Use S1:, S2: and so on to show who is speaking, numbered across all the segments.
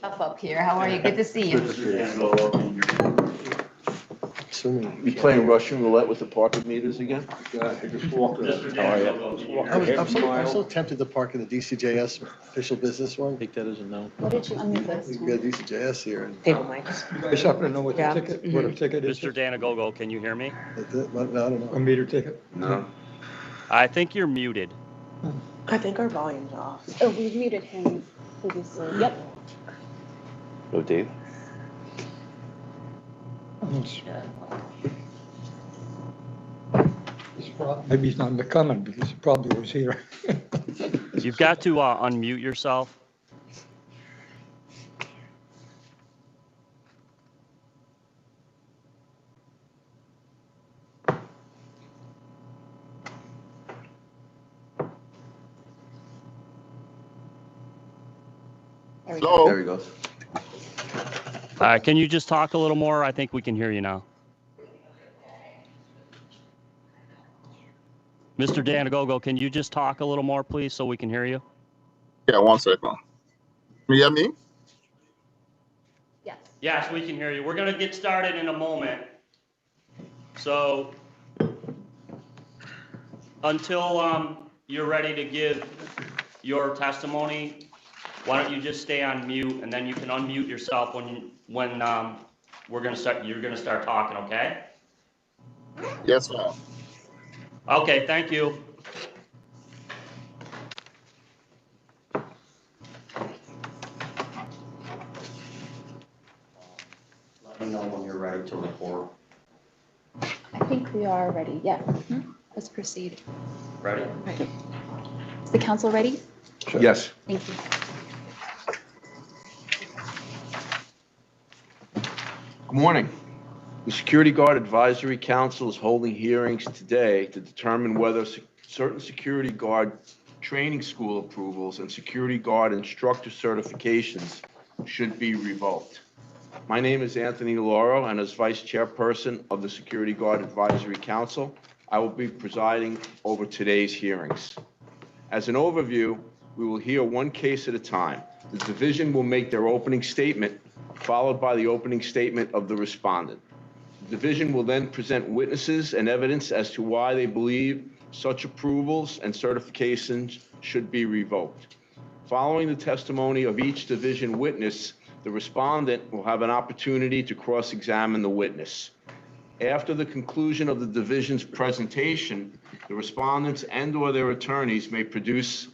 S1: Up here. How are you? Good to see you.
S2: You playing Russian roulette with the parking meters again?
S3: I just walked in.
S2: How are you?
S4: I'm so tempted to park in the DCJS official business one.
S2: Take that as a no.
S1: What did you unmute this?
S4: We got DCJS here. And
S5: Table mics.
S3: You guys happen to know what the
S5: Yeah.
S3: ticket, what a ticket is?
S6: Mr. Danagogo, can you hear me?
S4: I don't know.
S3: A meter ticket?
S2: No.
S6: I think you're muted.
S5: I think our volume's off.
S1: Oh, we muted him previously. Yep.
S2: No, Dave?
S3: Maybe he's not coming because he probably was here.
S6: You've got to unmute yourself.
S1: There we go.
S2: There he goes.
S6: Can you just talk a little more? I think we can hear you now. Mr. Danagogo, can you just talk a little more, please, so we can hear you?
S7: Yeah, 1 second. Can you hear me?
S1: Yes.
S6: Yes, we can hear you. We're going to get started in a moment. So until you're ready to give your testimony, why don't you just stay on mute, and then you can unmute yourself when we're going to start. You're going to start talking, okay?
S7: Yes, ma'am.
S6: Okay, thank you. Let me know when you're ready to record.
S1: I think we are ready. Yeah. Let's proceed.
S6: Ready?
S1: Is the council ready?
S2: Yes.
S1: Thank you.
S2: Good morning. The Security Guard Advisory Council is holding hearings today to determine whether certain security guard training school approvals and security guard instructor certifications should be revoked. My name is Anthony Lauro, and as Vice Chairperson of the Security Guard Advisory Council, I will be presiding over today's hearings. As an overview, we will hear one case at a time. The division will make their opening statement, followed by the opening statement of the respondent. The division will then present witnesses and evidence as to why they believe such approvals and certifications should be revoked. Following the testimony of each division witness, the respondent will have an opportunity to cross-examine the witness. After the conclusion of the division's presentation, the respondents and/or their attorneys may produce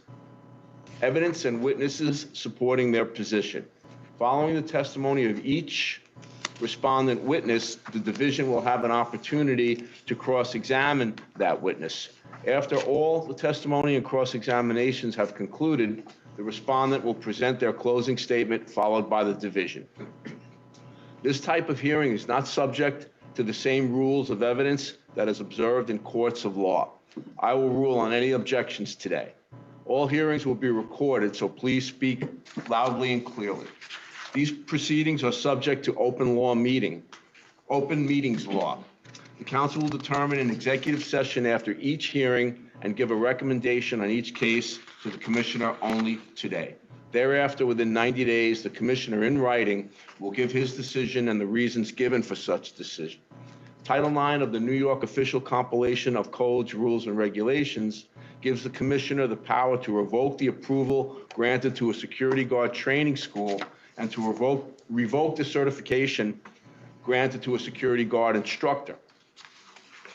S2: evidence and witnesses supporting their position. Following the testimony of each respondent witness, the division will have an opportunity to cross-examine that witness. After all the testimony and cross-examinations have concluded, the respondent will present their closing statement, followed by the division. This type of hearing is not subject to the same rules of evidence that is observed in courts of law. I will rule on any objections today. All hearings will be recorded, so please speak loudly and clearly. These proceedings are subject to open meetings law. The council will determine an executive session after each hearing and give a recommendation on each case to the commissioner only today. Thereafter, within 90 days, the commissioner in writing will give his decision and the reasons given for such decision. Title IX of the New York Official Compilation of Codes, Rules, and Regulations gives the commissioner the power to revoke the approval granted to a security guard training school and to revoke the certification granted to a security guard instructor.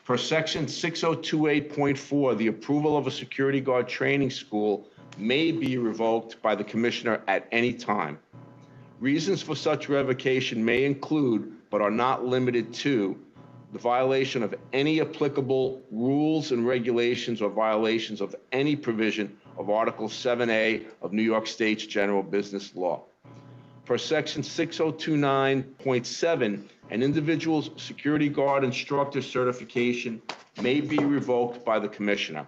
S2: Per section 6028.4, the approval of a security guard training school may be revoked by the commissioner at any time. Reasons for such revocation may include, but are not limited to, the violation of any applicable rules and regulations or violations of any provision of Article 7A of New York State's General Business Law. Per section 6029.7, an individual's security guard instructor certification may be revoked by the commissioner.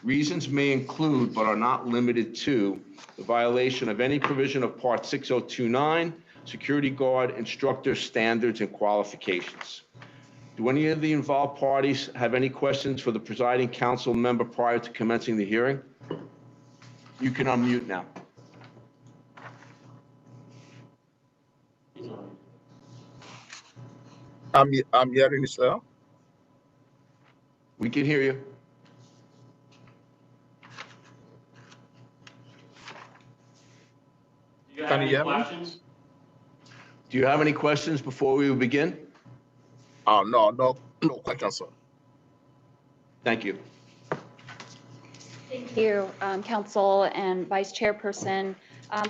S2: Reasons may include, but are not limited to, the violation of any provision of Part 6029, security guard instructor standards and qualifications. Do any of the involved parties have any questions for the presiding council member prior to commencing the hearing? You can unmute now.
S7: I'm hearing you, sir.
S2: We can hear you.
S6: Do you have
S7: Can you
S6: any
S7: hear me?
S6: questions?
S2: Do you have any questions before we begin?
S7: No question, sir.
S2: Thank you.
S1: Thank you, Council and Vice Chairperson.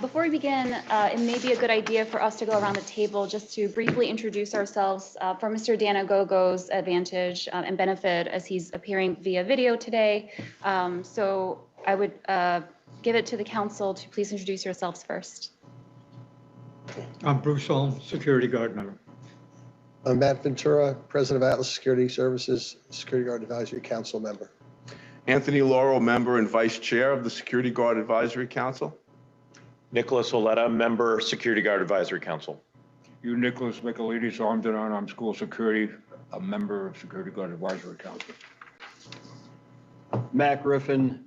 S1: Before we begin, it may be a good idea for us to go around the table just to briefly introduce ourselves for Mr. Danagogo's advantage and benefit as he's appearing via video today. So I would give it to the council to please introduce yourselves first.
S3: I'm Bruce Holmes, security guard member.
S4: I'm Matt Ventura, President of Atlas Security Services, Security Guard Advisory Council member.
S2: Anthony Laurel, member and vice chair of the Security Guard Advisory Council.
S8: Nicholas Oletta, member, Security Guard Advisory Council.
S9: You, Nicholas Michaelides, armed and unarmed school security, a member of Security Guard Advisory Council.
S10: Matt Griffin,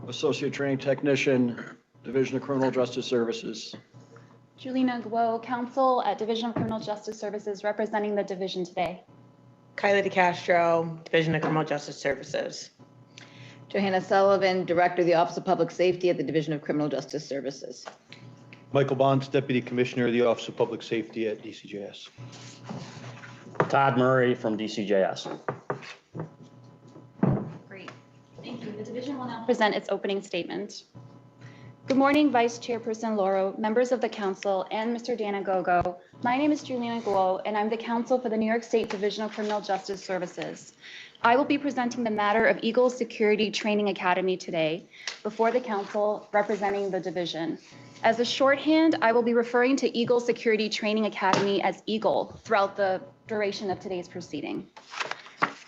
S10: Associate Training Technician, Division of Criminal Justice Services.
S1: Julina Guo, counsel at Division of Criminal Justice Services, representing the division today.
S5: Kylie DeCastro, Division of Criminal Justice Services.
S11: Johanna Sullivan, Director of the Office of Public Safety at the Division of Criminal Justice Services.
S10: Michael Bonds, Deputy Commissioner of the Office of Public Safety at DCJS.
S6: Todd Murray from DCJS.
S1: Great. Thank you. The division will now present its opening statement. Good morning, Vice Chairperson Lauro, members of the council, and Mr. Danagogo. My name is Julina Guo, and I'm the counsel for the New York State Division of Criminal Justice Services. I will be presenting the matter of Eagle Security Training Academy today before the council representing the division. As a shorthand, I will be referring to Eagle Security Training Academy as Eagle throughout the duration of today's proceeding.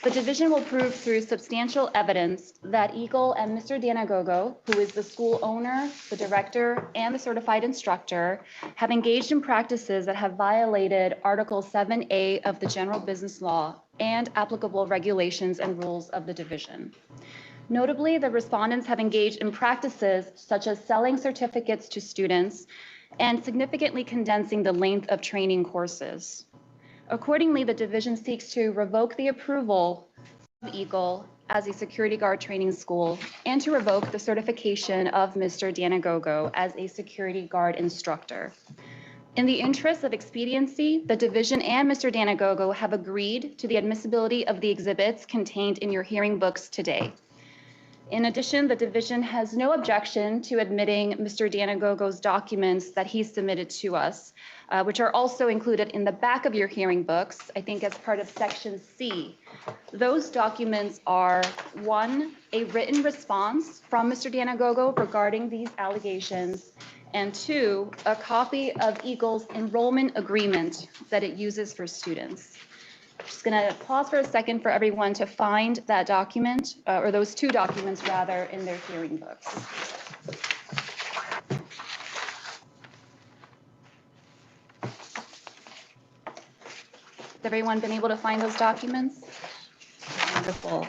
S1: The division will prove through substantial evidence that Eagle and Mr. Danagogo, who is the school owner, the director, and the certified instructor, have engaged in practices that have violated Article 7A of the General Business Law and applicable regulations and rules of the division. Notably, the respondents have engaged in practices such as selling certificates to students and significantly condensing the length of training courses. Accordingly, the division seeks to revoke the approval of Eagle as a security guard training school and to revoke the certification of Mr. Danagogo as a security guard instructor. In the interest of expediency, the division and Mr. Danagogo have agreed to the admissibility of the exhibits contained in your hearing books today. In addition, the division has no objection to admitting Mr. Danagogo's documents that he submitted to us, which are also included in the back of your hearing books, I think as part of Section C. Those documents are, 1, a written response from Mr. Danagogo regarding these allegations, and 2, a copy of Eagle's enrollment agreement that it uses for students. Just going to pause for a second for everyone to find that document, or those 2 documents rather, in their hearing books. Has everyone been able to find those documents? Wonderful.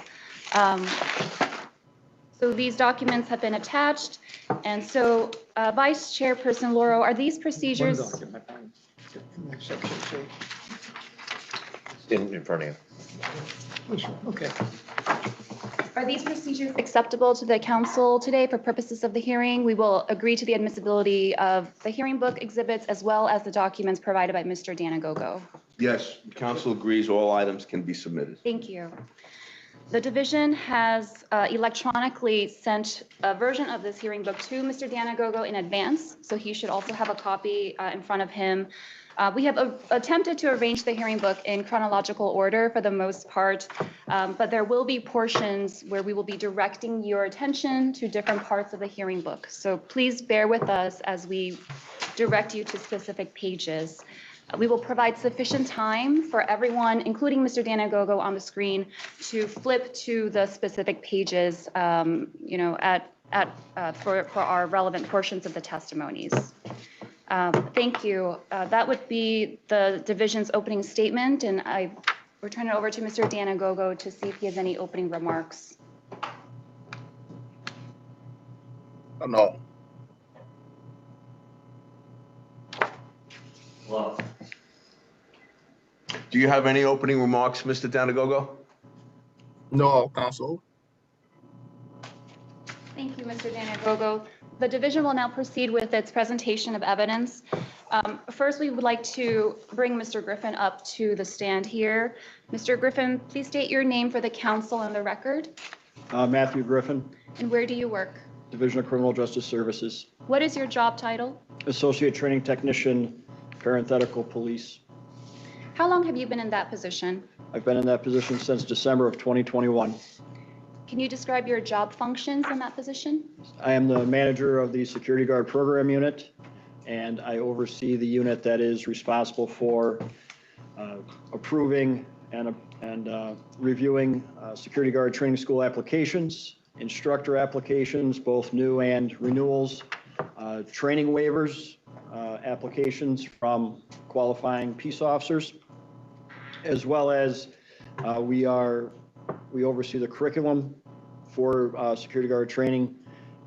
S1: So these documents have been attached, and so Vice Chairperson Lauro, are these procedures?
S3: One document, in section C.
S8: In front of you.
S3: This one, okay.
S1: Are these procedures acceptable to the council today for purposes of the hearing? We will agree to the admissibility of the hearing book exhibits as well as the documents provided by Mr. Danagogo.
S2: Yes, the council agrees all items can be submitted.
S1: Thank you. The division has electronically sent a version of this hearing book to Mr. Danagogo in advance, so he should also have a copy in front of him. We have attempted to arrange the hearing book in chronological order for the most part, but there will be portions where we will be directing your attention to different parts of the hearing book. So please bear with us as we direct you to specific pages. We will provide sufficient time for everyone, including Mr. Danagogo on the screen, to flip to the specific pages, for our relevant portions of the testimonies. Thank you. That would be the division's opening statement, and I will turn it over to Mr. Danagogo to see if he has any opening remarks.
S7: No.
S6: Well,
S2: Do you have any opening remarks, Mr. Danagogo?
S7: No, Council.
S1: Thank you, Mr. Danagogo. The division will now proceed with its presentation of evidence. First, we would like to bring Mr. Griffin up to the stand here. Mr. Griffin, please state your name for the council and the record.
S10: Matthew Griffin,
S1: And where do you work?
S10: Division of Criminal Justice Services,
S1: What is your job title?
S10: Associate Training Technician, Parenthetical Police.
S1: How long have you been in that position?
S10: I've been in that position since December of 2021.
S1: Can you describe your job functions in that position?
S10: I am the manager of the Security Guard Program Unit, and I oversee the unit that is responsible for approving and reviewing Security Guard Training School applications, instructor applications, both new and renewals, training waivers, applications from qualifying peace officers, as well as we oversee the curriculum for security guard training,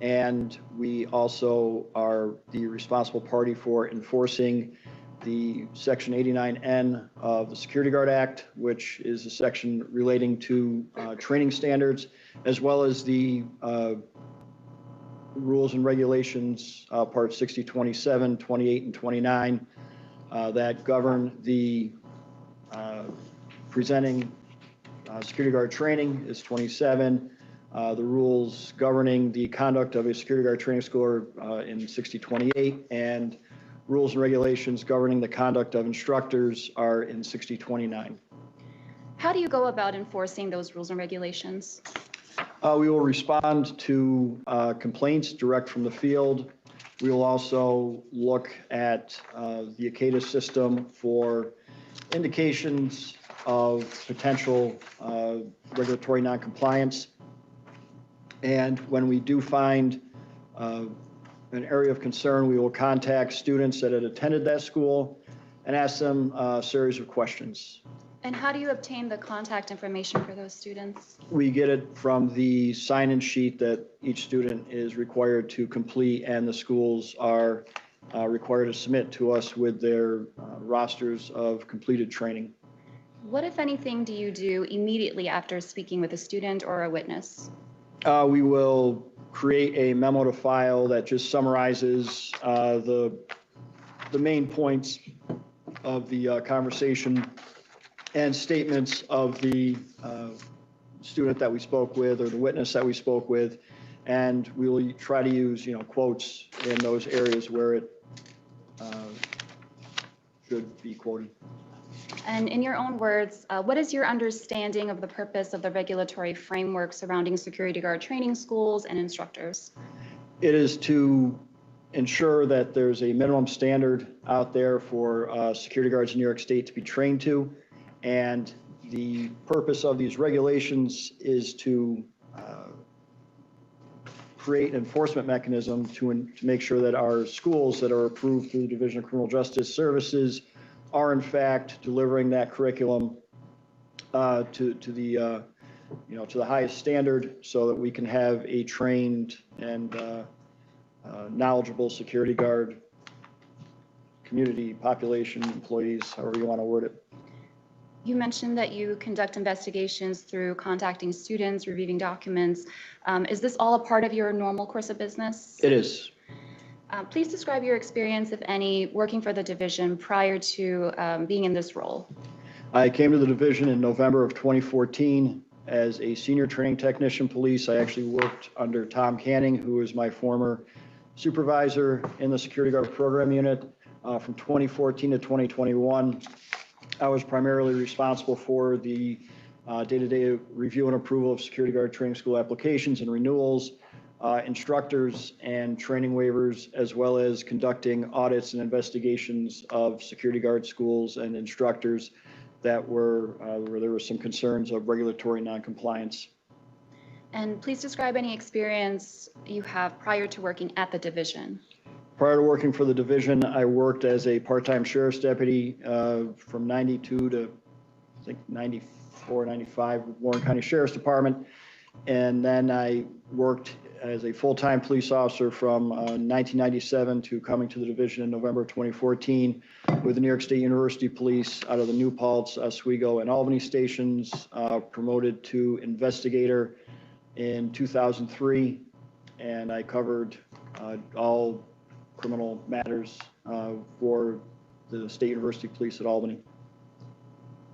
S10: and we also are the responsible party for enforcing the Section 89N of the Security Guard Act, which is a section relating to training standards, as well as the rules and regulations, Part 60, 27, 28, and 29, that govern the presenting security guard training is 27. The rules governing the conduct of a security guard training school are in 6028, and rules and regulations governing the conduct of instructors are in 6029.
S1: How do you go about enforcing those rules and regulations?
S10: We will respond to complaints direct from the field. We will also look at the ACADA system for indications of potential regulatory noncompliance. And when we do find an area of concern, we will contact students that had attended that school and ask them a series of questions.
S1: And how do you obtain the contact information for those students?
S10: We get it from the sign-in sheet that each student is required to complete, and the schools are required to submit to us with their rosters of completed training.
S1: What, if anything, do you do immediately after speaking with a student or a witness?
S10: We will create a memo to file that just summarizes the main points of the conversation and statements of the student that we spoke with or the witness that we spoke with. And we will try to use, quotes in those areas where it should be quoted.
S1: And in your own words, what is your understanding of the purpose of the regulatory framework surrounding security guard training schools and instructors?
S10: It is to ensure that there's a minimum standard out there for security guards in New York State to be trained to. And the purpose of these regulations is to create an enforcement mechanism to make sure that our schools that are approved through the Division of Criminal Justice Services are in fact delivering that curriculum to the highest standard, so that we can have a trained and knowledgeable security guard community, population, employees, however you want to word it.
S1: You mentioned that you conduct investigations through contacting students, reviewing documents. Is this all a part of your normal course of business?
S10: It is.
S1: Please describe your experience, if any, working for the division prior to being in this role.
S10: I came to the division in November of 2014 as a senior training technician police. I actually worked under Tom Canning, who was my former supervisor in the security guard program unit. From 2014 to 2021, I was primarily responsible for the day-to-day review and approval of security guard training school applications and renewals, instructors and training waivers, as well as conducting audits and investigations of security guard schools and instructors that were where there were some concerns of regulatory noncompliance.
S1: And please describe any experience you have prior to working at the division.
S10: Prior to working for the division, I worked as a part-time sheriff's deputy from 92 to I think 94, 95 with Warren County Sheriff's Department. And then I worked as a full-time police officer from 1997 to coming to the division in November of 2014 with the New York State University Police out of the New Paltz, Oswego, and Albany stations, promoted to investigator in 2003. And I covered all criminal matters for the State University Police at Albany.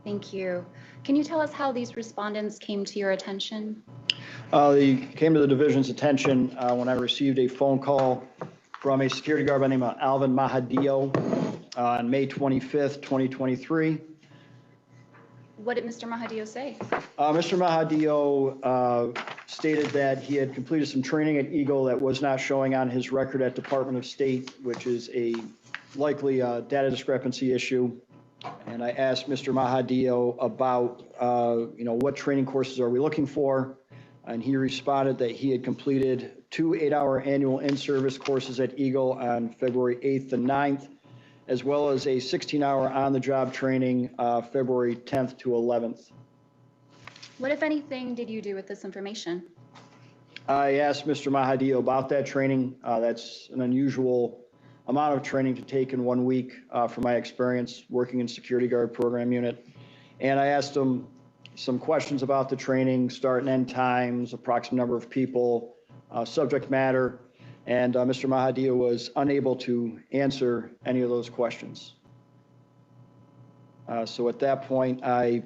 S1: Thank you. Can you tell us how these respondents came to your attention?
S10: They came to the division's attention when I received a phone call from a security guard by the name of Alvin Mahadio on May 25th, 2023.
S1: What did Mr. Mahadio say?
S10: Mr. Mahadio stated that he had completed some training at Eagle that was not showing on his record at Department of State, which is a likely data discrepancy issue. And I asked Mr. Mahadio about, what training courses are we looking for? And he responded that he had completed 2 8-hour annual in-service courses at Eagle on February 8th and 9th, as well as a 16-hour on-the-job training February 10th to 11th.
S1: What, if anything, did you do with this information?
S10: I asked Mr. Mahadio about that training. That's an unusual amount of training to take in 1 week from my experience working in security guard program unit. And I asked him some questions about the training, start and end times, approximate number of people, subject matter, and Mr. Mahadio was unable to answer any of those questions. So at that point, I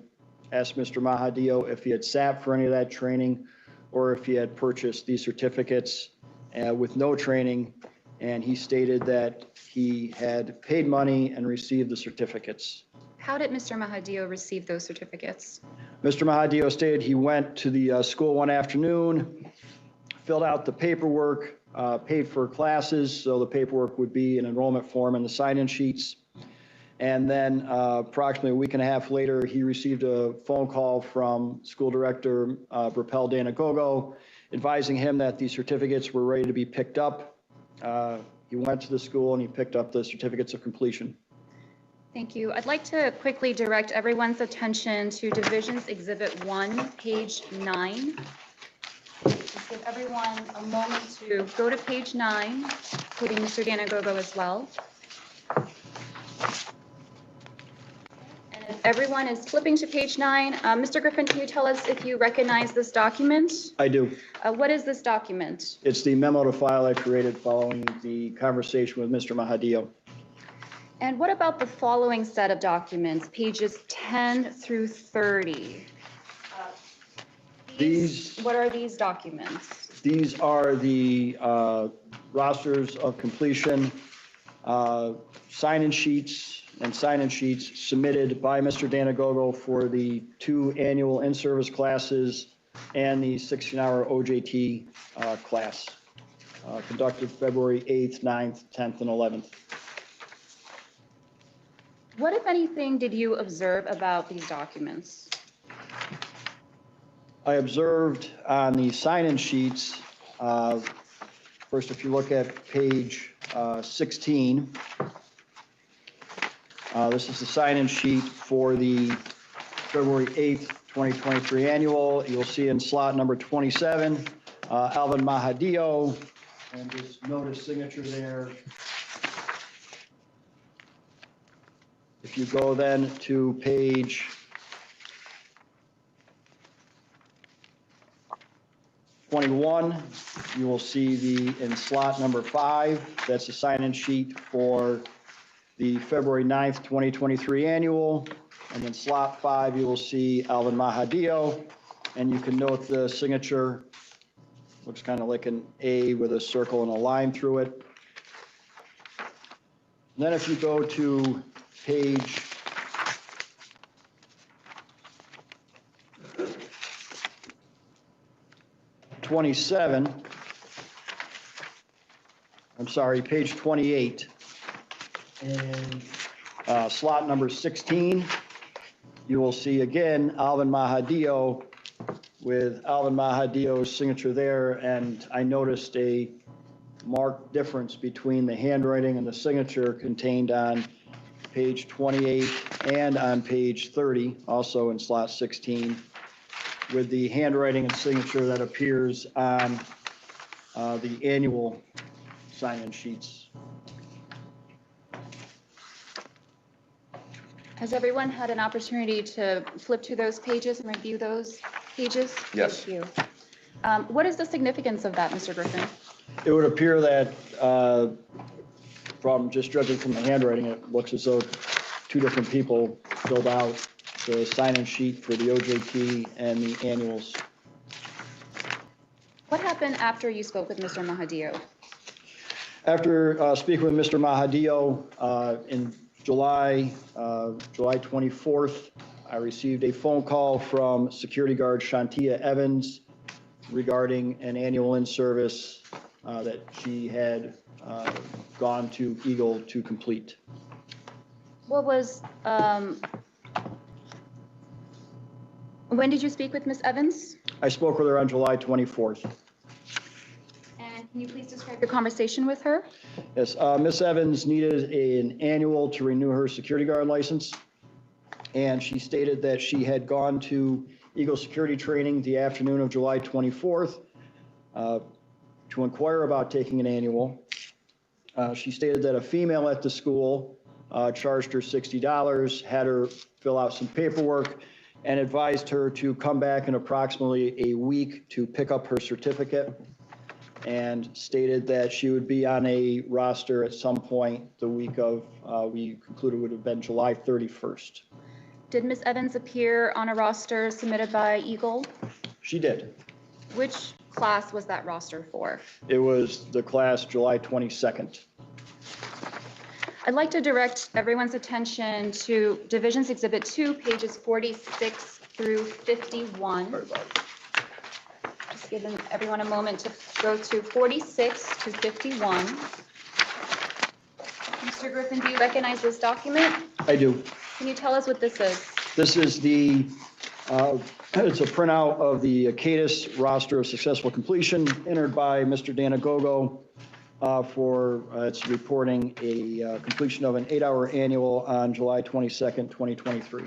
S10: asked Mr. Mahadio if he had sat for any of that training or if he had purchased these certificates with no training, and he stated that he had paid money and received the certificates.
S1: How did Mr. Mahadio receive those certificates?
S10: Mr. Mahadio stated he went to the school one afternoon, filled out the paperwork, paid for classes, so the paperwork would be an enrollment form and the sign-in sheets. And then approximately a week and a half later, he received a phone call from school director Brapel Danagogo advising him that the certificates were ready to be picked up. He went to the school and he picked up the certificates of completion.
S1: Thank you. I'd like to quickly direct everyone's attention to Division's Exhibit 1, page 9. Just give everyone a moment to go to page 9, including Mr. Danagogo as well. And if everyone is flipping to page 9, Mr. Griffin, can you tell us if you recognize this document?
S10: I do.
S1: What is this document?
S10: It's the memo to file I created following the conversation with Mr. Mahadio.
S1: And what about the following set of documents, pages 10 through 30? What are these documents?
S10: These are the rosters of completion, sign-in sheets submitted by Mr. Danagogo for the 2 annual in-service classes and the 16-hour OJT class, conducted February 8th, 9th, 10th, and 11th.
S1: What, if anything, did you observe about these documents?
S10: I observed on the sign-in sheets, first, if you look at page 16, this is the sign-in sheet for the February 8th, 2023 annual. You'll see in slot number 27, Alvin Mahadio, and just notice signature there. If you go then to page 21, you will see in slot number 5, that's the sign-in sheet for the February 9th, 2023 annual. And then slot 5, you will see Alvin Mahadio, and you can note the signature. Looks kind of like an A with a circle and a line through it. And then if you go to page 27, I'm sorry, page 28, and slot number 16, you will see again Alvin Mahadio with Alvin Mahadio's signature there, and I noticed a marked difference between the handwriting and the signature contained on page 28 and on page 30, also in slot 16. with the handwriting and signature that appears on the annual sign-in sheets.
S1: Has everyone had an opportunity to flip through those pages and review those pages?
S2: Yes.
S1: Thank you. What is the significance of that, Mr. Griffin?
S10: It would appear that, from just judging from the handwriting, it looks as though two different people filled out the sign-in sheet for the OJT and the annuals.
S1: What happened after you spoke with Mr. Mahadeo?
S10: After speaking with Mr. Mahadeo in July 24th, I received a phone call from security guard Shantia Evans regarding an annual in-service that she had gone to Eagle to complete.
S1: What was, when did you speak with Ms. Evans?
S10: I spoke with her on July 24th.
S1: And can you please describe your conversation with her?
S10: Yes, Ms. Evans needed an annual to renew her security guard license. And she stated that she had gone to Eagle security training the afternoon of July 24th to inquire about taking an annual. She stated that a female at the school charged her $60, had her fill out some paperwork, and advised her to come back in approximately a week to pick up her certificate, and stated that she would be on a roster at some point the week of, we concluded would have been July 31st.
S1: Did Ms. Evans appear on a roster submitted by Eagle?
S10: She did.
S1: Which class was that roster for?
S10: It was the class July 22nd.
S1: I'd like to direct everyone's attention to Divisions Exhibit 2, pages 46 through 51. Just giving everyone a moment to go to 46 to 51. Mr. Griffin, do you recognize this document?
S10: I do.
S1: Can you tell us what this is?
S10: This is the, it's a printout of the CADIS roster of successful completion entered by Mr. Danagogo for its reporting a completion of an 8-hour annual on July 22nd, 2023.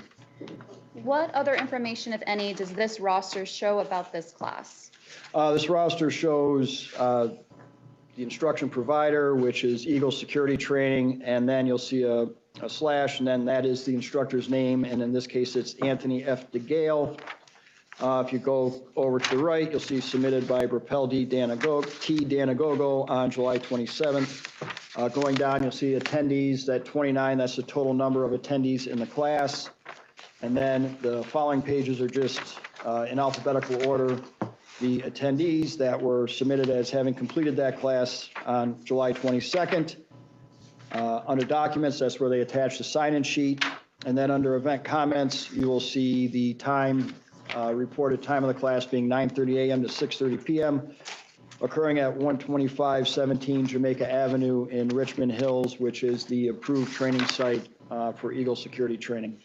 S1: What other information, if any, does this roster show about this class?
S10: This roster shows the instruction provider, which is Eagle Security Training, and then you'll see a slash, and then that is the instructor's name, and in this case, it's Anthony F. DeGale. If you go over to the right, you'll see submitted by Brapel T. Danagogo on July 27th. Going down, you'll see attendees, that 29, that's the total number of attendees in the class. And then the following pages are just in alphabetical order, the attendees that were submitted as having completed that class on July 22nd. Under documents, that's where they attach the sign-in sheet. And then under event comments, you will see the time, reported time of the class being 9:30 a.m. to 6:30 p.m., occurring at 12517 Jamaica Avenue in Richmond Hills, which is the approved training site for Eagle Security Training.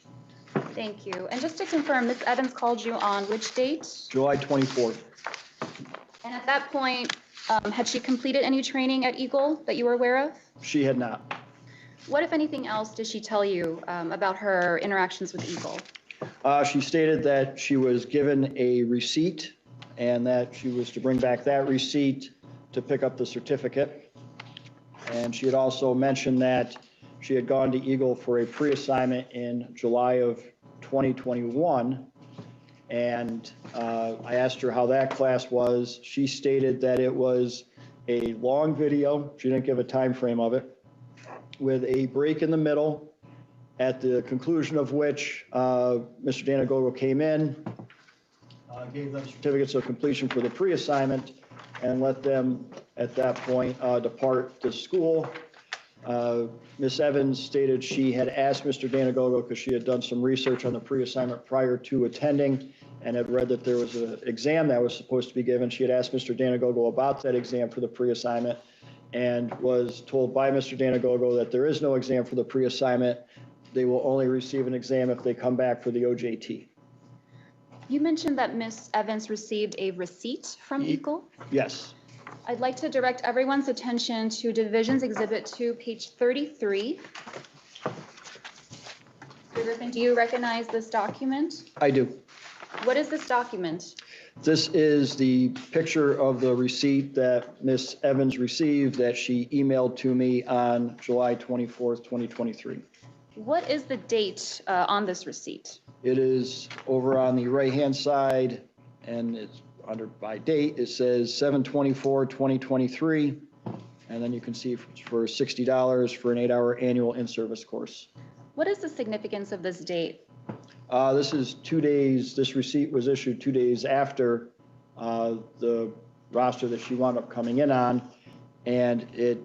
S1: Thank you. And just to confirm, Ms. Evans called you on which date?
S10: July 24th.
S1: And at that point, had she completed any training at Eagle that you were aware of?
S10: She had not.
S1: What, if anything else, did she tell you about her interactions with Eagle?
S10: She stated that she was given a receipt and that she was to bring back that receipt to pick up the certificate. And she had also mentioned that she had gone to Eagle for a pre-assignment in July of 2021. And I asked her how that class was. She stated that it was a long video. She didn't give a time frame of it, with a break in the middle, at the conclusion of which Mr. Danagogo came in, gave them certificates of completion for the pre-assignment, and let them, at that point, depart the school. Ms. Evans stated she had asked Mr. Danagogo, because she had done some research on the pre-assignment prior to attending, and had read that there was an exam that was supposed to be given. She had asked Mr. Danagogo about that exam for the pre-assignment, and was told by Mr. Danagogo that there is no exam for the pre-assignment. They will only receive an exam if they come back for the OJT.
S1: You mentioned that Ms. Evans received a receipt from Eagle?
S10: Yes.
S1: I'd like to direct everyone's attention to Divisions Exhibit 2, page 33. Mr. Griffin, do you recognize this document?
S10: I do.
S1: What is this document?
S10: This is the picture of the receipt that Ms. Evans received that she emailed to me on July 24th, 2023.
S1: What is the date on this receipt?
S10: It is over on the right-hand side, and it's under by date. It says 7/24/2023, and then you can see for $60 for an 8-hour annual in-service course.
S1: What is the significance of this date?
S10: This is 2 days, this receipt was issued 2 days after the roster that she wound up coming in on, and it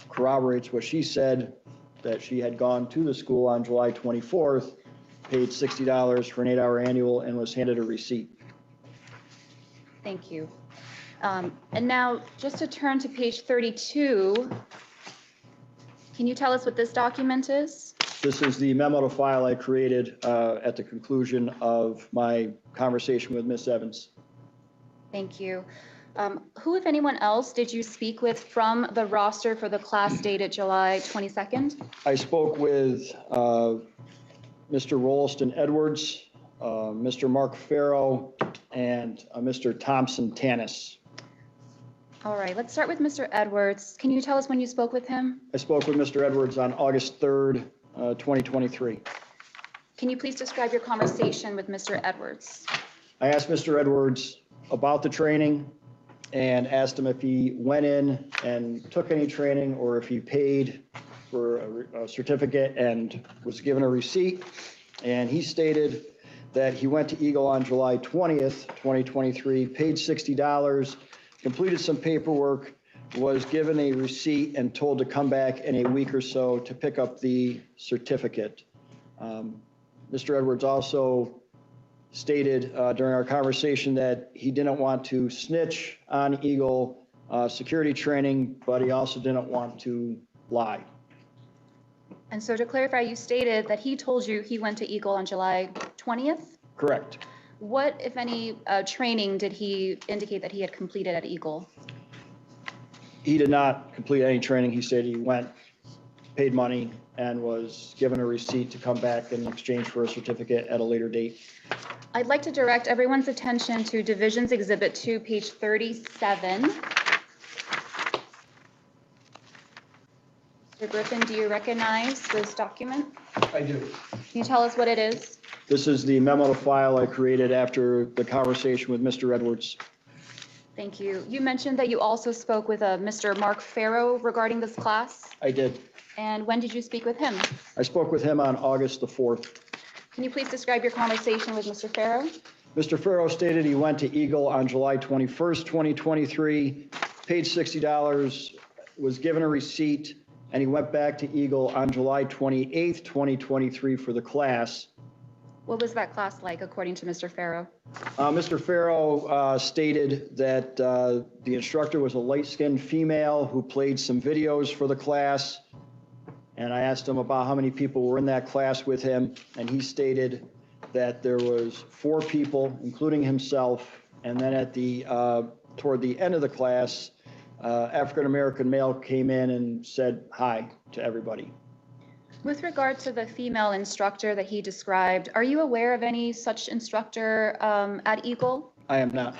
S10: corroborates what she said, that she had gone to the school on July 24th, paid $60 for an 8-hour annual, and was handed a receipt.
S1: Thank you. And now, just to turn to page 32, can you tell us what this document is?
S10: This is the memo to file I created at the conclusion of my conversation with Ms. Evans.
S1: Thank you. Who, if anyone else, did you speak with from the roster for the class dated July 22nd?
S10: I spoke with Mr. Rolston Edwards, Mr. Mark Farrow, and Mr. Thompson Tanis.
S1: All right, let's start with Mr. Edwards. Can you tell us when you spoke with him?
S10: I spoke with Mr. Edwards on August 3rd, 2023.
S1: Can you please describe your conversation with Mr. Edwards?
S10: I asked Mr. Edwards about the training and asked him if he went in and took any training or if he paid for a certificate and was given a receipt. And he stated that he went to Eagle on July 20th, 2023, paid $60, completed some paperwork, was given a receipt and told to come back in a week or so to pick up the certificate. Mr. Edwards also stated during our conversation that he didn't want to snitch on Eagle security training, but he also didn't want to lie.
S1: And so to clarify, you stated that he told you he went to Eagle on July 20th?
S10: Correct.
S1: What, if any, training did he indicate that he had completed at Eagle?
S10: He did not complete any training. He said he went, paid money, and was given a receipt to come back in exchange for a certificate at a later date.
S1: I'd like to direct everyone's attention to Divisions Exhibit 2, page 37. Mr. Griffin, do you recognize this document?
S4: I do.
S1: Can you tell us what it is?
S10: This is the memo to file I created after the conversation with Mr. Edwards.
S1: Thank you. You mentioned that you also spoke with Mr. Mark Farrow regarding this class.
S10: I did.
S1: And when did you speak with him?
S10: I spoke with him on August the 4th.
S1: Can you please describe your conversation with Mr. Farrow?
S10: Mr. Farrow stated he went to Eagle on July 21st, 2023, paid $60, was given a receipt, and he went back to Eagle on July 28th, 2023 for the class.
S1: What was that class like, according to Mr. Farrow?
S10: Mr. Farrow stated that the instructor was a light-skinned female who played some videos for the class. And I asked him about how many people were in that class with him, and he stated that there was 4 people, including himself, and then at the toward the end of the class, African-American male came in and said hi to everybody.
S1: With regard to the female instructor that he described, are you aware of any such instructor at Eagle?
S10: I am not.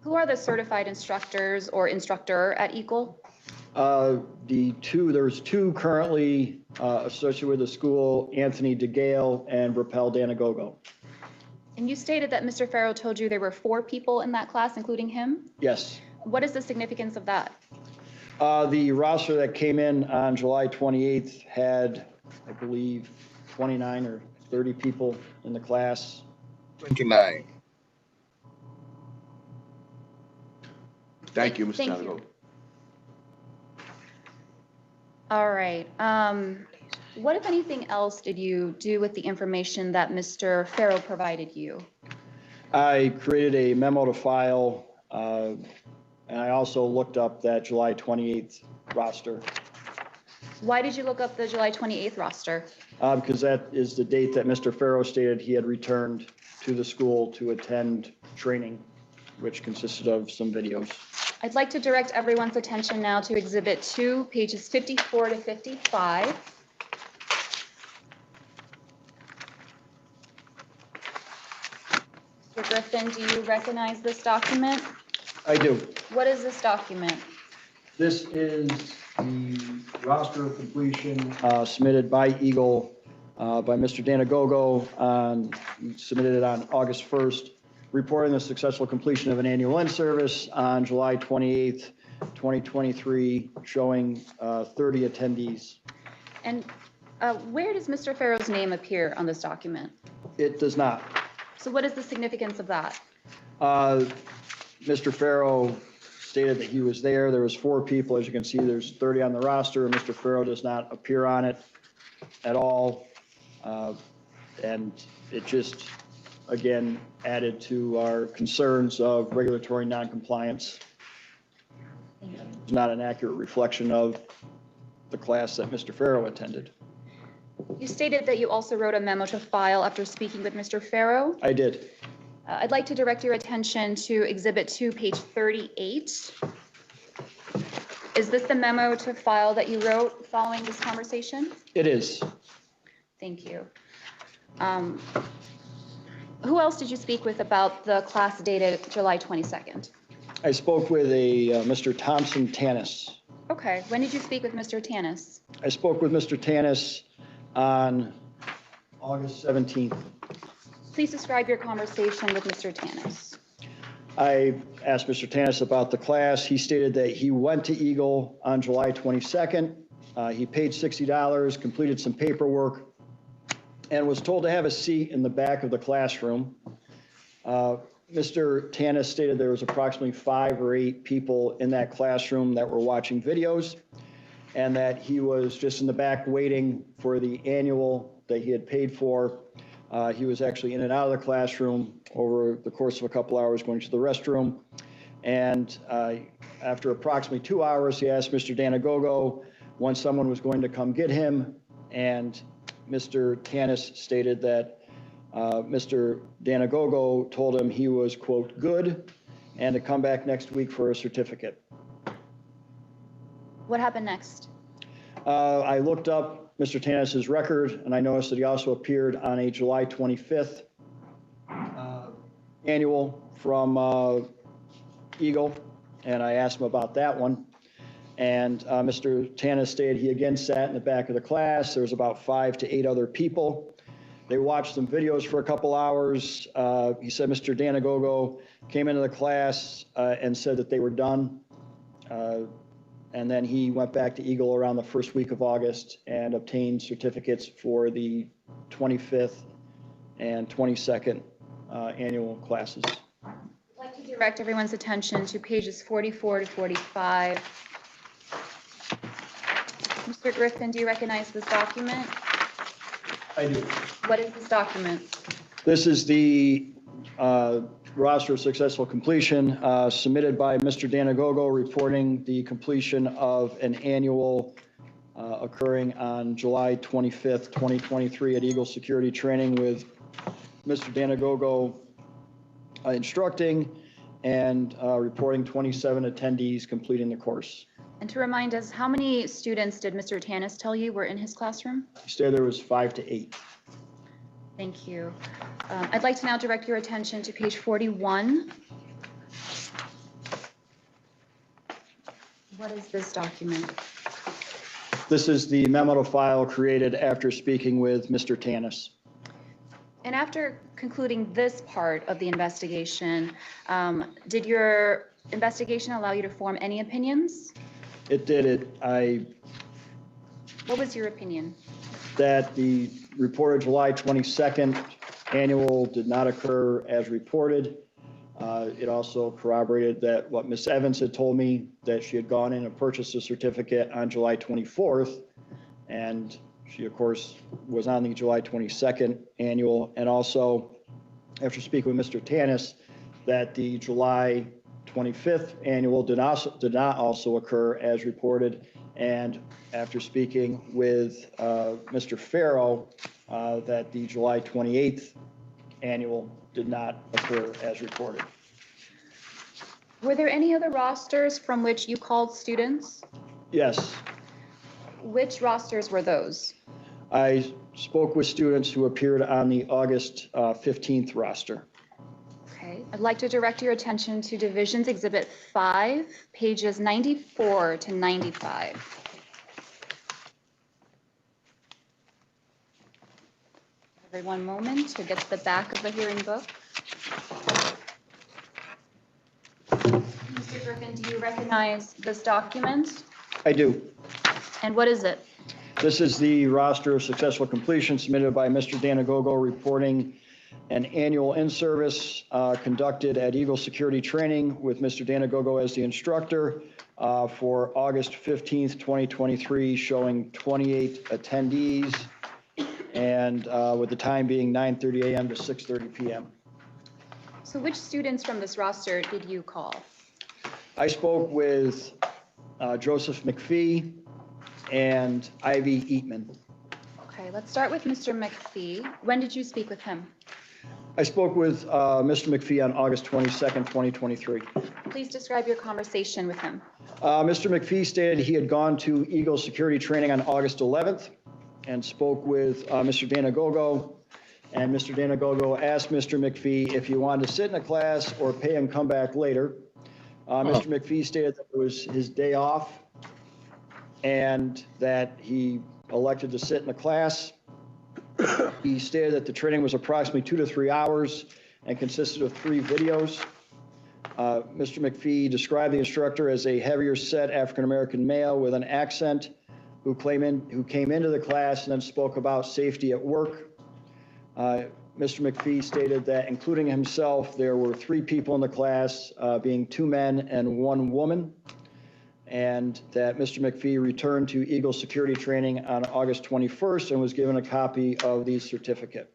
S1: Who are the certified instructors or instructor at Eagle?
S10: There's 2 currently associated with the school, Anthony DeGale and Rapel Danagogo.
S1: And you stated that Mr. Farrow told you there were 4 people in that class, including him?
S10: Yes.
S1: What is the significance of that?
S10: The roster that came in on July 28th had, I believe, 29 or 30 people in the class.
S7: 29.
S2: Thank you, Mr.
S1: Thank you.
S2: Tanago.
S1: All right. What, if anything else, did you do with the information that Mr. Farrow provided you?
S10: I created a memo to file, and I also looked up that July 28th roster.
S1: Why did you look up the July 28th roster?
S10: Because that is the date that Mr. Farrow stated he had returned to the school to attend training, which consisted of some videos.
S1: I'd like to direct everyone's attention now to Exhibit 2, pages 54 to 55. Mr. Griffin, do you recognize this document?
S10: I do.
S1: What is this document?
S10: This is the roster of completion submitted by Eagle, by Mr. Danagogo, submitted it on August 1st, reporting the successful completion of an annual in-service on July 28th, 2023, showing 30 attendees.
S1: And where does Mr. Farrow's name appear on this document?
S10: It does not.
S1: So what is the significance of that?
S10: Mr. Farrow stated that he was there. There was 4 people. As you can see, there's 30 on the roster. Mr. Farrow does not appear on it at all. And it just, again, added to our concerns of regulatory noncompliance. It's not an accurate reflection of the class that Mr. Farrow attended.
S1: You stated that you also wrote a memo to file after speaking with Mr. Farrow.
S10: I did.
S1: I'd like to direct your attention to Exhibit 2, page 38. Is this the memo to file that you wrote following this conversation?
S10: It is.
S1: Thank you. Who else did you speak with about the class dated July 22nd?
S10: I spoke with a Mr. Thompson Tanis.
S1: Okay, when did you speak with Mr. Tanis?
S10: I spoke with Mr. Tanis on August 17th.
S1: Please describe your conversation with Mr. Tanis.
S10: I asked Mr. Tanis about the class. He stated that he went to Eagle on July 22nd. He paid $60, completed some paperwork, and was told to have a seat in the back of the classroom. Mr. Tanis stated there was approximately 5 or 8 people in that classroom that were watching videos, and that he was just in the back waiting for the annual that he had paid for. He was actually in and out of the classroom over the course of a couple hours, going to the restroom. And after approximately 2 hours, he asked Mr. Danagogo when someone was going to come get him. And Mr. Tanis stated that Mr. Danagogo told him he was, quote, good, and to come back next week for a certificate.
S1: What happened next?
S10: I looked up Mr. Tanis's record, and I noticed that he also appeared on a July 25th annual from Eagle, and I asked him about that one. And Mr. Tanis stated he again sat in the back of the class. There was about 5 to 8 other people. They watched some videos for a couple hours. He said Mr. Danagogo came into the class and said that they were done. And then he went back to Eagle around the first week of August and obtained certificates for the 25th and 22nd annual classes.
S1: I'd like to direct everyone's attention to pages 44 to 45. Mr. Griffin, do you recognize this document?
S10: I do.
S1: What is this document?
S10: This is the roster of successful completion submitted by Mr. Danagogo, reporting the completion of an annual occurring on July 25th, 2023 at Eagle Security Training, with Mr. Danagogo instructing and reporting 27 attendees completing the course.
S1: And to remind us, how many students did Mr. Tanis tell you were in his classroom?
S10: He stated there was 5 to 8.
S1: Thank you. I'd like to now direct your attention to page 41. What is this document?
S10: This is the memo to file created after speaking with Mr. Tanis.
S1: And after concluding this part of the investigation, did your investigation allow you to form any opinions?
S10: It did.
S1: What was your opinion?
S10: That the reported July 22nd annual did not occur as reported. It also corroborated that what Ms. Evans had told me, that she had gone in and purchased a certificate on July 24th, and she, of course, was on the July 22nd annual. And also, after speaking with Mr. Tanis, that the July 25th annual did not also occur as reported. And after speaking with Mr. Farrow, that the July 28th annual did not occur as reported.
S1: Were there any other rosters from which you called students?
S10: Yes.
S1: Which rosters were those?
S10: I spoke with students who appeared on the August 15th roster.
S1: I'd like to direct your attention to Divisions Exhibit 5, pages 94 to 95. Every one moment to get to the back of the hearing book. Mr. Griffin, do you recognize this document?
S10: I do.
S1: And what is it?
S10: This is the roster of successful completion submitted by Mr. Danagogo reporting an annual in-service conducted at Eagle Security Training with Mr. Danagogo as the instructor for August 15th, 2023, showing 28 attendees and with the time being 9:30 a.m. to 6:30 p.m.
S1: So which students from this roster did you call?
S10: I spoke with Joseph McPhee and Ivy Eatman.
S1: Okay, let's start with Mr. McPhee. When did you speak with him?
S10: I spoke with Mr. McPhee on August 22nd, 2023.
S1: Please describe your conversation with him.
S10: Mr. McPhee stated he had gone to Eagle Security Training on August 11th and spoke with Mr. Danagogo. And Mr. Danagogo asked Mr. McPhee if he wanted to sit in a class or pay and come back later. Mr. McPhee stated that it was his day off and that he elected to sit in the class. He stated that the training was approximately 2 to 3 hours and consisted of 3 videos. Mr. McPhee described the instructor as a heavier set African-American male with an accent who came into the class and then spoke about safety at work. Mr. McPhee stated that including himself, there were 3 people in the class, being 2 men and 1 woman, and that Mr. McPhee returned to Eagle Security Training on August 21st and was given a copy of the certificate.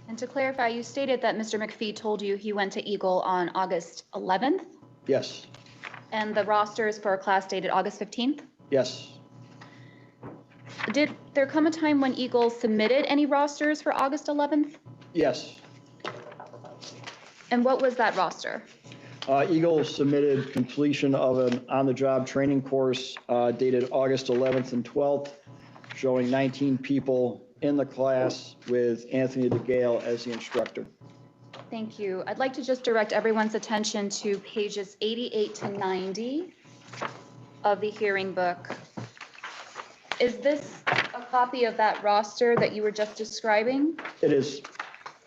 S1: And to clarify, you stated that Mr. McPhee told you he went to Eagle on August 11th,
S10: Yes,
S1: and the roster is for a class dated August 15th?
S10: yes.
S1: Did there come a time when Eagle submitted any rosters for August 11th?
S10: Yes.
S1: And what was that roster?
S10: Eagle submitted completion of an on-the-job training course dated August 11th and 12th, showing 19 people in the class with Anthony DeGale as the instructor.
S1: Thank you. I'd like to just direct everyone's attention to pages 88 to 90 of the hearing book. Is this a copy of that roster that you were just describing?
S10: It is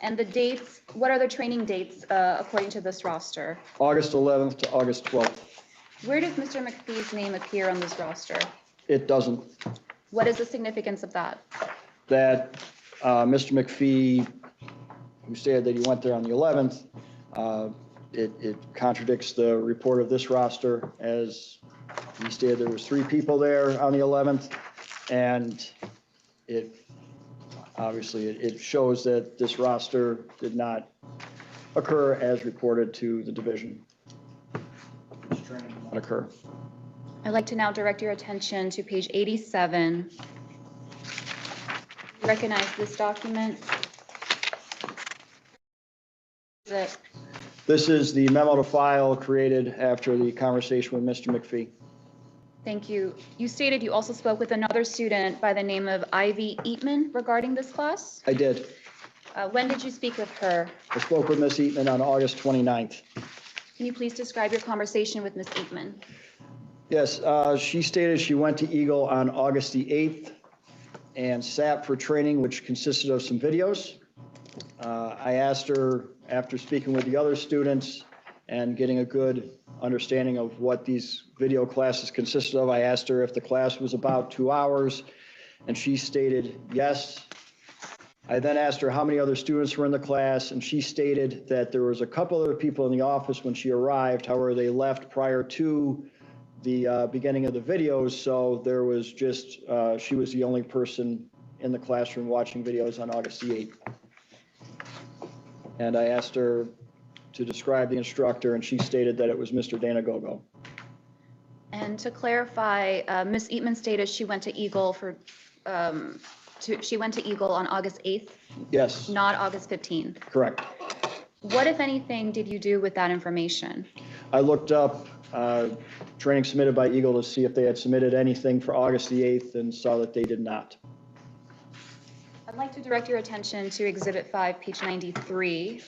S1: And the dates, what are the training dates according to this roster?
S10: August 11th to August 12th.
S1: Where does Mr. McPhee's name appear on this roster?
S10: It doesn't.
S1: What is the significance of that?
S10: That Mr. McPhee, who stated that he went there on the 11th, it contradicts the report of this roster, as he stated there was 3 people there on the 11th, and it obviously it shows that this roster did not occur as reported to the division. This training did not occur.
S1: I'd like to now direct your attention to page 87. Recognize this document? Is it?
S10: This is the memo to file created after the conversation with Mr. McPhee.
S1: Thank you. You stated you also spoke with another student by the name of Ivy Eatman regarding this class.
S10: I did.
S1: When did you speak with her?
S10: I spoke with Ms. Eatman on August 29th.
S1: Can you please describe your conversation with Ms. Eatman?
S10: Yes, she stated she went to Eagle on August the 8th and sat for training, which consisted of some videos. I asked her, after speaking with the other students and getting a good understanding of what these video classes consisted of, I asked her if the class was about 2 hours, and she stated yes. I then asked her how many other students were in the class, and she stated that there was a couple other people in the office when she arrived. However, they left prior to the beginning of the videos, so there was just, she was the only person in the classroom watching videos on August the 8th. And I asked her to describe the instructor, and she stated that it was Mr. Danagogo.
S1: And to clarify, Ms. Eatman stated she went to Eagle she went to Eagle on August 8th,
S10: Yes,
S1: not August 15th.
S10: correct.
S1: What, if anything, did you do with that information?
S10: I looked up training submitted by Eagle to see if they had submitted anything for August the 8th and saw that they did not.
S1: I'd like to direct your attention to Exhibit 5, page 93.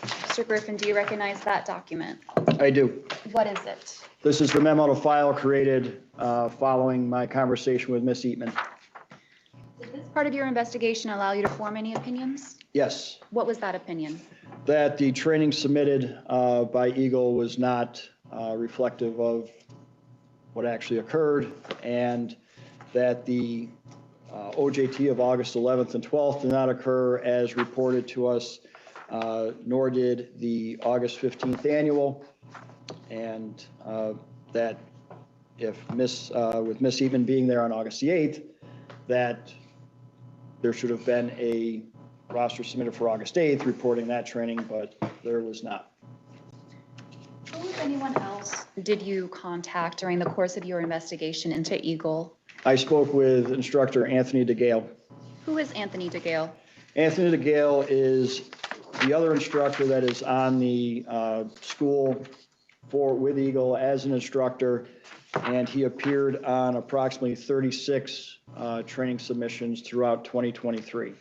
S1: Mr. Griffin, do you recognize that document?
S10: I do.
S1: What is it?
S10: This is the memo to file created following my conversation with Ms. Eatman.
S1: Did this part of your investigation allow you to form any opinions?
S10: Yes,
S1: What was that opinion?
S10: that the training submitted by Eagle was not reflective of what actually occurred, and that the OJT of August 11th and 12th did not occur as reported to us, nor did the August 15th annual, and that if with Miss Eatman being there on August the 8th, that there should have been a roster submitted for August 8th reporting that training, but there was not.
S1: Who, if anyone else, did you contact during the course of your investigation into Eagle?
S10: I spoke with instructor Anthony DeGale.
S1: Who is Anthony DeGale?
S10: Anthony DeGale is the other instructor that is on the school with Eagle as an instructor, and he appeared on approximately 36 training submissions throughout 2023.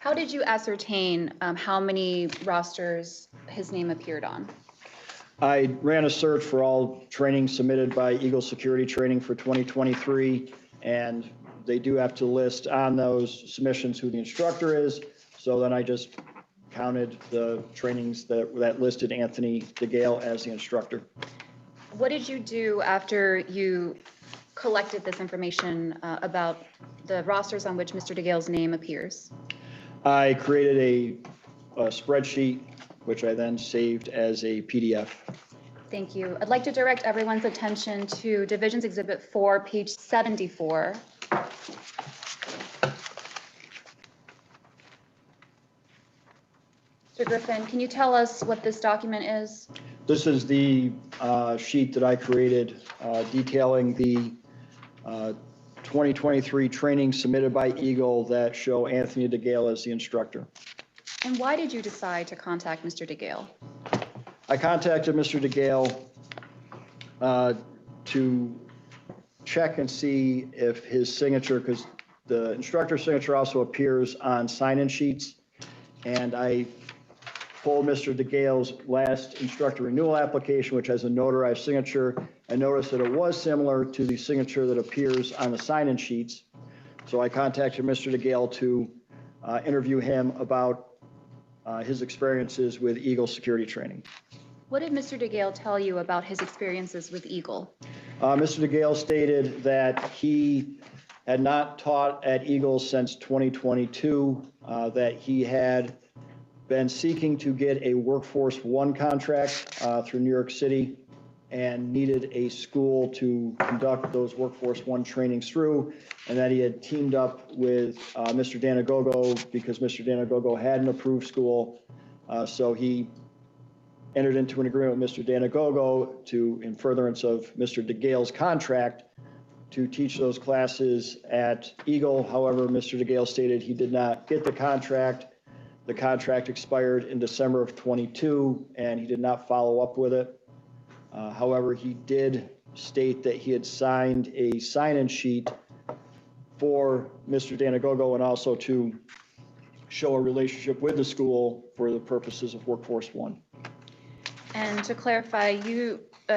S1: How did you ascertain how many rosters his name appeared on?
S10: I ran a search for all training submitted by Eagle Security Training for 2023, and they do have to list on those submissions who the instructor is. So then I just counted the trainings that listed Anthony DeGale as the instructor.
S1: What did you do after you collected this information about the rosters on which Mr. DeGale's name appears?
S10: I created a spreadsheet, which I then saved as a PDF.
S1: Thank you. I'd like to direct everyone's attention to Division's Exhibit 4, page 74. Mr. Griffin, can you tell us what this document is?
S10: This is the sheet that I created detailing the 2023 training submitted by Eagle that show Anthony DeGale as the instructor.
S1: And why did you decide to contact Mr. DeGale?
S10: I contacted Mr. DeGale to check and see if his signature, because the instructor's signature also appears on sign-in sheets, and I pulled Mr. DeGale's last instructor renewal application, which has a notarized signature. I noticed that it was similar to the signature that appears on the sign-in sheets. So I contacted Mr. DeGale to interview him about his experiences with Eagle security training.
S1: What did Mr. DeGale tell you about his experiences with Eagle?
S10: Mr. DeGale stated that he had not taught at Eagle since 2022, that he had been seeking to get a Workforce One contract through New York City and needed a school to conduct those Workforce One trainings through, and that he had teamed up with Mr. Danagogo because Mr. Danagogo had an approved school. So he entered into an agreement with Mr. Danagogo to, in furtherance of Mr. DeGale's contract, to teach those classes at Eagle. However, Mr. DeGale stated he did not get the contract. The contract expired in December of 22, and he did not follow up with it. However, he did state that he had signed a sign-in sheet for Mr. Danagogo and also to show a relationship with the school for the purposes of Workforce One.
S1: And to clarify,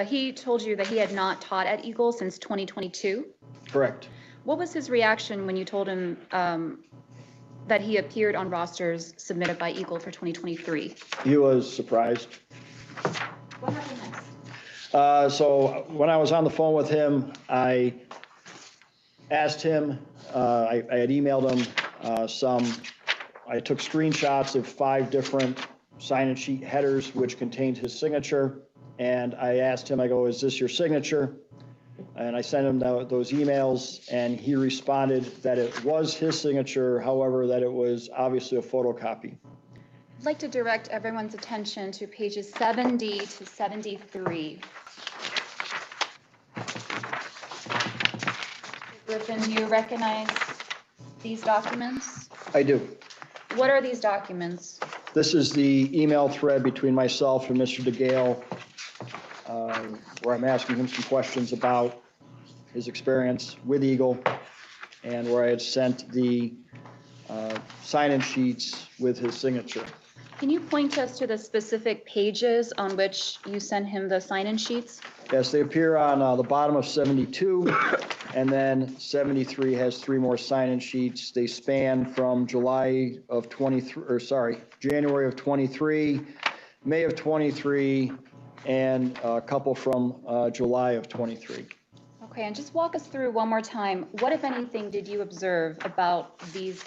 S1: he told you that he had not taught at Eagle since 2022?
S10: Correct.
S1: What was his reaction when you told him that he appeared on rosters submitted by Eagle for 2023?
S10: He was surprised.
S1: What happened next?
S10: So when I was on the phone with him, I asked him, I had emailed him I took screenshots of 5 different sign-in sheet headers which contained his signature. And I asked him, I go, is this your signature? And I sent him those emails, and he responded that it was his signature, however, that it was obviously a photocopy.
S1: I'd like to direct everyone's attention to pages 70 to 73. Griffin, do you recognize these documents?
S10: I do.
S1: What are these documents?
S10: This is the email thread between myself and Mr. DeGale, where I'm asking him some questions about his experience with Eagle, and where I had sent the sign-in sheets with his signature.
S1: Can you point us to the specific pages on which you sent him the sign-in sheets?
S10: Yes, they appear on the bottom of 72, and then 73 has 3 more sign-in sheets. They span from January of 23, May of 23, and a couple from July of 23.
S1: Okay, and just walk us through one more time. What, if anything, did you observe about these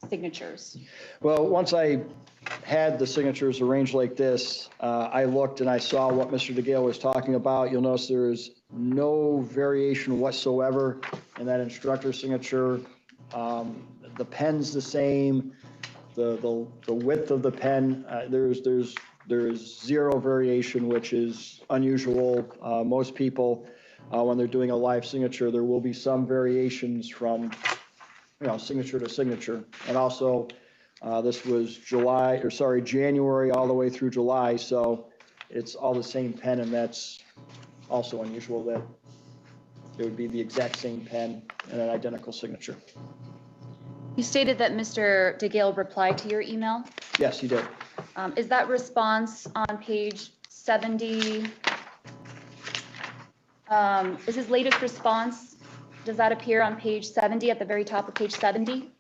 S1: signatures?
S10: Well, once I had the signatures arranged like this, I looked and I saw what Mr. DeGale was talking about. You'll notice there is no variation whatsoever in that instructor signature. The pen's the same, the width of the pen, there is 0 variation, which is unusual. Most people, when they're doing a live signature, there will be some variations from, signature to signature. And also, this was January all the way through July, so it's all the same pen, and that's also unusual that it would be the exact same pen and an identical signature.
S1: You stated that Mr. DeGale replied to your email.
S10: Yes, he did.
S1: Is that response on page 70? Is his latest response, does that appear on page 70, at the very top of page 70?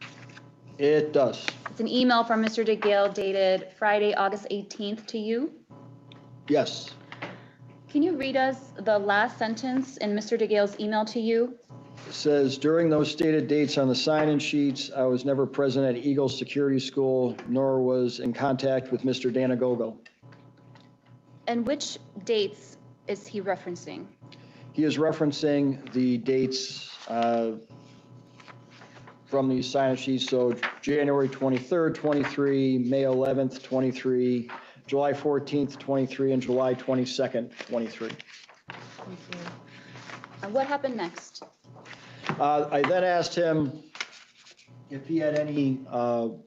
S10: It does.
S1: It's an email from Mr. DeGale dated Friday, August 18th to you.
S10: Yes.
S1: Can you read us the last sentence in Mr. DeGale's email to you?
S10: It says, during those stated dates on the sign-in sheets, I was never present at Eagle Security School, nor was in contact with Mr. Danagogo.
S1: And which dates is he referencing?
S10: He is referencing the dates from the sign-in sheets, so January 23rd, 23, May 11th, 23, July 14th, 23, and July 22nd, 23.
S1: Thank you. And what happened next?
S10: I then asked him if he had any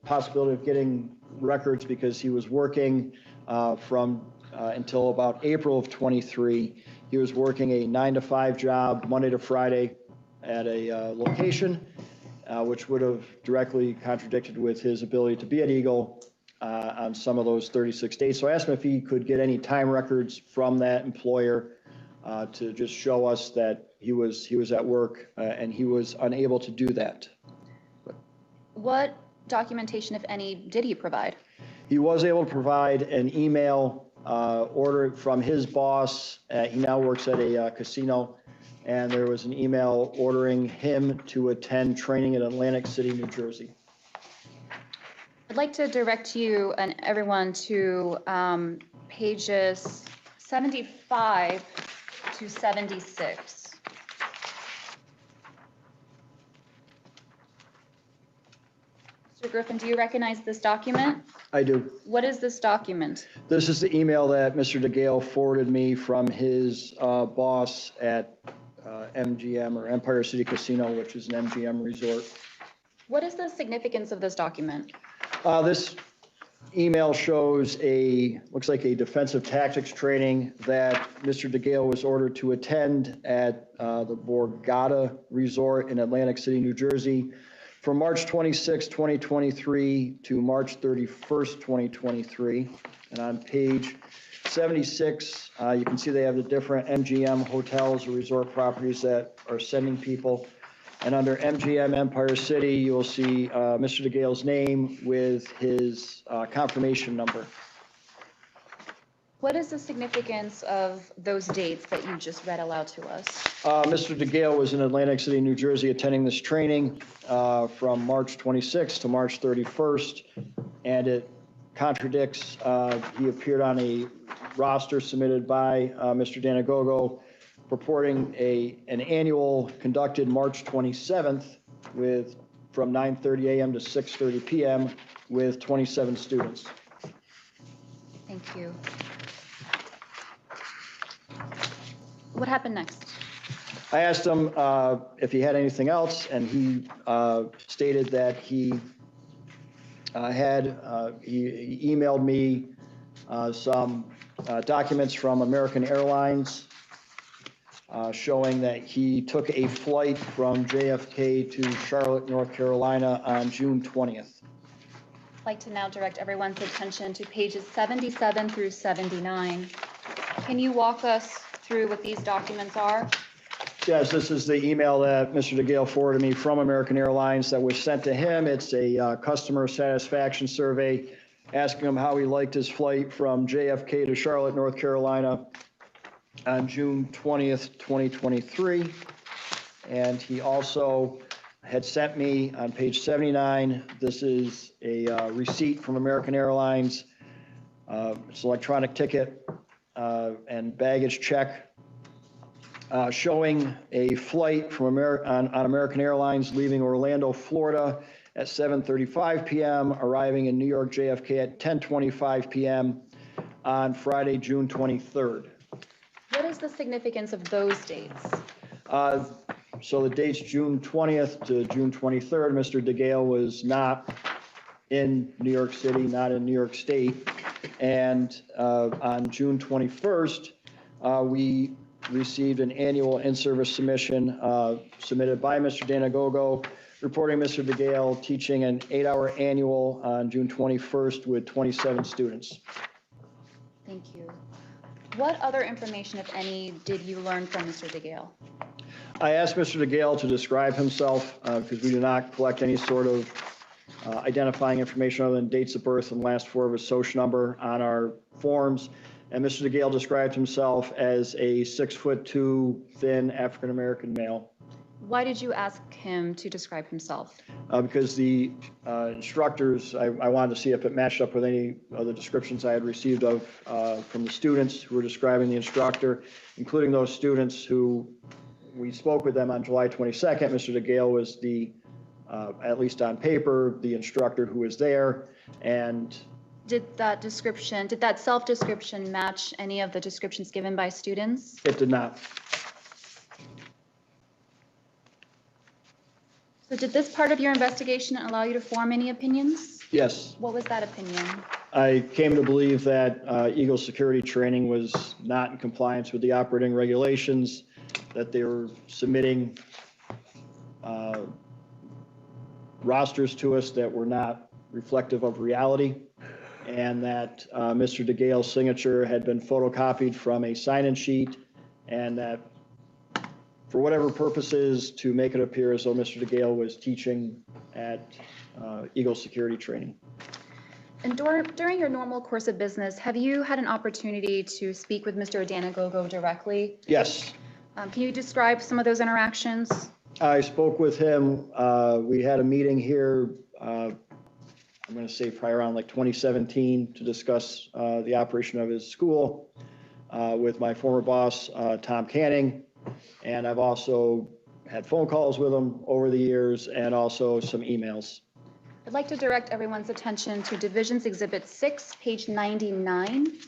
S10: possibility of getting records, because he was working from until about April of 23. He was working a 9-to-5 job, Monday to Friday, at a location, which would have directly contradicted with his ability to be at Eagle on some of those 36 days. So I asked him if he could get any time records from that employer to just show us that he was at work, and he was unable to do that.
S1: What documentation, if any, did he provide?
S10: He was able to provide an email order from his boss. He now works at a casino, and there was an email ordering him to attend training in Atlantic City, New Jersey.
S1: I'd like to direct you and everyone to pages 75 to 76. Mr. Griffin, do you recognize this document?
S10: I do.
S1: What is this document?
S10: This is the email that Mr. DeGale forwarded me from his boss at MGM, or Empire City Casino, which is an MGM resort.
S1: What is the significance of this document?
S10: This email shows looks like a defensive tactics training that Mr. DeGale was ordered to attend at the Borgata Resort in Atlantic City, New Jersey, from March 26, 2023 to March 31st, 2023. And on page 76, you can see they have the different MGM hotels or resort properties that are sending people. And under MGM Empire City, you'll see Mr. DeGale's name with his confirmation number.
S1: What is the significance of those dates that you just read aloud to us?
S10: Mr. DeGale was in Atlantic City, New Jersey, attending this training from March 26th to March 31st, and it contradicts. He appeared on a roster submitted by Mr. Danagogo, purporting an annual conducted March 27th from 9:30 a.m. to 6:30 p.m. with 27 students.
S1: Thank you. What happened next?
S10: I asked him if he had anything else, and he stated that he emailed me some documents from American Airlines showing that he took a flight from JFK to Charlotte, North Carolina on June 20th.
S1: I'd like to now direct everyone's attention to pages 77 through 79. Can you walk us through what these documents are?
S10: Yes, this is the email that Mr. DeGale forwarded me from American Airlines that was sent to him. It's a customer satisfaction survey asking him how he liked his flight from JFK to Charlotte, North Carolina on June 20th, 2023. And he also had sent me on page 79, this is a receipt from American Airlines. It's an electronic ticket and baggage check showing a flight from on American Airlines leaving Orlando, Florida at 7:35 p.m., arriving in New York JFK at 10:25 p.m. on Friday, June 23rd.
S1: What is the significance of those dates?
S10: So the dates June 20th to June 23rd, Mr. DeGale was not in New York City, not in New York State. And on June 21st, we received an annual in-service submission submitted by Mr. Danagogo, reporting Mr. DeGale teaching an 8-hour annual on June 21st with 27 students.
S1: Thank you. What other information, if any, did you learn from Mr. DeGale?
S10: I asked Mr. DeGale to describe himself because we do not collect any sort of identifying information other than dates of birth and last four of his social number on our forms. And Mr. DeGale described himself as a 6'2", thin African-American male.
S1: Why did you ask him to describe himself?
S10: Because the instructors, I wanted to see if it matched up with any of the descriptions I had received of from the students who were describing the instructor, including those students who we spoke with them on July 22nd. Mr. DeGale was the, at least on paper, the instructor who was there. And
S1: did that self-description match any of the descriptions given by students?
S10: It did not.
S1: So did this part of your investigation allow you to form any opinions?
S10: Yes.
S1: What was that opinion?
S10: I came to believe that Eagle security training was not in compliance with the operating regulations, that they were submitting rosters to us that were not reflective of reality, and that Mr. DeGale's signature had been photocopied from a sign-in sheet, and that for whatever purposes to make it appear as though Mr. DeGale was teaching at Eagle security training.
S1: And during your normal course of business, have you had an opportunity to speak with Mr. Danagogo directly?
S10: Yes.
S1: Can you describe some of those interactions?
S10: I spoke with him. We had a meeting here, I'm going to say probably around like 2017, to discuss the operation of his school with my former boss, Tom Canning. And I've also had phone calls with him over the years and also some emails.
S1: I'd like to direct everyone's attention to Divisions Exhibit 6, page 99.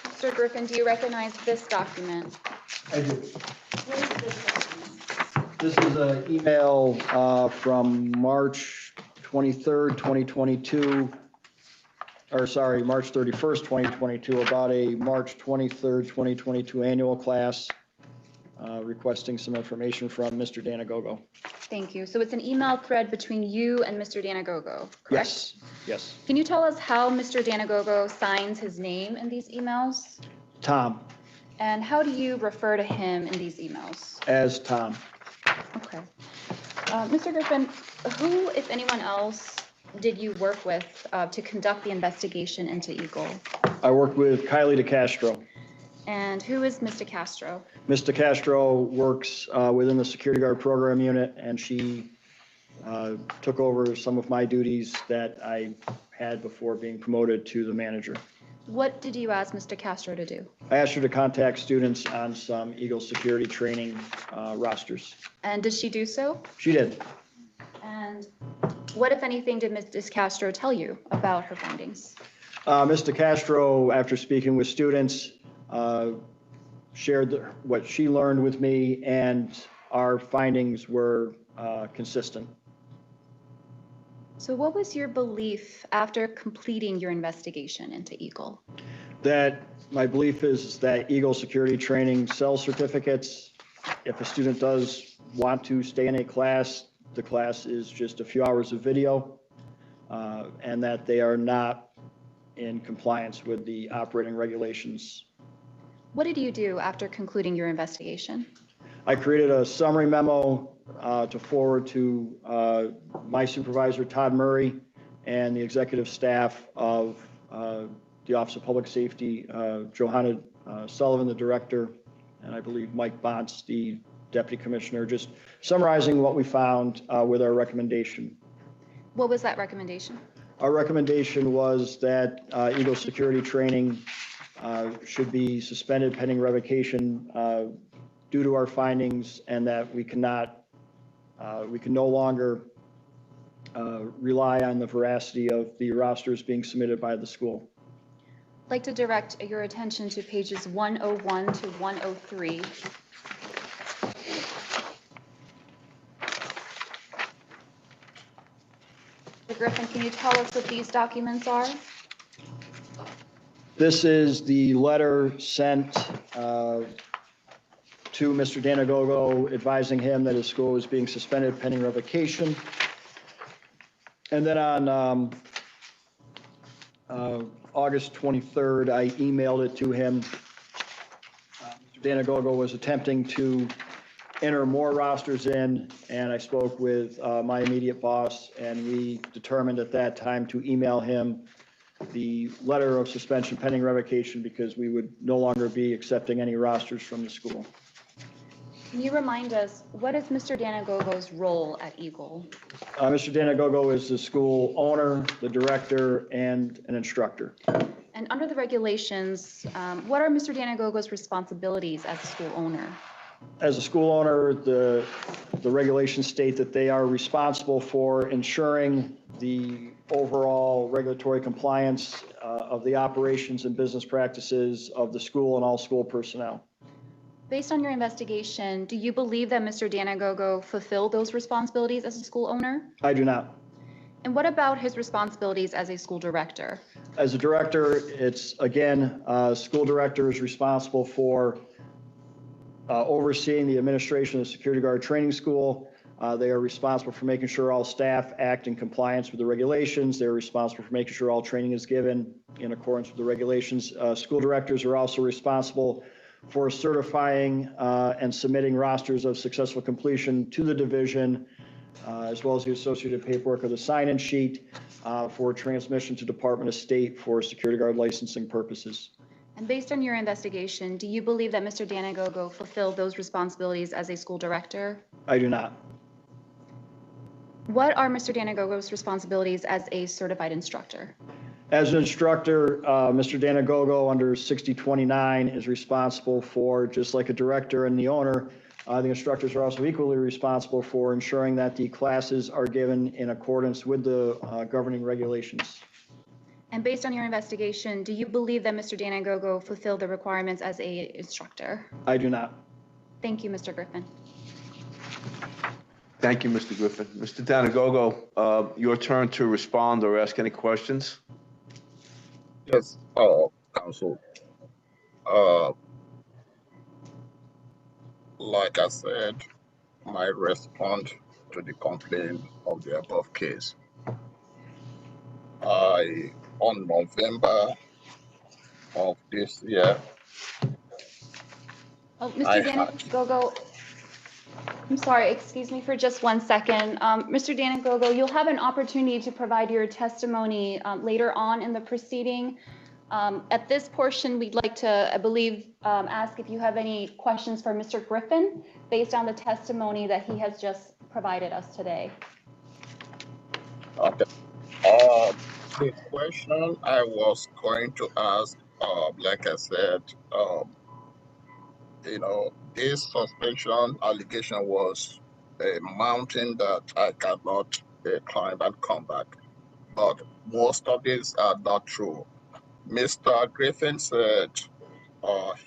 S1: Mr. Griffin, do you recognize this document?
S10: I do.
S1: What is this document?
S10: This is an email from March 23rd, 2022, or sorry, March 31st, 2022, about a March 23rd, 2022 annual class requesting some information from Mr. Danagogo.
S1: Thank you. So it's an email thread between you and Mr. Danagogo, correct?
S10: Yes, yes.
S1: Can you tell us how Mr. Danagogo signs his name in these emails?
S10: Tom,
S1: And how do you refer to him in these emails?
S10: as Tom.
S1: Okay. Mr. Griffin, who, if anyone else, did you work with to conduct the investigation into Eagle?
S10: I worked with Kylie DeCastro.
S1: And who is Mr. Castro?
S10: Ms. DeCastro works within the security guard program unit, and she took over some of my duties that I had before being promoted to the manager.
S1: What did you ask Mr. Castro to do?
S10: I asked her to contact students on some Eagle security training rosters.
S1: And did she do so?
S10: She did.
S1: And what, if anything, did Ms. Castro tell you about her findings?
S10: Ms. DeCastro, after speaking with students, shared what she learned with me, and our findings were consistent.
S1: So what was your belief after completing your investigation into Eagle?
S10: That my belief is that Eagle Security Training sells certificates. If a student does want to stay in a class, the class is just a few hours of video, and that they are not in compliance with the operating regulations.
S1: What did you do after concluding your investigation?
S10: I created a summary memo to forward to my supervisor, Todd Murray, and the executive staff of the Office of Public Safety, Johanna Sullivan, the director, and I believe Mike Bontz, the deputy commissioner, just summarizing what we found with our recommendation.
S1: What was that recommendation?
S10: Our recommendation was that Eagle Security Training should be suspended pending revocation due to our findings, and that we can no longer rely on the veracity of the rosters being submitted by the school.
S1: I'd like to direct your attention to pages 101 to 103. Mr. Griffin, can you tell us what these documents are?
S10: This is the letter sent to Mr. Danagogo advising him that his school is being suspended pending revocation. And then on August 23rd, I emailed it to him. Mr. Danagogo was attempting to enter more rosters in, and I spoke with my immediate boss, and we determined at that time to email him the letter of suspension pending revocation because we would no longer be accepting any rosters from the school.
S1: Can you remind us, what is Mr. Danagogo's role at Eagle?
S10: Mr. Danagogo is the school owner, the director, and an instructor.
S1: And under the regulations, what are Mr. Danagogo's responsibilities as a school owner?
S10: As a school owner, the regulations state that they are responsible for ensuring the overall regulatory compliance of the operations and business practices of the school and all school personnel.
S1: Based on your investigation, do you believe that Mr. Danagogo fulfilled those responsibilities as a school owner?
S10: I do not.
S1: And what about his responsibilities as a school director?
S10: As a director, it's, again, school director is responsible for overseeing the administration of the Security Guard Training School. They are responsible for making sure all staff act in compliance with the regulations. They're responsible for making sure all training is given in accordance with the regulations. School directors are also responsible for certifying and submitting rosters of successful completion to the division, as well as the associated paperwork of the sign-in sheet for transmission to Department of State for security guard licensing purposes.
S1: And based on your investigation, do you believe that Mr. Danagogo fulfilled those responsibilities as a school director?
S10: I do not.
S1: What are Mr. Danagogo's responsibilities as a certified instructor?
S10: As an instructor, Mr. Danagogo under 6029 is responsible for, just like a director and the owner, the instructors are also equally responsible for ensuring that the classes are given in accordance with the governing regulations.
S1: And based on your investigation, do you believe that Mr. Danagogo fulfilled the requirements as a instructor?
S10: I do not.
S1: Thank you, Mr. Griffin.
S2: Thank you, Mr. Griffin. Mr. Danagogo, your turn to respond or ask any questions.
S7: Yes, Council. Like I said, my response to the complaint of the above case. On November of this year.
S1: Oh, Mr. Danagogo, I'm sorry, excuse me for just 1 second. Mr. Danagogo, you'll have an opportunity to provide your testimony later on in the proceeding. At this portion, we'd like to, I believe, ask if you have any questions for Mr. Griffin based on the testimony that he has just provided us today.
S7: Okay. The question I was going to ask, like I said, this suspension allegation was a mountain that I cannot climb and come back. But most of these are not true. Mr. Griffin said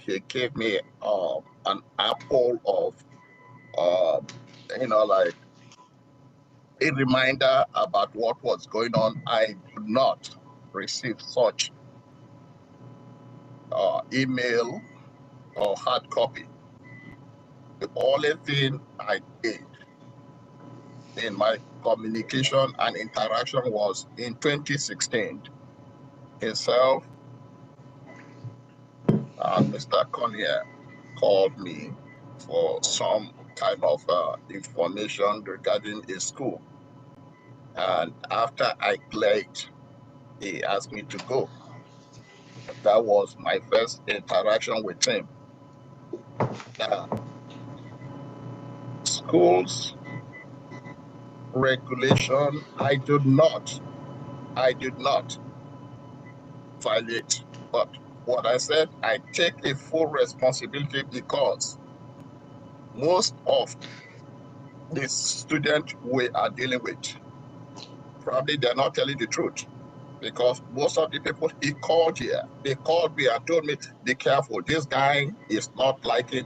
S7: he gave me an apple of, like a reminder about what was going on. I did not receive such email or hard copy. The only thing I did in my communication and interaction was in 2016, himself and Mr. Connier called me for some kind of information regarding a school. And after I cleared, he asked me to go. That was my first interaction with him. Schools regulation, I did not violate. But what I said, I take a full responsibility because most of the students we are dealing with, probably they're not telling the truth. Because most of the people he called here, they called me and told me, be careful, this guy is not like it.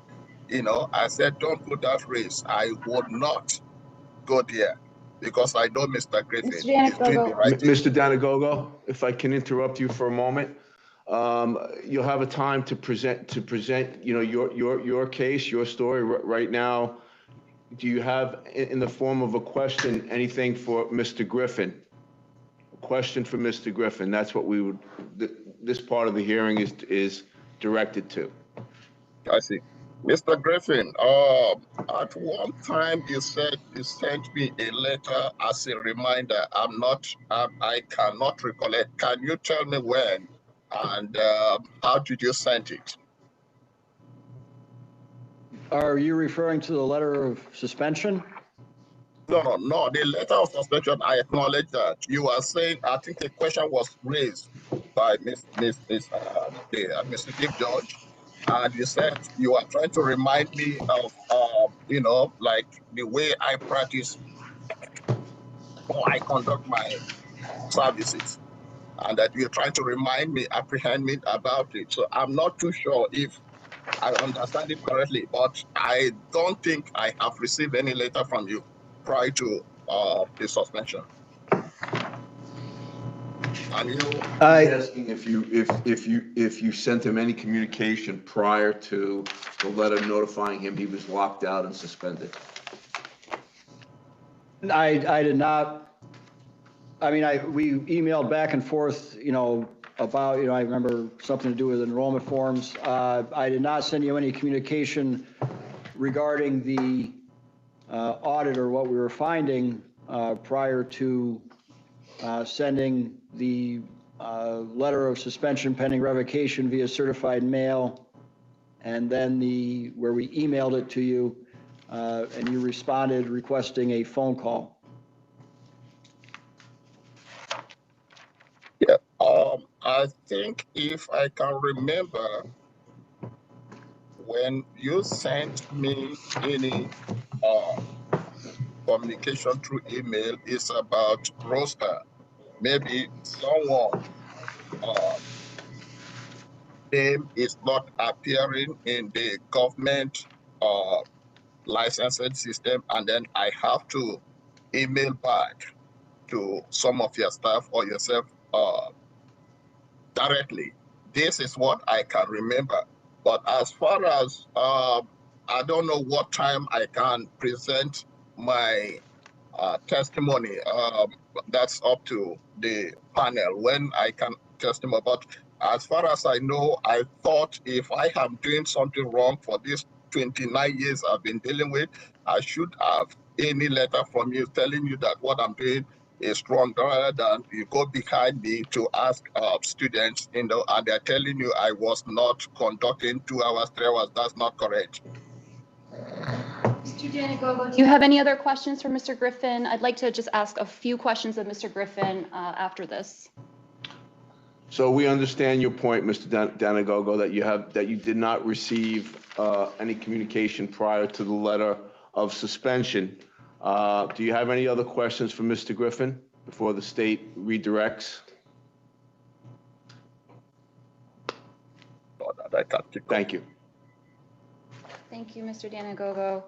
S7: I said, don't go that race. I would not go there because I know Mr. Griffin is doing the right thing.
S2: Mr. Danagogo, if I can interrupt you for a moment. You'll have a time to present, your case, your story right now. Do you have, in the form of a question, anything for Mr. Griffin? Question for Mr. Griffin. That's what this part of the hearing is directed to.
S7: I see. Mr. Griffin, at one time you said you sent me a letter as a reminder. I cannot recollect. Can you tell me when and how did you send it?
S10: Are you referring to the letter of suspension?
S7: No. The letter of suspension, I acknowledge that. You are saying, I think the question was raised by Mr. Chief Judge, and you said you are trying to remind me of, like the way I practice or I conduct my services, and that you're trying to apprehend me about it. So I'm not too sure if I understand it correctly, but I don't think I have received any letter from you prior to the suspension. And
S2: Asking if you sent him any communication prior to the letter notifying him he was locked out and suspended.
S10: I did not. I mean, we emailed back and forth, about, I remember something to do with enrollment forms. I did not send you any communication regarding the audit or what we were finding prior to sending the letter of suspension pending revocation via certified mail, and then where we emailed it to you, and you responded requesting a phone call.
S7: Yeah, I think if I can remember, when you sent me any communication through email, it's about roster. Maybe someone name is not appearing in the government licensing system, and then I have to email back to some of your staff or yourself directly. This is what I can remember. But as far as I don't know what time I can present my testimony. That's up to the panel when I can testimony. But as far as I know, I thought if I am doing something wrong for these 29 years I've been dealing with, I should have any letter from you telling you that what I'm doing is wrong, rather than you go behind me to ask students, and they're telling you I was not conducting 2 hours, 3 hours. That's not correct.
S1: Mr. Danagogo, do you have any other questions for Mr. Griffin? I'd like to just ask a few questions of Mr. Griffin after this.
S2: So we understand your point, Mr. Danagogo, that you did not receive any communication prior to the letter of suspension. Do you have any other questions for Mr. Griffin before the state redirects? Thank you.
S1: Thank you, Mr. Danagogo.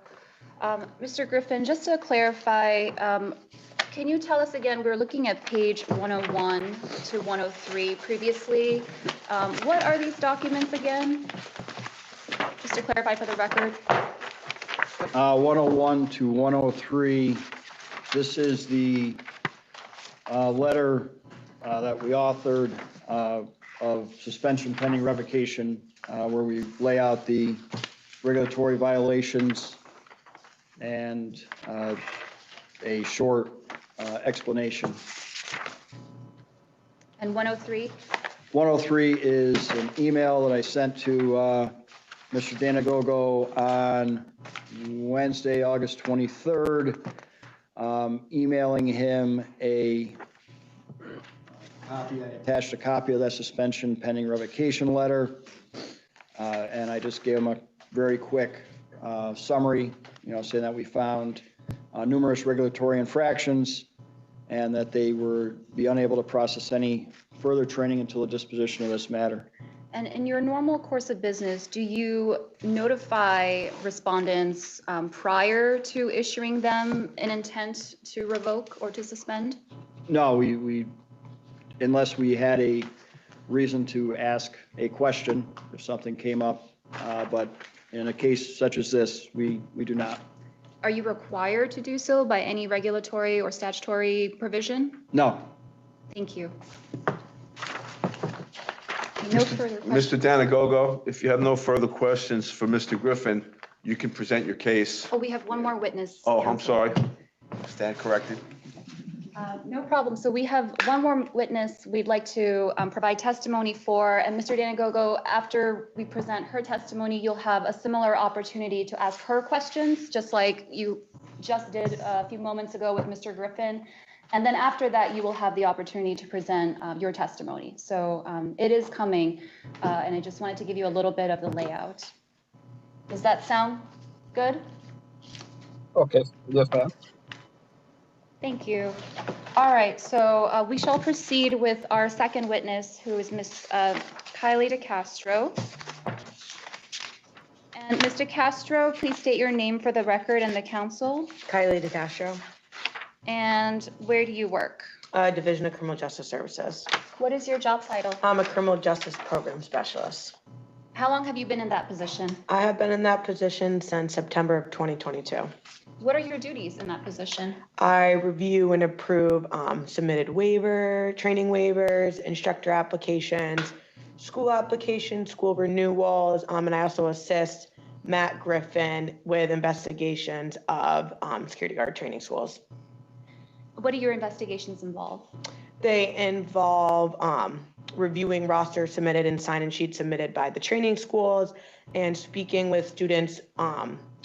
S1: Mr. Griffin, just to clarify, Can you tell us again, we were looking at page 101 to 103 previously. What are these documents again? Just to clarify for the record.
S10: 101 to 103, this is the letter that we authored of suspension pending revocation, where we lay out the regulatory violations and a short explanation.
S1: And 103?
S10: 103 is an email that I sent to Mr. Danagogo on Wednesday, August 23rd, emailing him a copy. I attached a copy of that suspension pending revocation letter, and I just gave him a very quick summary, saying that we found numerous regulatory infractions and that they would be unable to process any further training until the disposition of this matter.
S1: And in your normal course of business, do you notify respondents prior to issuing them an intent to revoke or to suspend?
S10: No, we unless we had a reason to ask a question if something came up, but in a case such as this, we do not.
S1: Are you required to do so by any regulatory or statutory provision?
S10: No.
S1: Thank you. No further questions.
S2: Mr. Danagogo, if you have no further questions for Mr. Griffin, you can present your case.
S1: Oh, we have one more witness.
S2: Oh, I'm
S1: Counsel.
S2: sorry. Stand corrected.
S1: No problem. So we have one more witness we'd like to provide testimony for. And Mr. Danagogo, after we present her testimony, you'll have a similar opportunity to ask her questions, just like you just did a few moments ago with Mr. Griffin. And then after that, you will have the opportunity to present your testimony. So it is coming, and I just wanted to give you a little bit of the layout. Does that sound good?
S7: Okay, yes, ma'am.
S1: Thank you. All right, so we shall proceed with our second witness, who is Ms. Kylie DeCastro. And Mr. Castro, please state your name for the record and the council.
S5: Kylie DeCastro,
S1: And where do you work?
S5: Division of Criminal Justice Services.
S1: What is your job title?
S5: I'm a criminal justice program specialist.
S1: How long have you been in that position?
S5: I have been in that position since September of 2022.
S1: What are your duties in that position?
S5: I review and approve submitted training waivers, instructor applications, school applications, school renewals, and I also assist Matt Griffin with investigations of security guard training schools.
S1: What do your investigations involve?
S5: They involve reviewing rosters submitted and sign-in sheets submitted by the training schools and speaking with students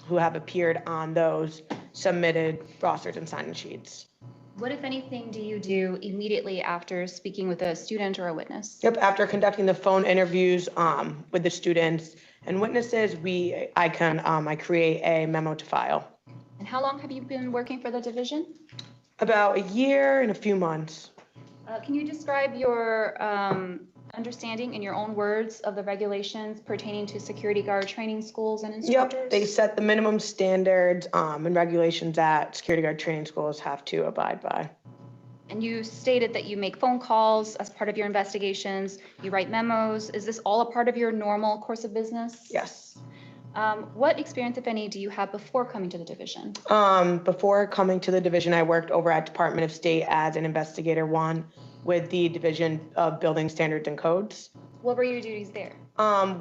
S5: who have appeared on those submitted rosters and sign-in sheets.
S1: What, if anything, do you do immediately after speaking with a student or a witness?
S5: Yep, after conducting the phone interviews with the students and witnesses, I create a memo to file.
S1: And how long have you been working for the division?
S5: About a year and a few months.
S1: Can you describe your understanding in your own words of the regulations pertaining to security guard training schools and instructors?
S5: Yep, they set the minimum standards and regulations that security guard training schools have to abide by.
S1: And you stated that you make phone calls as part of your investigations, you write memos. Is this all a part of your normal course of business?
S5: Yes.
S1: What experience, if any, do you have before coming to the division?
S5: Before coming to the division, I worked over at Department of State as an investigator 1 with the Division of Building Standards and Codes.
S1: What were your duties there?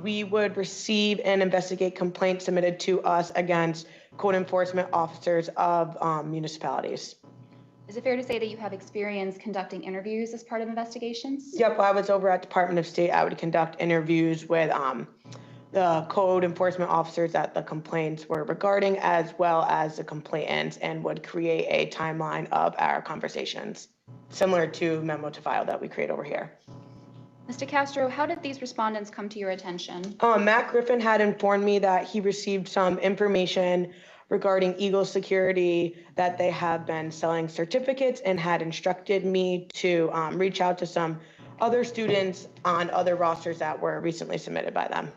S5: We would receive and investigate complaints submitted to us against code enforcement officers of municipalities.
S1: Is it fair to say that you have experience conducting interviews as part of investigations?
S5: Yep, I was over at Department of State. I would conduct interviews with the code enforcement officers that the complaints were regarding, as well as the complainants, and would create a timeline of our conversations, similar to memo to file that we create over here.
S1: Mr. Castro, how did these respondents come to your attention?
S5: Matt Griffin had informed me that he received some information regarding Eagle Security, that they have been selling certificates, and had instructed me to reach out to some other students on other rosters that were recently submitted by them.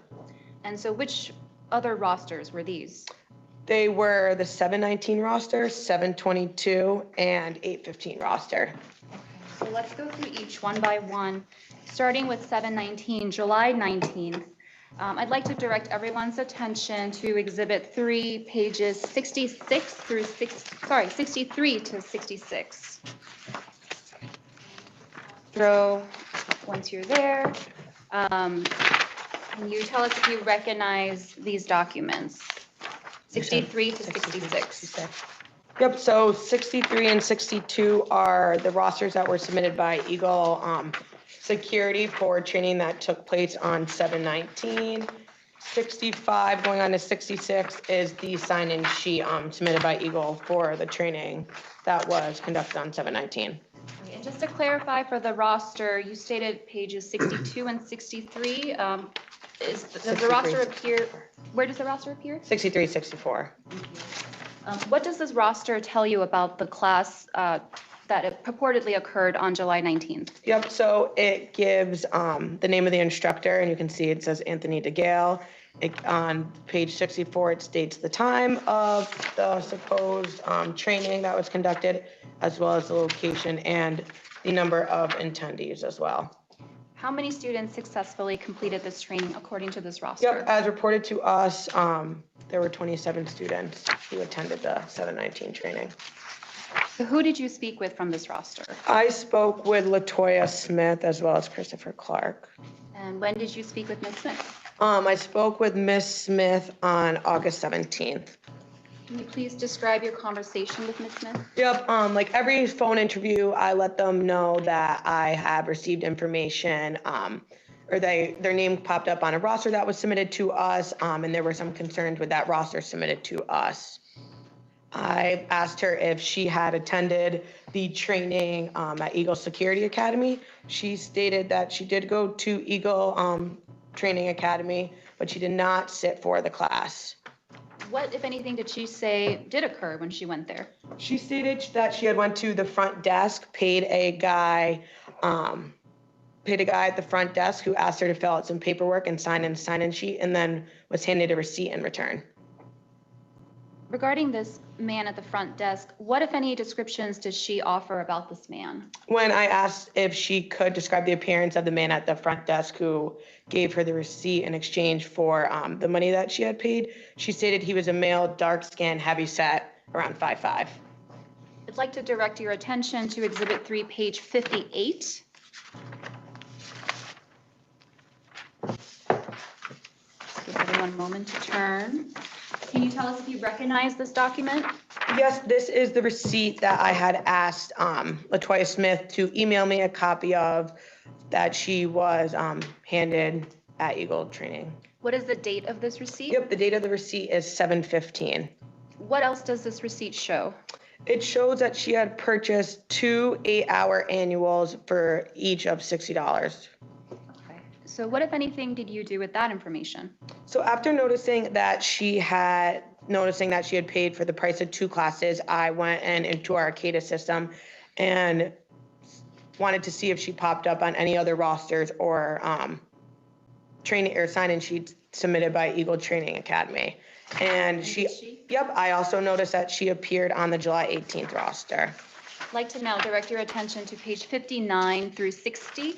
S1: And so which other rosters were these?
S5: They were the 719 roster, 722, and 815 roster.
S1: So let's go through each one by one, starting with 719, July 19th. I'd like to direct everyone's attention to Exhibit 3, pages 63 to 66. So once you're there, can you tell us if you recognize these documents? 63 to 66.
S5: Yep, so 63 and 62 are the rosters that were submitted by Eagle Security for training that took place on 719. 65 going on to 66 is the sign-in sheet submitted by Eagle for the training that was conducted on 719.
S1: And just to clarify for the roster, you stated pages 62 and 63. Does the roster appear, where does the roster appear?
S5: 63, 64.
S1: What does this roster tell you about the class that it purportedly occurred on July 19th?
S5: Yep, so it gives the name of the instructor, and you can see it says Anthony DeGale. On page 64, it states the time of the supposed training that was conducted, as well as the location and the number of attendees as well.
S1: How many students successfully completed this training according to this roster?
S5: Yep, as reported to us, there were 27 students who attended the 719 training.
S1: So who did you speak with from this roster?
S5: I spoke with Latoya Smith as well as Christopher Clark.
S1: And when did you speak with Ms. Smith?
S5: I spoke with Ms. Smith on August 17th.
S1: Can you please describe your conversation with Ms. Smith?
S5: Yep, like every phone interview, I let them know that I have received information, or their name popped up on a roster that was submitted to us, and there were some concerns with that roster submitted to us. I asked her if she had attended the training at Eagle Security Academy. She stated that she did go to Eagle Training Academy, but she did not sit for the class.
S1: What, if anything, did she say did occur when she went there?
S5: She stated that she had went to the front desk, paid a guy at the front desk who asked her to fill out some paperwork and sign in a sign-in sheet, and then was handed a receipt in return.
S1: Regarding this man at the front desk, what, if any, descriptions did she offer about this man?
S5: When I asked if she could describe the appearance of the man at the front desk who gave her the receipt in exchange for the money that she had paid, she stated he was a male, dark-skinned, heavy-set, around 5'5".
S1: I'd like to direct your attention to Exhibit 3, page 58. Give everyone a moment to turn. Can you tell us if you recognize this document?
S5: Yes, this is the receipt that I had asked Latoya Smith to email me a copy of that she was handed at Eagle Training.
S1: What is the date of this receipt?
S5: Yep, the date of the receipt is 7/15.
S1: What else does this receipt show?
S5: It shows that she had purchased 2 8-hour annuals for each of $60.
S1: Okay. So what, if anything, did you do with that information?
S5: So after noticing that she had paid for the price of 2 classes, I went into our Arcata system and wanted to see if she popped up on any other rosters or training or sign-in sheets submitted by Eagle Training Academy. And yep, I also noticed that she appeared on the July 18th roster.
S1: I'd like to now direct your attention to page 59 through 60.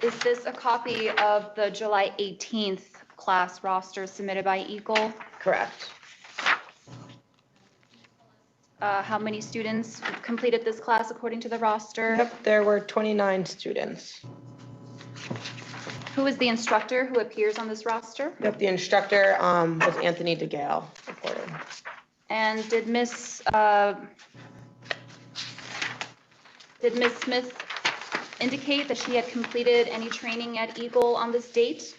S1: Is this a copy of the July 18th class roster submitted by Eagle?
S5: Correct.
S1: How many students completed this class according to the roster?
S5: Yep, there were 29 students.
S1: Who is the instructor who appears on this roster?
S5: Yep, the instructor was Anthony DeGale, reported.
S1: And did Ms. Smith indicate that she had completed any training at Eagle on this date?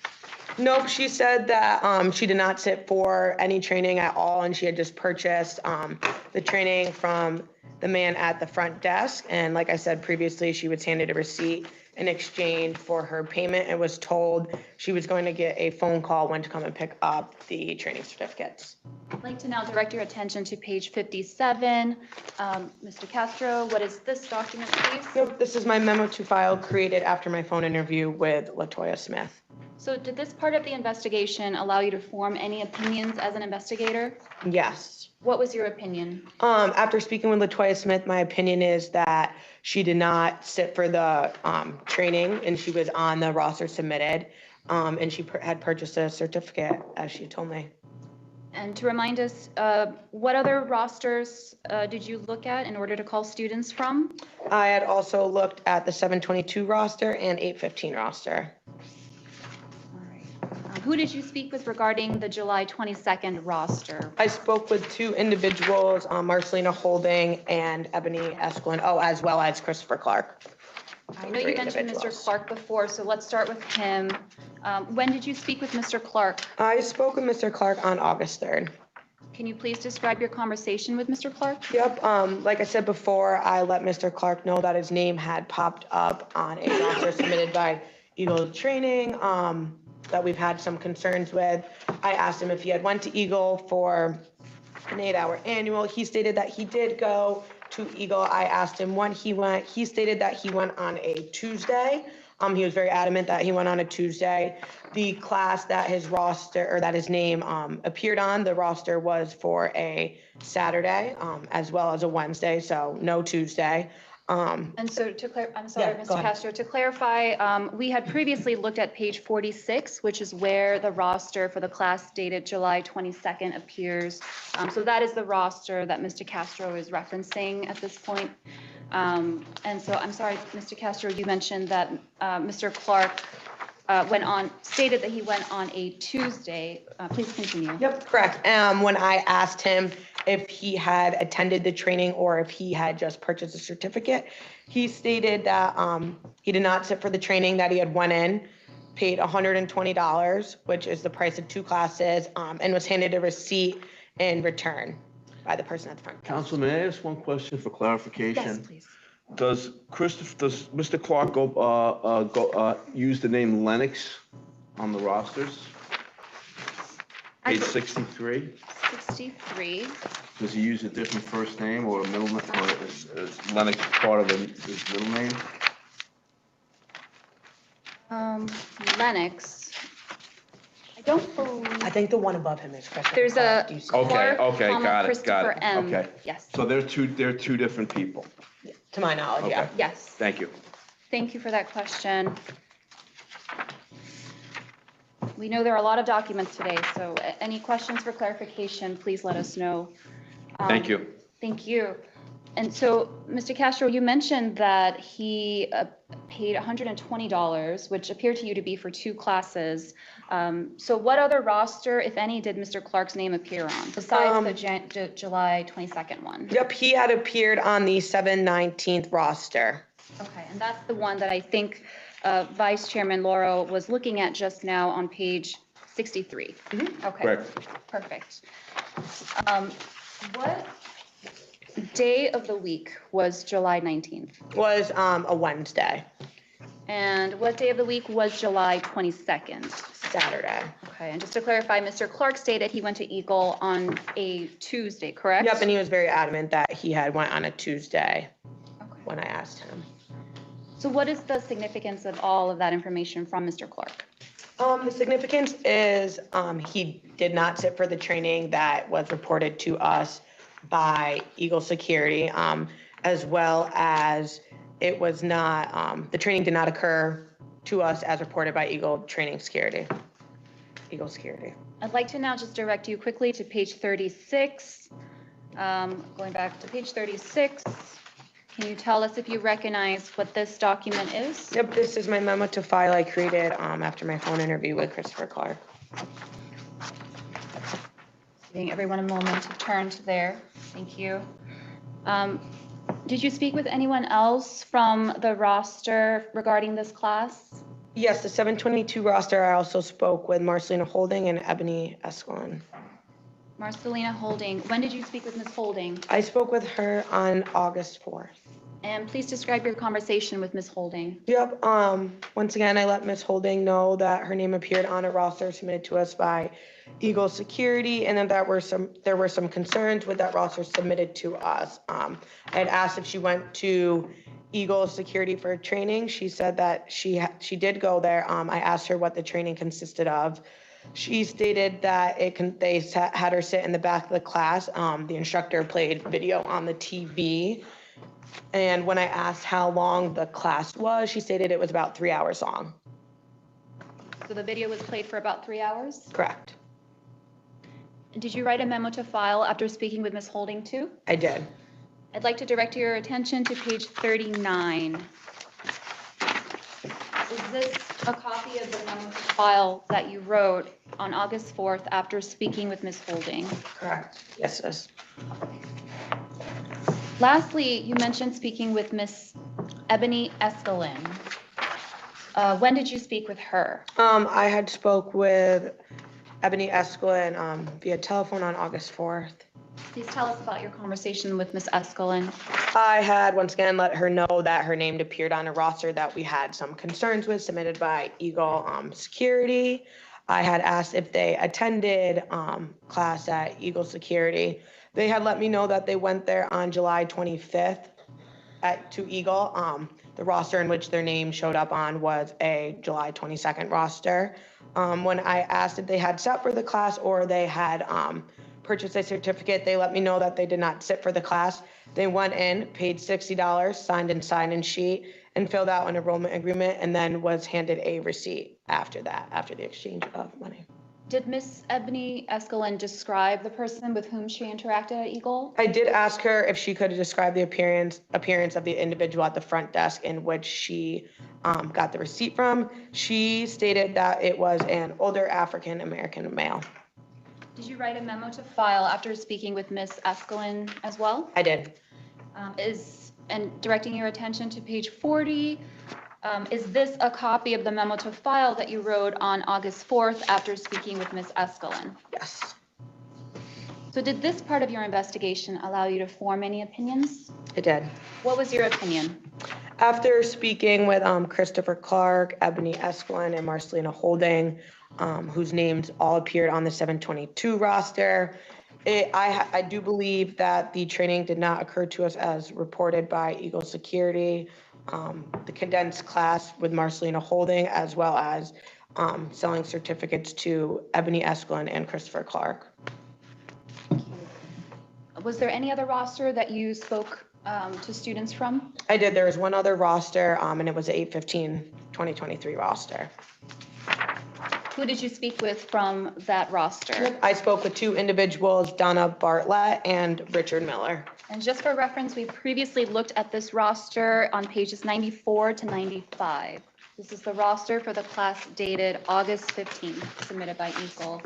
S5: Nope, she said that she did not sit for any training at all, and she had just purchased the training from the man at the front desk. And like I said previously, she was handed a receipt in exchange for her payment and was told she was going to get a phone call when to come and pick up the training certificates.
S1: I'd like to now direct your attention to page 57. Mr. Castro, what is this document, please?
S5: Yep, this is my memo to file created after my phone interview with Latoya Smith.
S1: So did this part of the investigation allow you to form any opinions as an investigator?
S5: Yes.
S1: What was your opinion?
S5: After speaking with LaToya Smith, my opinion is that she did not sit for the training and she was on the roster submitted. And she had purchased a certificate, as she told me.
S1: And to remind us, what other rosters did you look at in order to call students from?
S5: I had also looked at the 722 roster and 815 roster.
S1: All right. Who did you speak with regarding the July 22nd roster?
S5: I spoke with two individuals, Marcelina Holding and Ebony Esquin, as well as Christopher Clark.
S1: I know you mentioned Mr. Clark before, so let's start with him. When did you speak with Mr. Clark?
S5: I spoke with Mr. Clark on August 3rd.
S1: Can you please describe your conversation with Mr. Clark?
S5: Yep, like I said before, I let Mr. Clark know that his name had popped up on a roster submitted by Eagle Training that we've had some concerns with. I asked him if he had went to Eagle for an 8-hour annual. He stated that he did go to Eagle. I asked him when he went. He stated that he went on a Tuesday. He was very adamant that he went on a Tuesday. The class that his roster, or that his name appeared on, the roster was for a Saturday as well as a Wednesday, so no Tuesday.
S1: And so I'm sorry,
S5: Yeah, go
S1: Mr.
S5: ahead.
S1: Castro, to clarify, we had previously looked at page 46, which is where the roster for the class dated July 22nd appears. So that is the roster that Mr. Castro is referencing at this point. And so I'm sorry, Mr. Castro, you mentioned that Mr. Clark stated that he went on a Tuesday. Please continue.
S5: Yep, correct. When I asked him if he had attended the training or if he had just purchased a certificate, he stated that he did not sit for the training, that he had went in, paid $120, which is the price of 2 classes, and was handed a receipt in return by the person at the front.
S2: Council, may I ask one question for clarification?
S1: Yes, please.
S2: Does Mr. Clark use the name Lennox on the rosters? Page 63?
S1: 63.
S2: Does he use a different first name or a middle, or is Lennox part of his middle name?
S1: Lennox. I don't believe.
S5: I think the one above him is Christopher
S1: There's
S5: Clark.
S1: a
S5: Do you see
S2: Okay,
S5: that?
S1: Clark,
S2: okay,
S1: comma,
S2: got it,
S1: Christopher M.
S2: Okay.
S1: Yes,
S2: So they're two different people.
S5: To my knowledge, yeah.
S2: Okay.
S1: yes.
S2: Thank you.
S1: Thank you for that question. We know there are a lot of documents today, so any questions for clarification, please let us know.
S2: Thank you.
S1: Thank you. And so, Mr. Castro, you mentioned that he paid $120, which appeared to you to be for 2 classes. So what other roster, if any, did Mr. Clark's name appear on, besides the July 22nd one?
S5: Yep, he had appeared on the 7/19th roster.
S1: Okay, and that's the one that I think Vice Chairman Lauro was looking at just now on page 63. Okay,
S2: Correct.
S1: perfect. What day of the week was July 19th?
S5: Was a Wednesday,
S1: And what day of the week was July 22nd?
S5: Saturday.
S1: Okay, and just to clarify, Mr. Clark stated he went to Eagle on a Tuesday, correct?
S5: Yep, and he was very adamant that he had went on a Tuesday
S1: Okay.
S5: when I asked him.
S1: So what is the significance of all of that information from Mr. Clark?
S5: The significance is he did not sit for the training that was reported to us by Eagle Security, as well as it was not, the training did not occur to us as reported by Eagle Security.
S1: I'd like to now just direct you quickly to page 36. Going back to page 36, can you tell us if you recognize what this document is?
S5: Yep, this is my memo to file I created after my phone interview with Christopher Clark.
S1: Giving everyone a moment to turn to there. Thank you. Did you speak with anyone else from the roster regarding this class?
S5: Yes, the 722 roster, I also spoke with Marcelina Holding and Ebony Esquin.
S1: Marcelina Holding. When did you speak with Ms. Holding?
S5: I spoke with her on August 4th.
S1: And please describe your conversation with Ms. Holding.
S5: Yep, once again, I let Ms. Holding know that her name appeared on a roster submitted to us by Eagle Security, and then there were some concerns with that roster submitted to us. I had asked if she went to Eagle Security for training. She said that she did go there. I asked her what the training consisted of. She stated that they had her sit in the back of the class. The instructor played video on the TV. And when I asked how long the class was, she stated it was about 3 hours long.
S1: So the video was played for about 3 hours?
S5: Correct.
S1: Did you write a memo to file after speaking with Ms. Holding too?
S5: I did.
S1: I'd like to direct your attention to page 39. Is this a copy of the memo to file that you wrote on August 4th after speaking with Ms. Holding?
S5: Correct. Yes, it is.
S1: Lastly, you mentioned speaking with Ms. Ebony Escalin. When did you speak with her?
S5: I had spoke with Ebony Escalin via telephone on August 4th.
S1: Please tell us about your conversation with Ms. Escalin.
S5: I had once again let her know that her name appeared on a roster that we had some concerns with submitted by Eagle Security. I had asked if they attended class at Eagle Security. They had let me know that they went there on July 25th to Eagle. The roster in which their name showed up on was a July 22nd roster. When I asked if they had sat for the class or they had purchased a certificate, they let me know that they did not sit for the class. They went in, paid $60, signed a sign-in sheet, and filled out an enrollment agreement, and then was handed a receipt after that, after the exchange of money.
S1: Did Ms. Ebony Escalin describe the person with whom she interacted at Eagle?
S5: I did ask her if she could describe the appearance of the individual at the front desk in which she got the receipt from. She stated that it was an older African-American male.
S1: Did you write a memo to file after speaking with Ms. Escalin as well?
S5: I did.
S1: And directing your attention to page 40, is this a copy of the memo to file that you wrote on August 4th after speaking with Ms. Escalin?
S5: Yes.
S1: So did this part of your investigation allow you to form any opinions?
S5: It did.
S1: What was your opinion?
S5: After speaking with Christopher Clark, Ebony Escalin, and Marcelina Holding, whose names all appeared on the 722 roster, I do believe that the training did not occur to us as reported by Eagle Security. The condensed class with Marcelina Holding, as well as selling certificates to Ebony Escalin and Christopher Clark.
S1: Was there any other roster that you spoke to students from?
S5: I did. There was one other roster, and it was the 8/15/2023 roster.
S1: Who did you speak with from that roster?
S5: I spoke with two individuals, Donna Bartlett and Richard Miller.
S1: And just for reference, we previously looked at this roster on pages 94 to 95. This is the roster for the class dated August 15th, submitted by Eagle.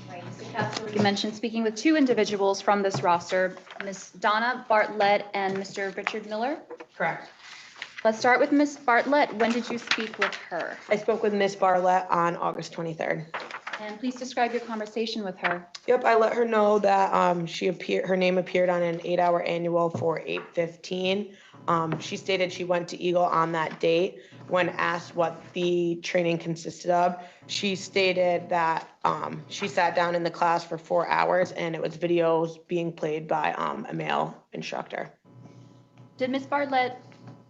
S1: Right, Mr. Castro, you mentioned speaking with two individuals from this roster, Ms. Donna Bartlett and Mr. Richard Miller.
S5: Correct.
S1: Let's start with Ms. Bartlett. When did you speak with her?
S5: I spoke with Ms. Bartlett on August 23rd.
S1: And please describe your conversation with her.
S5: Yep, I let her know that her name appeared on an 8-hour annual for 8/15. She stated she went to Eagle on that date. When asked what the training consisted of, she stated that she sat down in the class for 4 hours and it was videos being played by a male instructor.
S1: Did Ms. Bartlett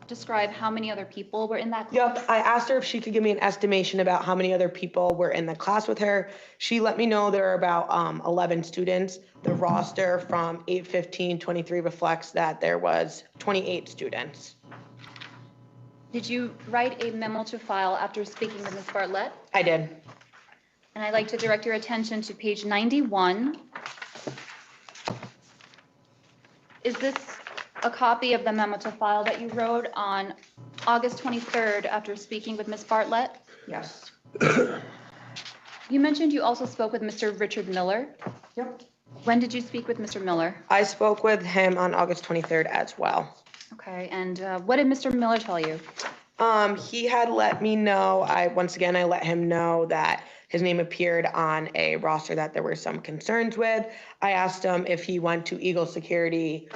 S1: describe how many other people were in that class?
S5: Yep, I asked her if she could give me an estimation about how many other people were in the class with her. She let me know there are about 11 students. The roster from 8/15/23 reflects that there was 28 students.
S1: Did you write a memo to file after speaking with Ms. Bartlett?
S5: I did.
S1: And I'd like to direct your attention to page 91. Is this a copy of the memo to file that you wrote on August 23rd after speaking with Ms. Bartlett?
S5: Yes.
S1: You mentioned you also spoke with Mr. Richard Miller.
S5: Yep.
S1: When did you speak with Mr. Miller?
S5: I spoke with him on August 23rd as well.
S1: Okay, and what did Mr. Miller tell you?
S5: He had let me know, I let him know that his name appeared on a roster that there were some concerns with. I asked him if he went to Eagle Security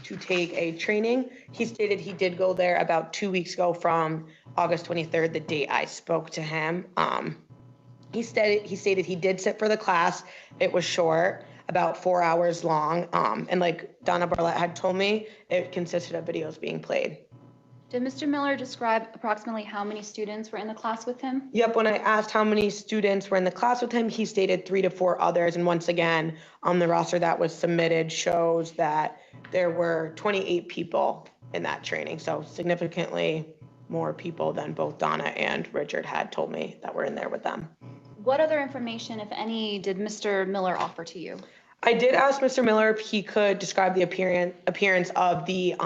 S5: to take a training. He stated he did go there about 2 weeks ago from August 23rd, the date I spoke to him. He stated he did sit for the class. It was short. about 4 hours long. And like Donna Barlett had told me, it consisted of videos being played.
S1: Did Mr. Miller describe approximately how many students were in the class with him?
S5: Yep, when I asked how many students were in the class with him, he stated 3 to 4 others. And once again, the roster that was submitted shows that there were 28 people in that training. So significantly more people than both Donna and Richard had told me that were in there with them.
S1: What other information, if any, did Mr. Miller offer to you?
S5: I did ask Mr. Miller if he could describe the appearance of the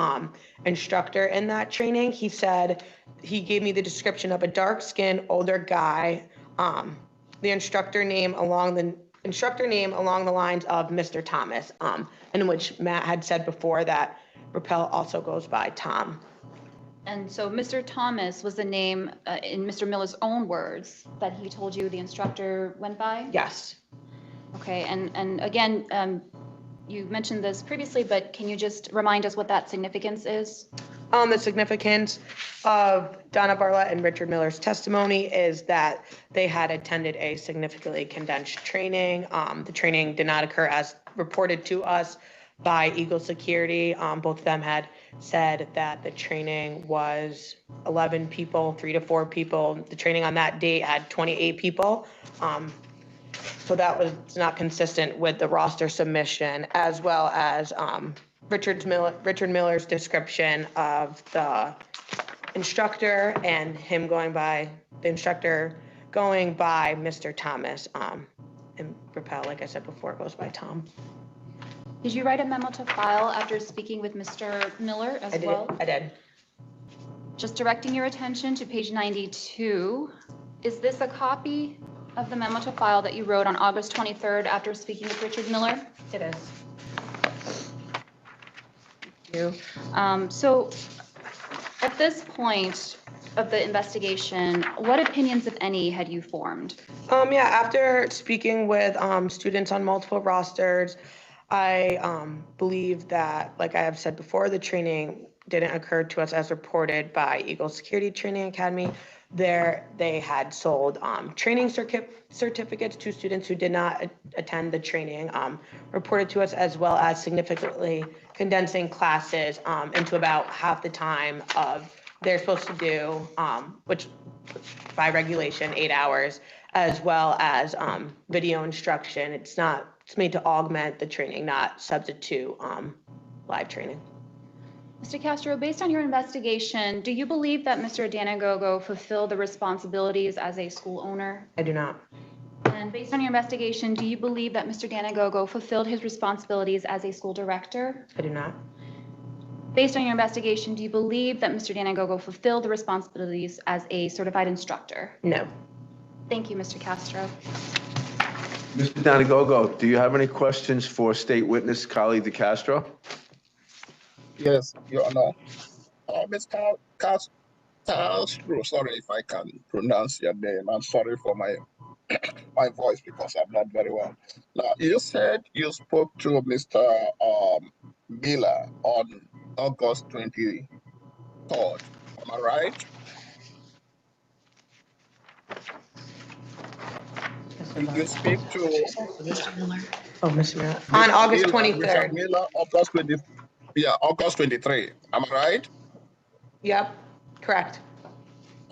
S5: instructor in that training. He said he gave me the description of a dark-skinned older guy. The instructor name along the lines of Mr. Thomas, in which Matt had said before that Rappel also goes by Tom.
S1: And so Mr. Thomas was the name, in Mr. Miller's own words, that he told you the instructor went by?
S5: Yes.
S1: Okay, and again, you mentioned this previously, but can you just remind us what that significance is?
S5: The significance of Donna Barlett and Richard Miller's testimony is that they had attended a significantly condensed training. The training did not occur as reported to us by Eagle Security. Both of them had said that the training was 11 people, 3 to 4 people. The training on that date had 28 people. So that was not consistent with the roster submission, as well as Richard Miller's description of the instructor and him going by the instructor going by Mr. Thomas. And Rappel, like I said before, goes by Tom.
S1: Did you write a memo to file after speaking with Mr. Miller as well?
S5: I did.
S1: Just directing your attention to page 92. Is this a copy of the memo to file that you wrote on August 23rd after speaking with Richard Miller?
S5: It is.
S1: Thank you. So at this point of the investigation, what opinions, if any, had you formed?
S5: Yeah, after speaking with students on multiple rosters, I believe that, like I have said before, the training didn't occur to us as reported by Eagle Security Training Academy. They had sold training certificates to students who did not attend the training, reported to us, as well as significantly condensing classes into about half the time of they're supposed to do, which by regulation, 8 hours, as well as video instruction. It's made to augment the training, not substitute live training.
S1: Mr. Castro, based on your investigation, do you believe that Mr. Danagogo fulfilled the responsibilities as a school owner?
S5: I do not.
S1: And based on your investigation, do you believe that Mr. Danagogo fulfilled his responsibilities as a school director?
S5: I do not.
S1: Based on your investigation, do you believe that Mr. Danagogo fulfilled the responsibilities as a certified instructor?
S5: No.
S1: Thank you, Mr. Castro.
S2: Mr. Danagogo, do you have any questions for State Witness Kali DeCastro?
S7: Yes, Your Honor. Ms. Castro, sorry if I can pronounce your name. I'm sorry for my my voice because I'm not very well. Now, you said you spoke to Mr. Miller on August 23rd. Am I right? Did you speak to
S5: Mr. Miller? Oh, Mr. Miller. On August 23rd.
S7: Mr. Miller, August 23. Am I right?
S5: Yep, correct.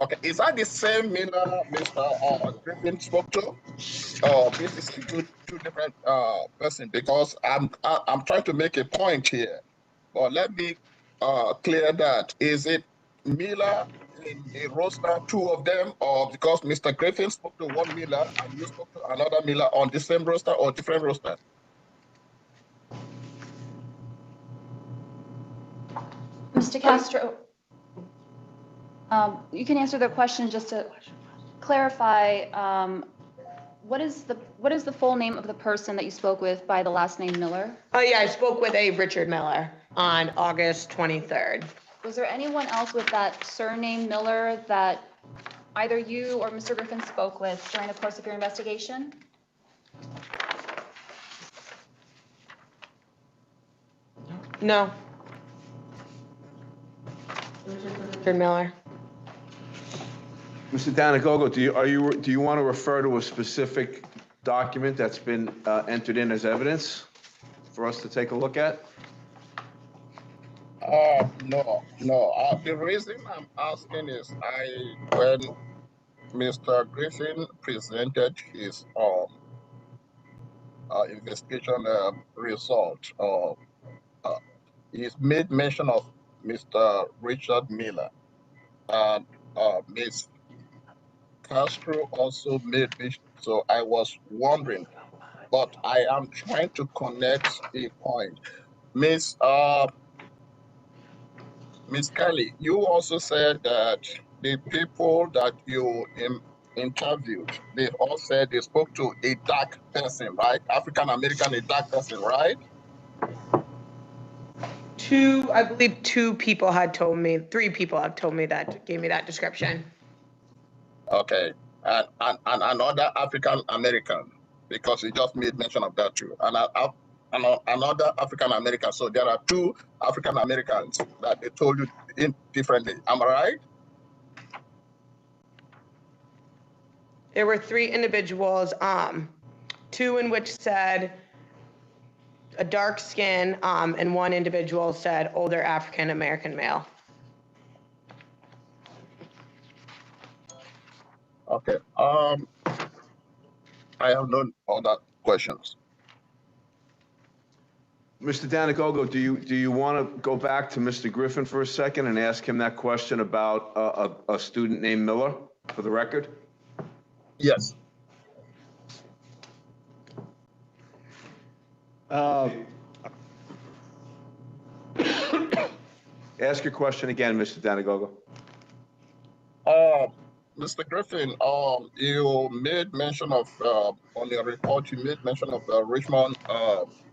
S7: Okay, is that the same Miller Mr. Griffin spoke to? This is two different persons, because I'm trying to make a point here. But let me clear that. Is it Miller in the roster, 2 of them, or because Mr. Griffin spoke to one Miller and you spoke to another Miller on the same roster or different roster?
S1: Mr. Castro, you can answer the question just to clarify. What is the full name of the person that you spoke with by the last name Miller?
S5: Oh, yeah, I spoke with a Richard Miller on August 23rd.
S1: Was there anyone else with that surname Miller that either you or Mr. Griffin spoke with during the course of your investigation?
S5: No. Richard Miller.
S2: Mr. Danagogo, do you want to refer to a specific document that's been entered in as evidence for us to take a look at?
S7: No. The reason I'm asking is when Mr. Griffin presented his investigation result, he's made mention of Mr. Richard Miller, and Ms. Castro also made mention. So I was wondering, but I am trying to connect a point. Miss Kelly, you also said that the people that you interviewed, they all said they spoke to a dark person, right? African American, a dark person, right?
S5: I believe 2 people had told me, 3 people have told me that, gave me that description.
S7: Okay, and another African American, because you just made mention of that too, and another African American. So there are 2 African Americans that they told you differently. Am I right?
S5: There were 3 individuals, 2 in which said a dark skin, and 1 individual said older African American male.
S7: Okay. I have no other questions.
S2: Mr. Danagogo, do you want to go back to Mr. Griffin for a second and ask him that question about a student named Miller for the record?
S7: Yes.
S2: Ask your question again, Mr. Danagogo.
S7: Mr. Griffin, you made mention of, on your report, you made mention of Richmond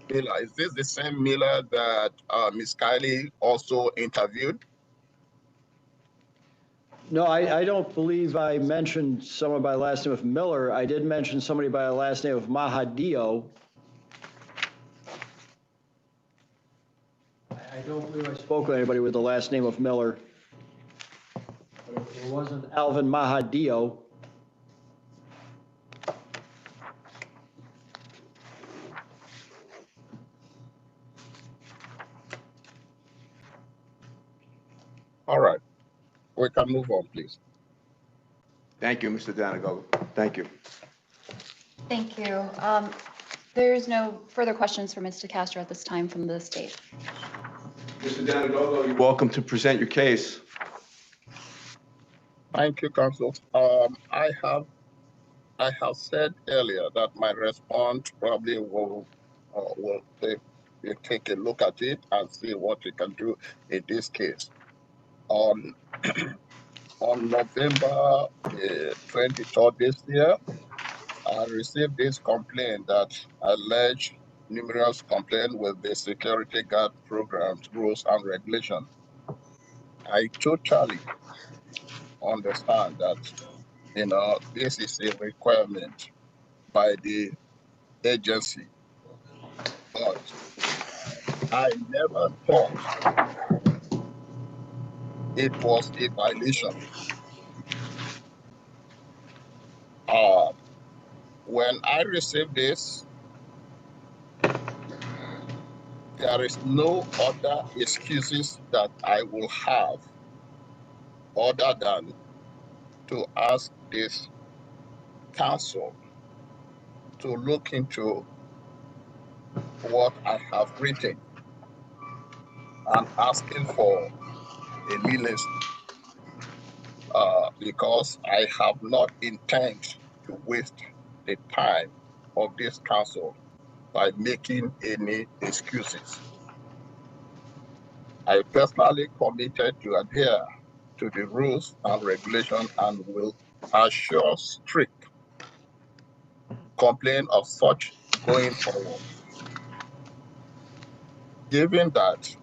S7: Miller. Is this the same Miller that Ms. Kylie also interviewed?
S10: No, I don't believe I mentioned someone by the last name of Miller. I did mention somebody by the last name of Mahadio. I don't believe I spoke with anybody with the last name of Miller. But it wasn't Alvin Mahadio.
S7: All right. We can move on, please.
S2: Thank you, Mr. Danagogo. Thank you.
S1: Thank you. There's no further questions for Mr. Castro at this time from the state.
S2: Mr. Danagogo, you're welcome to present your case.
S7: Thank you, Counsel. I have said earlier that my response probably will take a look at it and see what we can do in this case. On November 23rd this year, I received this complaint that alleged numerous complaints with the security guard programs, rules, and regulations. I totally understand that, this is a requirement by the agency, but I never thought it was a violation. When I received this, there is no other excuses that I will have other than to ask this council to look into what I have written and asking for a leniency, because I have not intended to waste the time of this council by making any excuses. I personally committed to adhere to the rules and regulations and will assure strict complaint of such going forward. Given that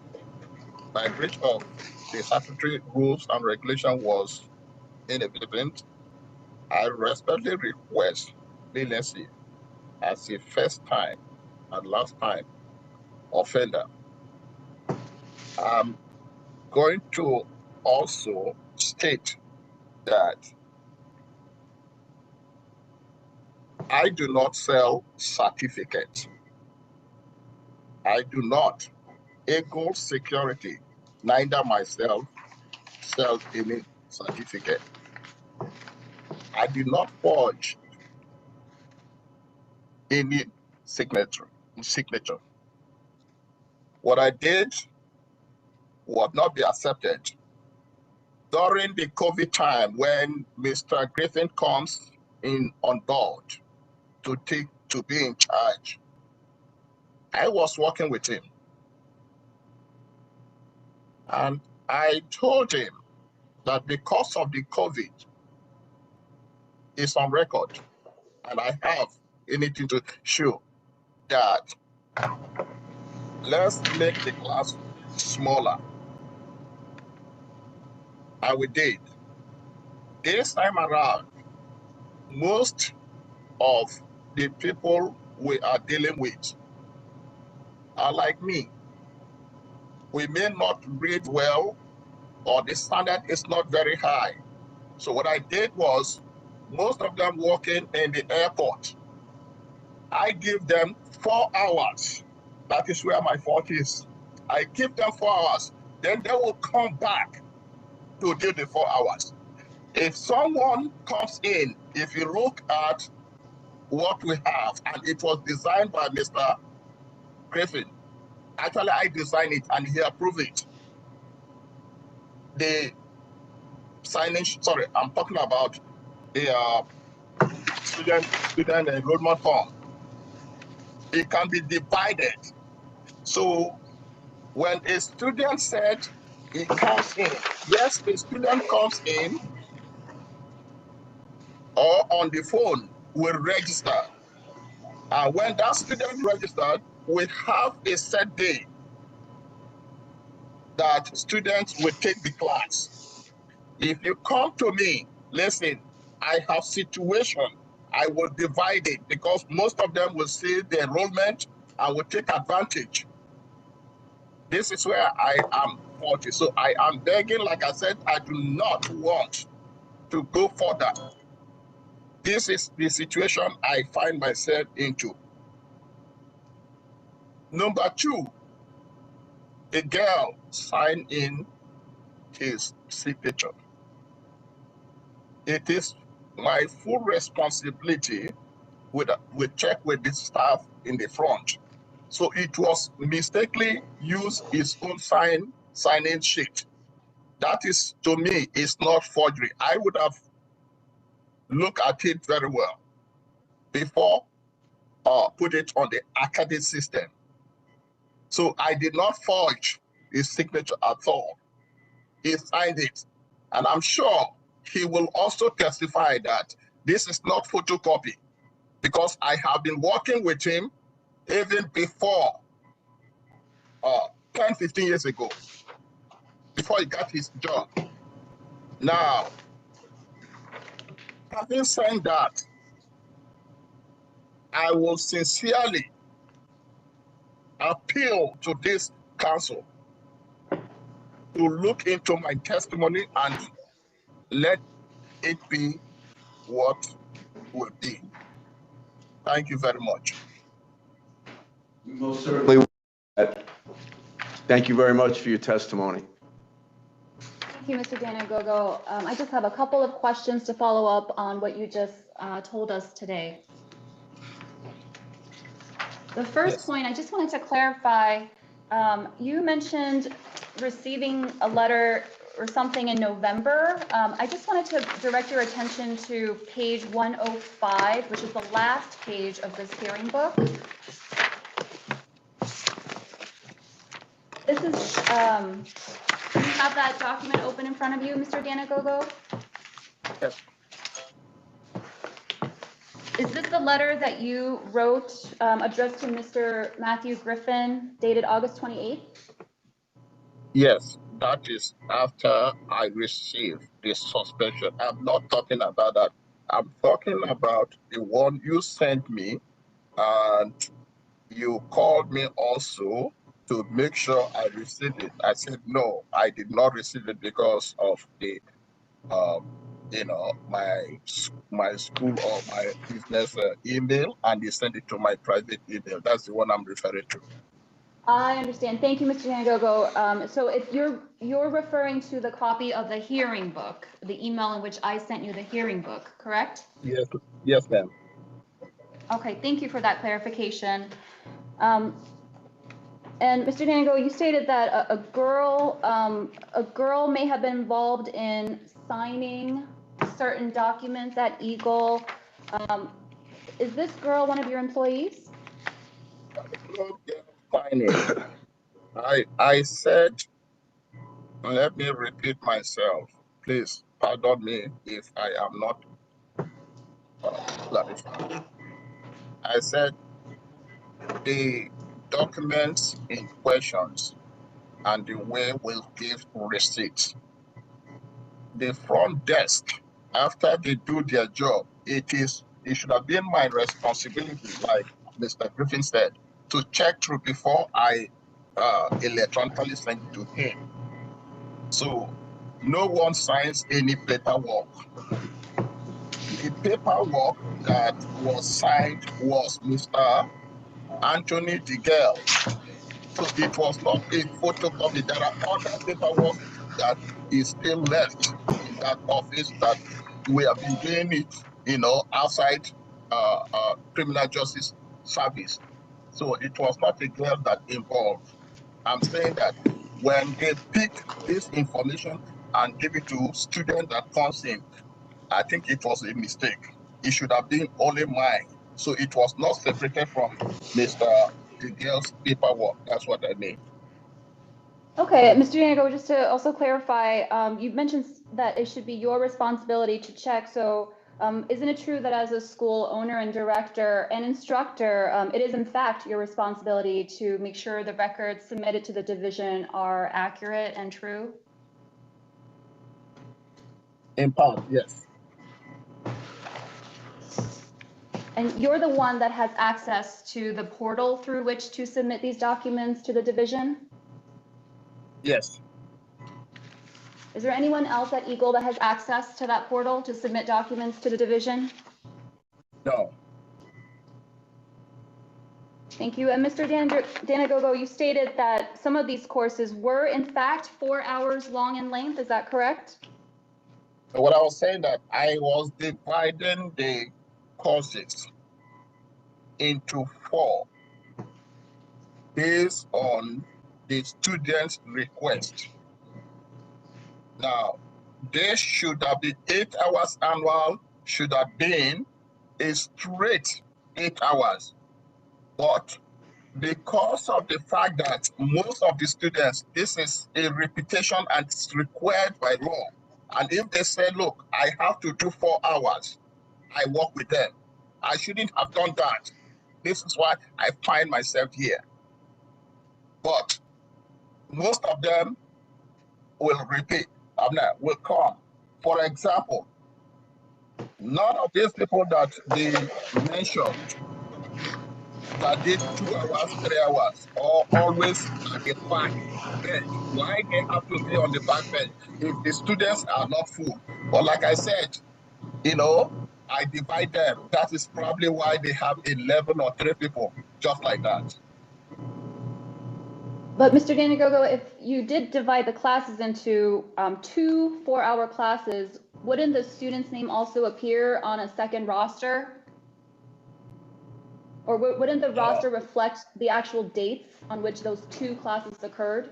S7: my breach of the statutory rules and regulation was inevident, I respectfully request leniency as a first time and last time offender. I'm going to also state that I do not sell certificates. I do not. Eagle Security, neither myself, sells any certificate. I did not forge any signature. What I did would not be accepted. During the COVID time, when Mr. Griffin comes in on board to be in charge, I was working with him. And I told him that because of the COVID, it's on record, and I have anything to show that let's make the class smaller. And we did. This time around, most of the people we are dealing with are like me. We may not read well, or the standard is not very high. So what I did was, most of them working in the airport, I give them 4 hours. That is where my fault is. I give them 4 hours, then they will come back to do the 4 hours. If someone comes in, if you look at what we have, and it was designed by Mr. Griffin. Actually, I designed it and he approved it. The signage, sorry, I'm talking about the student enrollment form. It can be divided. So when a student said he comes in, yes, the student comes in, or on the phone will register. And when that student registered, we have a set day that students will take the class. If you come to me, listen, I have situation, I will divide it because most of them will see the enrollment and will take advantage. This is where I am faulty. So I am begging, like I said, I do not want to go further. This is the situation I find myself into. Number 2, the girl signed in his signature. It is my full responsibility with check with the staff in the front. So it was mistakenly used his own sign-in sheet. That is, to me, is not forgery. I would have looked at it very well before put it on the academic system. So I did not forge his signature at all. He signed it. And I'm sure he will also testify that this is not photocopy, because I have been working with him even before 10, 15 years ago, before he got his job. Now, having said that, I will sincerely appeal to this council to look into my testimony and let it be what will be. Thank you very much.
S2: Most certainly. Thank you very much for your testimony.
S1: Thank you, Mr. Danagogo. I just have a couple of questions to follow up on what you just told us today. The first point, I just wanted to clarify, you mentioned receiving a letter or something in November. I just wanted to direct your attention to page 105, which is the last page of this hearing book. This is, you have that document open in front of you, Mr. Danagogo?
S7: Yes.
S1: Is this the letter that you wrote addressed to Mr. Matthew Griffin dated August 28th?
S7: Yes, that is after I received the suspension. I'm not talking about that. I'm talking about the one you sent me, and you called me also to make sure I received it. I said, no, I did not receive it because of the my school or my business email, and they send it to my private email. That's the one I'm referring to.
S1: I understand. Thank you, Mr. Danagogo. So if you're referring to the copy of the hearing book, the email in which I sent you the hearing book, correct?
S7: Yes, ma'am.
S1: Okay, thank you for that clarification. And Mr. Danago, you stated that a girl may have been involved in signing certain documents at Eagle. Is this girl one of your employees?
S7: I said, let me repeat myself. Please pardon me if I am not clarified. I said the documents in questions and the way we'll give receipts. The front desk, after they do their job, it should have been my responsibility, like Mr. Griffin said, to check through before I electronically send it to him. So no one signs any paperwork. The paperwork that was signed was Mr. Anthony DeGale. So it was not a photocopy. There are other paperwork that is still left in that office that we have been doing it, outside criminal justice service. So it was not a girl that involved. I'm saying that when they pick this information and give it to students that comes in, I think it was a mistake. It should have been only mine. So it was not separated from Mr. The girl's paperwork. That's what I mean.
S1: Okay, Mr. Danago, just to also clarify, you mentioned that it should be your responsibility to check. So isn't it true that as a school owner and director and instructor, it is in fact your responsibility to make sure the records submitted to the division are accurate and true?
S7: In part, yes.
S1: And you're the one that has access to the portal through which to submit these documents to the division?
S7: Yes.
S1: Is there anyone else at Eagle that has access to that portal to submit documents to the division?
S7: No.
S1: Thank you. And Mr. Danagogo, you stated that some of these courses were in fact 4 hours long in length. Is that correct?
S7: What I was saying that I was dividing the courses into 4 based on the student's request. Now, they should have been 8 hours annual, should have been a straight 8 hours. But because of the fact that most of the students, this is a repetition and it's required by law. And if they say, look, I have to do 4 hours, I work with them. I shouldn't have done that. This is why I find myself here. But most of them will repeat, will come. For example, none of these people that they mentioned that did 2 hours, 3 hours, or always at the back bench. Why they have to be on the back bench if the students are not full? But like I said, I divide them. That is probably why they have 11 or 3 people, just like that.
S1: But Mr. Danagogo, if you did divide the classes into 2 4-hour classes, wouldn't the student's name also appear on a second roster? Or wouldn't the roster reflect the actual dates on which those 2 classes occurred?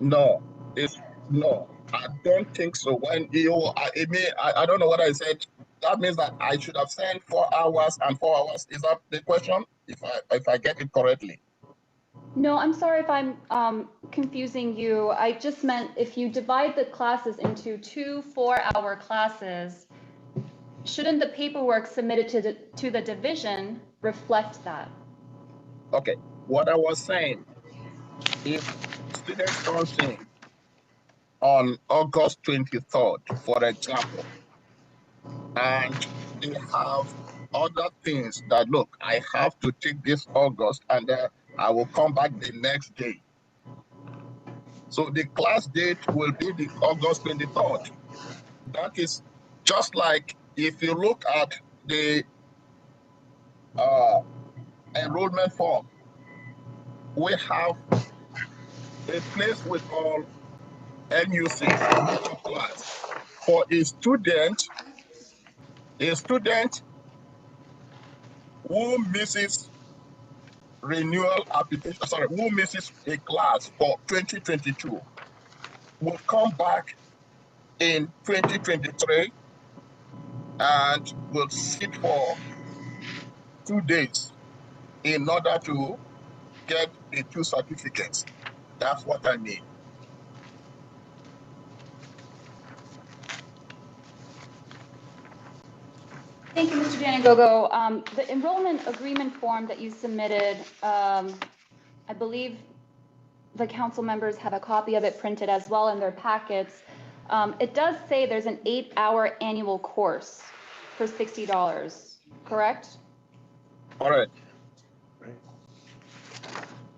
S7: No, I don't think so. When I don't know what I said. That means that I should have sent 4 hours and 4 hours. Is that the question? If I get it correctly.
S1: No, I'm sorry if I'm confusing you. I just meant if you divide the classes into 2 4-hour classes, shouldn't the paperwork submitted to the division reflect that?
S7: Okay, what I was saying, if students comes in on August 23rd, for example, and they have other things that, look, I have to take this August and I will come back the next day. So the class date will be the August 23rd. That is Just like if you look at the enrollment form, we have a place we call NUC, makeup class. For a student who misses renewal application, who misses a class for 2022, will come back in 2023 and will sit for 2 days in order to get the 2 certificates. That's what I mean.
S1: Thank you, Mr. Danagogo. The enrollment agreement form that you submitted, I believe the council members have a copy of it printed as well in their packets. It does say there's an 8-hour annual course for $60, correct?
S7: All right.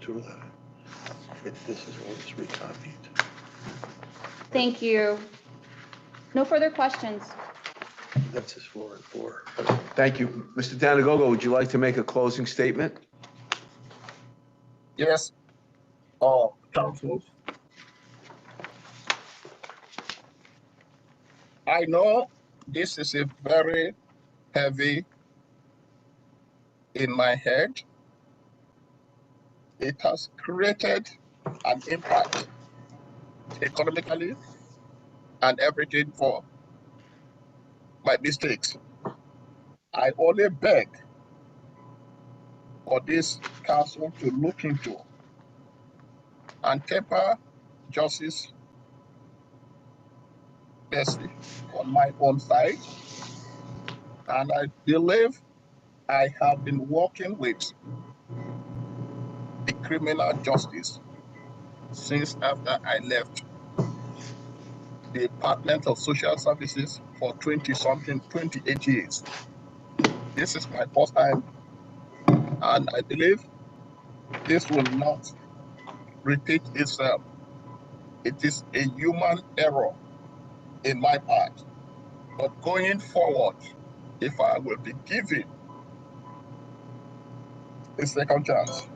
S4: True that. This is what was recopied.
S1: Thank you. No further questions.
S4: That's his 4 and 4.
S2: Thank you. Mr. Danagogo, would you like to make a closing statement?
S7: Yes. Council. I know this is a very heavy in my head. It has created an impact economically and everything for my mistakes. I only beg for this council to look into and temper justice mercy on my own side. And I believe I have been working with the criminal justice since after I left the Department of Social Services for 28 years. This is my first time, and I believe this will not repeat itself. It is a human error in my part. But going forward, if I will be given a second chance,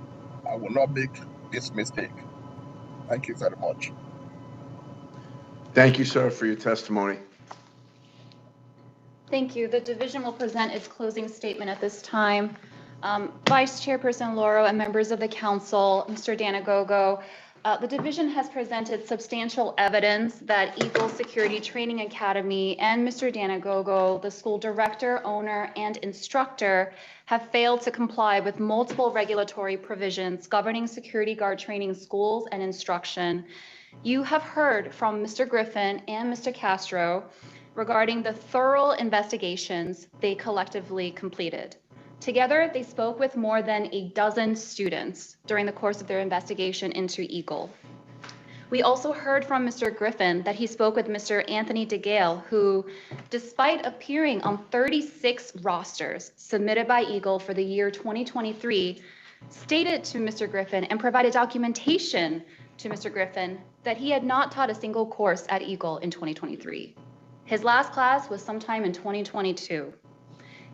S7: I will not make this mistake. Thank you very much.
S2: Thank you, sir, for your testimony.
S1: Thank you. The division will present its closing statement at this time. Vice Chairperson Lauro and members of the council, Mr. Danagogo, the division has presented substantial evidence that Eagle Security Training Academy and Mr. Danagogo, the school director, owner, and instructor, have failed to comply with multiple regulatory provisions governing security guard training schools and instruction. You have heard from Mr. Griffin and Mr. Castro regarding the thorough investigations they collectively completed. Together, they spoke with more than a dozen students during the course of their investigation into Eagle. We also heard from Mr. Griffin that he spoke with Mr. Anthony DeGale, who, despite appearing on 36 rosters submitted by Eagle for the year 2023, stated to Mr. Griffin and provided documentation to Mr. Griffin that he had not taught a single course at Eagle in 2023. His last class was sometime in 2022.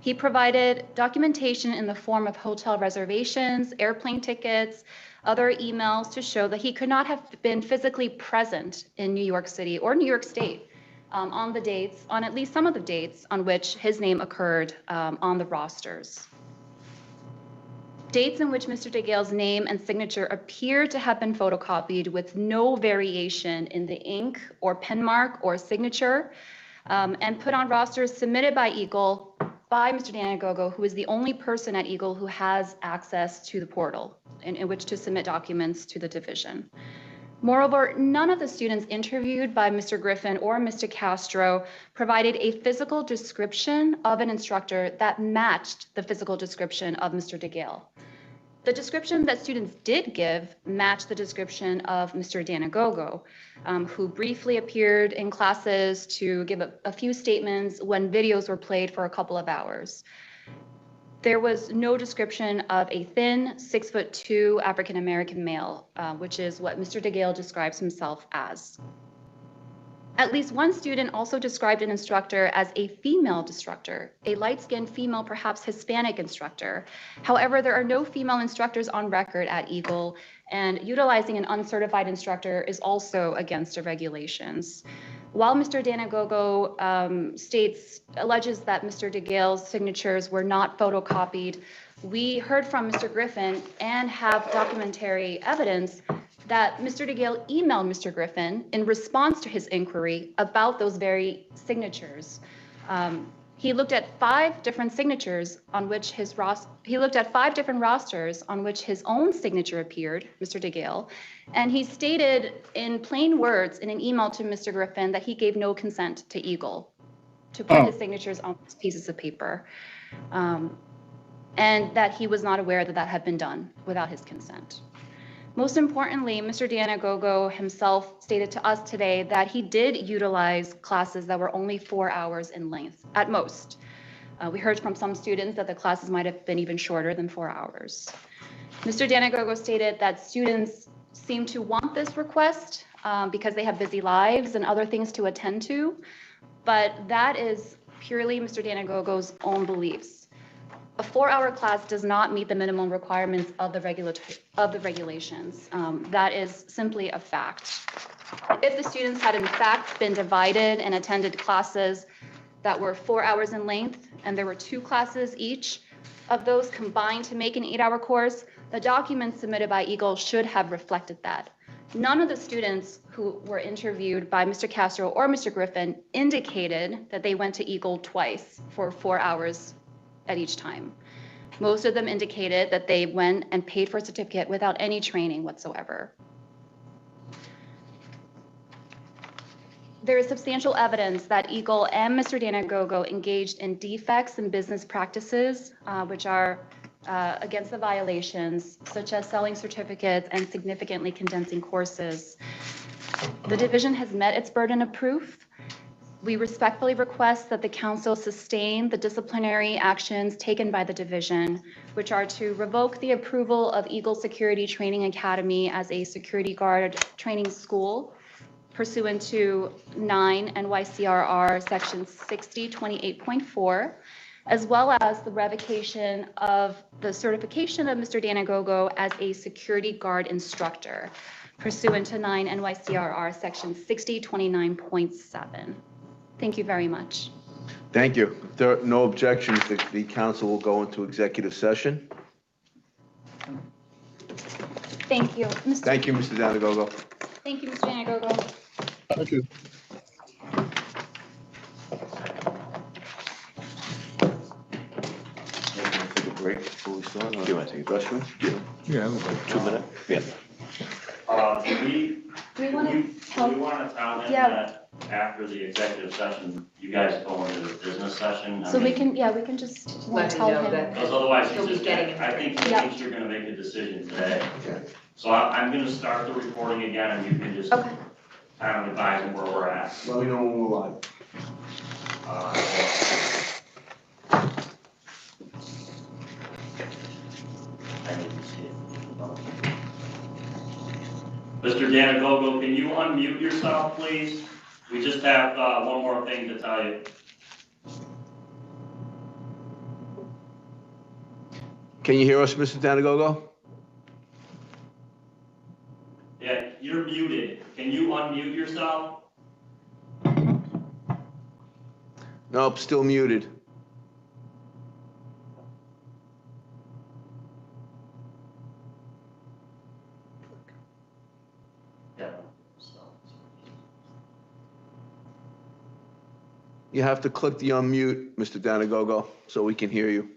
S1: He provided documentation in the form of hotel reservations, airplane tickets, other emails to show that he could not have been physically present in New York City or New York State on at least some of the dates on which his name occurred on the rosters. Dates in which Mr. DeGale's name and signature appear to have been photocopied with no variation in the ink or pen mark or signature, and put on rosters submitted by Eagle by Mr. Danagogo, who is the only person at Eagle who has access to the portal in which to submit documents to the division. Moreover, none of the students interviewed by Mr. Griffin or Mr. Castro provided a physical description of an instructor that matched the physical description of Mr. DeGale. The description that students did give matched the description of Mr. Danagogo, who briefly appeared in classes to give a few statements when videos were played for a couple of hours. There was no description of a thin, 6'2" African-American male, which is what Mr. DeGale describes himself as. At least one student also described an instructor as a female instructor, a light-skinned female, perhaps Hispanic instructor. However, there are no female instructors on record at Eagle, and utilizing an uncertified instructor is also against the regulations. While Mr. Danagogo alleges that Mr. DeGale's signatures were not photocopied, we heard from Mr. Griffin and have documentary evidence that Mr. DeGale emailed Mr. Griffin in response to his inquiry about those very signatures. He looked at 5 different signatures on which he looked at 5 different rosters on which his own signature appeared, Mr. DeGale, and he stated in plain words in an email to Mr. Griffin that he gave no consent to Eagle to put his signatures on these pieces of paper, and that he was not aware that that had been done without his consent. Most importantly, Mr. Danagogo himself stated to us today that he did utilize classes that were only 4 hours in length at most. We heard from some students that the classes might have been even shorter than 4 hours. Mr. Danagogo stated that students seem to want this request because they have busy lives and other things to attend to, but that is purely Mr. Danagogo's own beliefs. A 4-hour class does not meet the minimum requirements of the regulations. That is simply a fact. If the students had in fact been divided and attended classes that were 4 hours in length, and there were 2 classes each of those combined to make an 8-hour course, the documents submitted by Eagle should have reflected that. None of the students who were interviewed by Mr. Castro or Mr. Griffin indicated that they went to Eagle twice for 4 hours at each time. Most of them indicated that they went and paid for a certificate without any training whatsoever. There is substantial evidence that Eagle and Mr. Danagogo engaged in defects in business practices, which are against the violations, such as selling certificates and significantly condensing courses. The division has met its burden of proof. We respectfully request that the council sustain the disciplinary actions taken by the division, which are to revoke the approval of Eagle Security Training Academy as a security guard training school pursuant to 9 NYCRR section 6028.4, as well as the revocation of the certification of Mr. Danagogo as a security guard instructor pursuant to 9 NYCRR section 6029.7. Thank you very much.
S2: Thank you. If there are no objections, the council will go into executive session.
S1: Thank you.
S2: Thank you, Mr. Danagogo.
S1: Thank you, Mr. Danagogo.
S7: Thank you.
S2: Take a break before we start.
S8: Do you want to take a
S2: restroom?
S9: Yeah.
S8: 2 minutes? Yeah.
S6: Do we want to tell him
S1: Yeah.
S6: that after the executive session, you guys go into the business session?
S1: So we can just
S11: Let him
S1: tell
S11: know
S1: him.
S11: that-
S6: Because otherwise,
S11: He'll be
S6: he's just,
S11: getting
S6: I think he
S1: Yeah.
S6: thinks you're gonna make a decision today.
S2: Okay.
S6: So I'm gonna start the recording again, and you can just
S1: Okay.
S6: kind of advise him where we're at.
S2: Let me know when we're live.
S6: I need to see it. Mr. Danagogo, can you unmute yourself, please? We just have one more thing to tell you.
S2: Can you hear us, Mr. Danagogo?
S6: Yeah, you're muted. Can you unmute yourself?
S2: Nope, still muted.
S6: Yeah.
S2: You have to click the unmute, Mr. Danagogo, so we can hear you.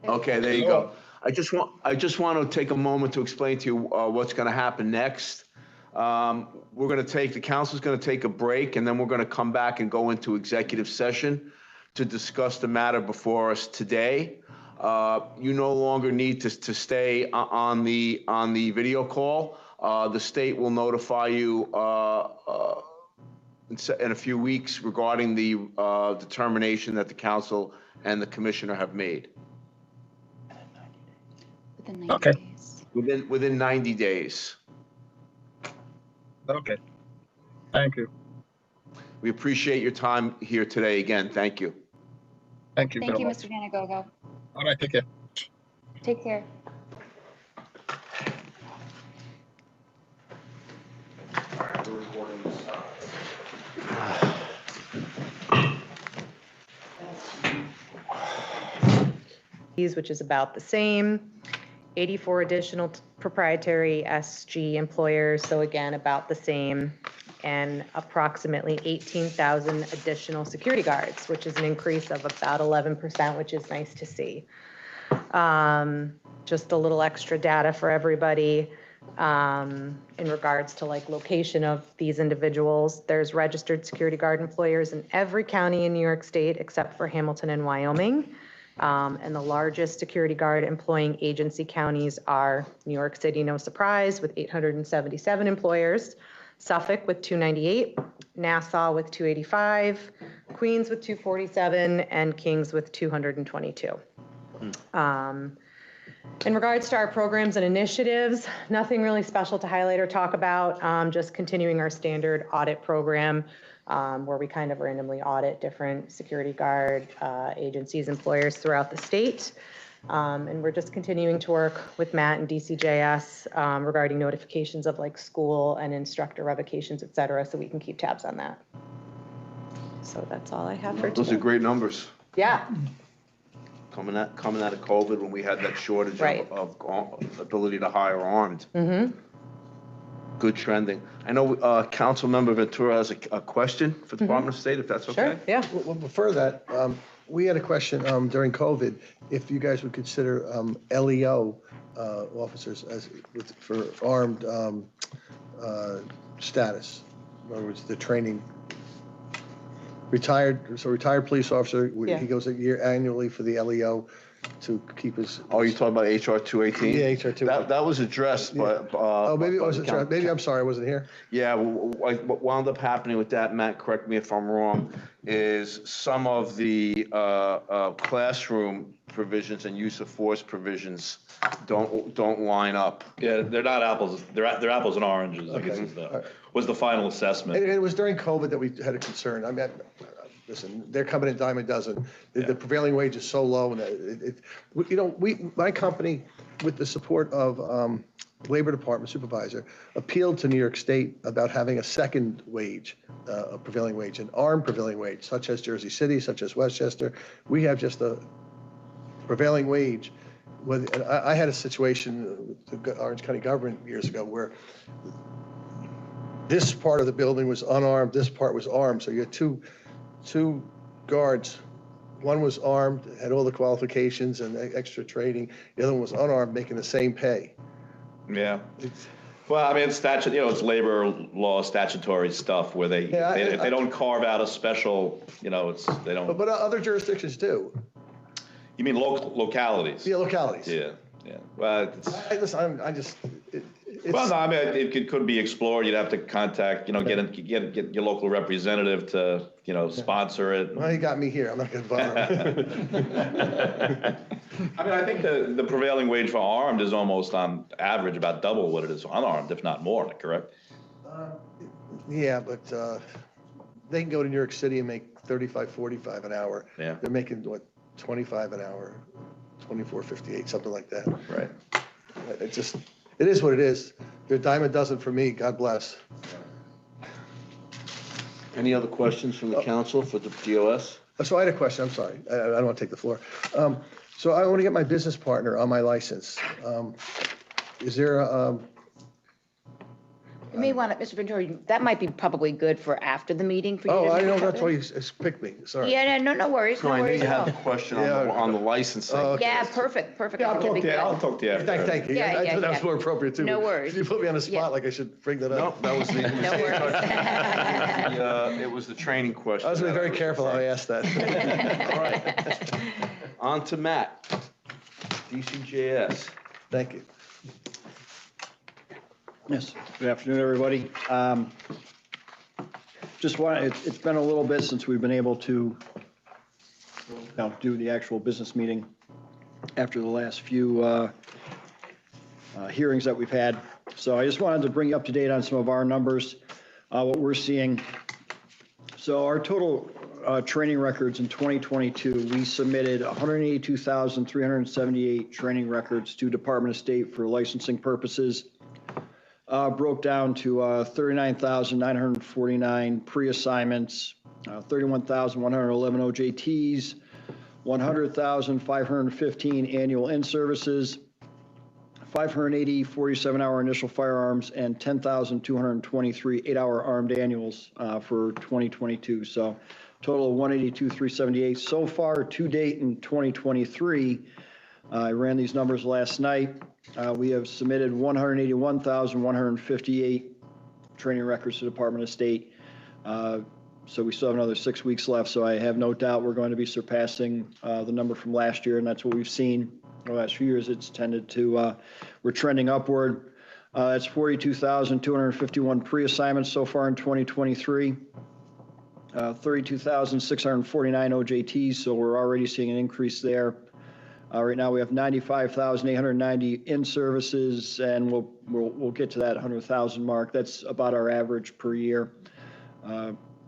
S2: Okay, there you go. I just want to take a moment to explain to you what's going to happen next. The council's going to take a break, and then we're going to come back and go into executive session to discuss the matter before us today. You no longer need to stay on the video call. The state will notify you in a few weeks regarding the determination that the council and the commissioner have made.
S1: Within 90
S7: Okay.
S1: days.
S2: Within 90 days.
S7: Okay. Thank you.
S2: We appreciate your time here today again. Thank you.
S7: Thank you
S1: Thank
S7: very
S1: you,
S7: much.
S1: Mr. Danagogo.
S7: All right, take care.
S1: Take care.
S12: which is about the same. 84 additional proprietary SG employers, so again, about the same. And approximately 18,000 additional security guards, which is an increase of about 11%, which is nice to see. Just a little extra data for everybody in regards to like location of these individuals. There's registered security guard employers in every county in New York State except for Hamilton and Wyoming. And the largest security guard employing agency counties are New York City, no surprise, with 877 employers, Suffolk with 298, Nassau with 285, Queens with 247, and Kings with 222. In regards to our programs and initiatives, nothing really special to highlight or talk about, just continuing our standard audit program where we kind of randomly audit different security guard agencies, employers throughout the state. And we're just continuing to work with Matt and DCJS regarding notifications of like school and instructor revocations, et cetera, so we can keep tabs on that. So that's all I have for today.
S2: Those are great numbers.
S12: Yeah.
S2: Coming out of COVID when we had that shortage
S12: Right.
S2: of ability to hire armed.
S12: Mm-hmm.
S2: Good trending. I know Councilmember Ventura has a question for the Department of State, if that's okay.
S12: Sure, yeah.
S4: Well, before that, we had a question during COVID, if you guys would consider LEO officers as for armed status. In other words, the training. Retired police officer,
S12: Yeah.
S4: he goes a year annually for the LEO to keep his.
S2: Oh, you're talking about HR 218?
S4: Yeah, HR 218.
S2: That was addressed by.
S4: Oh, maybe it
S2: by
S4: wasn't,
S2: the
S4: maybe I'm sorry, I wasn't here.
S2: Yeah, what wound up happening with that, Matt, correct me if I'm wrong, is some of the classroom provisions and use of force provisions don't line up.
S8: Yeah, they're not apples, they're apples and oranges, I guess was the final assessment.
S4: And it was during COVID that we had a concern. I mean, listen, they're coming in dime a dozen. The prevailing wage is so low, and my company, with the support of Labor Department supervisor, appealed to New York State about having a second wage, a prevailing wage, an armed prevailing wage, such as Jersey City, such as Westchester. We have just a prevailing wage. And I had a situation with the Orange County government years ago where this part of the building was unarmed, this part was armed. So you had two guards. One was armed, had all the qualifications and extra training. The other one was unarmed, making the same pay.
S8: Yeah. Well, I mean, it's it's labor law statutory stuff where they don't carve out a special, they don't.
S4: But other jurisdictions do.
S8: You mean localities?
S4: Yeah, localities.
S8: Yeah. Well,
S4: Listen,
S8: well, no, I mean, it could be explored. You'd have to contact, get your local representative to, sponsor it.
S4: Well, you got me here. I'm not going to bother.
S8: I mean, I think the prevailing wage for armed is almost on average about double what it is for unarmed, if not more, correct?
S4: Yeah, but they can go to New York City and make $35, $45 an hour.
S8: Yeah.
S4: They're making, what, $25 an hour, $24.58, something like that.
S8: Right.
S4: It is what it is. They're a dime a dozen for me. God bless.
S2: Any other questions from the council for the DOS?
S4: So I had a question. I'm sorry. I don't want to take the floor. So I want to get my business partner on my license. Is there a,
S11: You may want to, Mr. Ventura, that might be probably good for after the meeting for you.
S4: oh,
S11: to
S4: I know,
S11: cover.
S4: that's why you picked me. Sorry.
S11: Yeah, no worries,
S2: No,
S11: no
S2: I knew
S11: worries
S2: you
S11: at
S2: had the
S11: all.
S2: question
S4: Yeah.
S2: on the licensing.
S4: Oh, okay.
S11: Yeah, perfect.
S8: Yeah, I'll
S11: That'd
S8: talk
S11: be
S8: to you.
S11: good.
S8: I'll talk to you after.
S4: Thank you.
S11: Yeah,
S4: I thought that was
S11: yeah.
S4: more appropriate too.
S11: No worries.
S4: You put me on the spot
S11: Yeah.
S4: like I should bring that up.
S2: Nope, that was the.
S11: No worries.
S2: It was the training question.
S4: I was going to be very careful how I
S2: asked.
S4: asked that.
S2: All right. On to Matt, DCJS.
S4: Thank you.
S10: Yes, good afternoon, everybody. It's been a little bit since we've been able to do the actual business meeting after the last few hearings that we've had. So I just wanted to bring you up to date on some of our numbers, what we're seeing. So our total training records in 2022, we submitted 182,378 training records to Department of State for licensing purposes. Broke down to 39,949 pre-assignments, 31,111 OJTs, 100,515 annual in-services, 580 47-hour initial firearms, and 10,223 8-hour armed annuals for 2022. So total of 182,378 so far to date in 2023. I ran these numbers last night. We have submitted 181,158 training records to the Department of State. So we still have another 6 weeks left. So I have no doubt we're going to be surpassing the number from last year, and that's what we've seen the last few years. It's tended to, we're trending upward. That's 42,251 pre-assignments so far in 2023. 32,649 OJTs, so we're already seeing an increase there. Right now we have 95,890 in services, and we'll get to that 100,000 mark. That's about our average per year.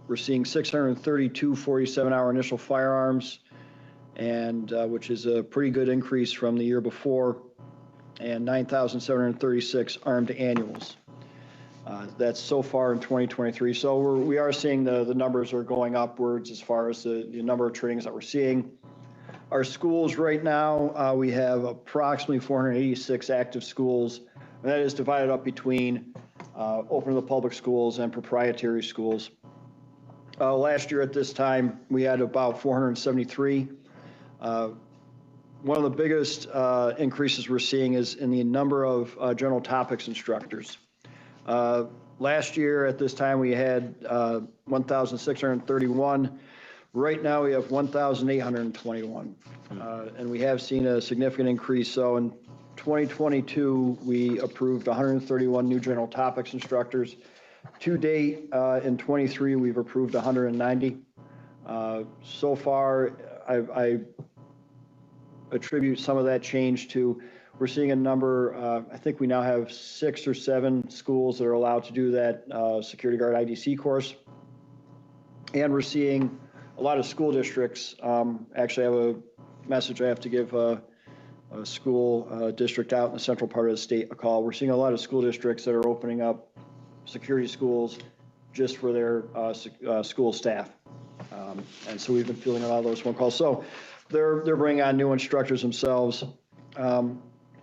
S10: We're seeing 632 47-hour initial firearms, and which is a pretty good increase from the year before, and 9,736 armed annuals. That's so far in 2023. So we are seeing the numbers are going upwards as far as the number of trainings that we're seeing. Our schools right now, we have approximately 486 active schools, and that is divided up between open to the public schools and proprietary schools. Last year at this time, we had about 473. One of the biggest increases we're seeing is in the number of general topics instructors. Last year at this time, we had 1,631. Right now, we have 1,821, and we have seen a significant increase. So in 2022, we approved 131 new general topics instructors. To date, in 23, we've approved 190. So far, I attribute some of that change to we're seeing a number, I think we now have 6 or 7 schools that are allowed to do that security guard IDC course. And we're seeing a lot of school districts. Actually, I have a message I have to give a school district out in the central part of the state a call. We're seeing a lot of school districts that are opening up security schools just for their school staff. And so we've been fielding a lot of those phone calls. So they're bringing on new instructors themselves.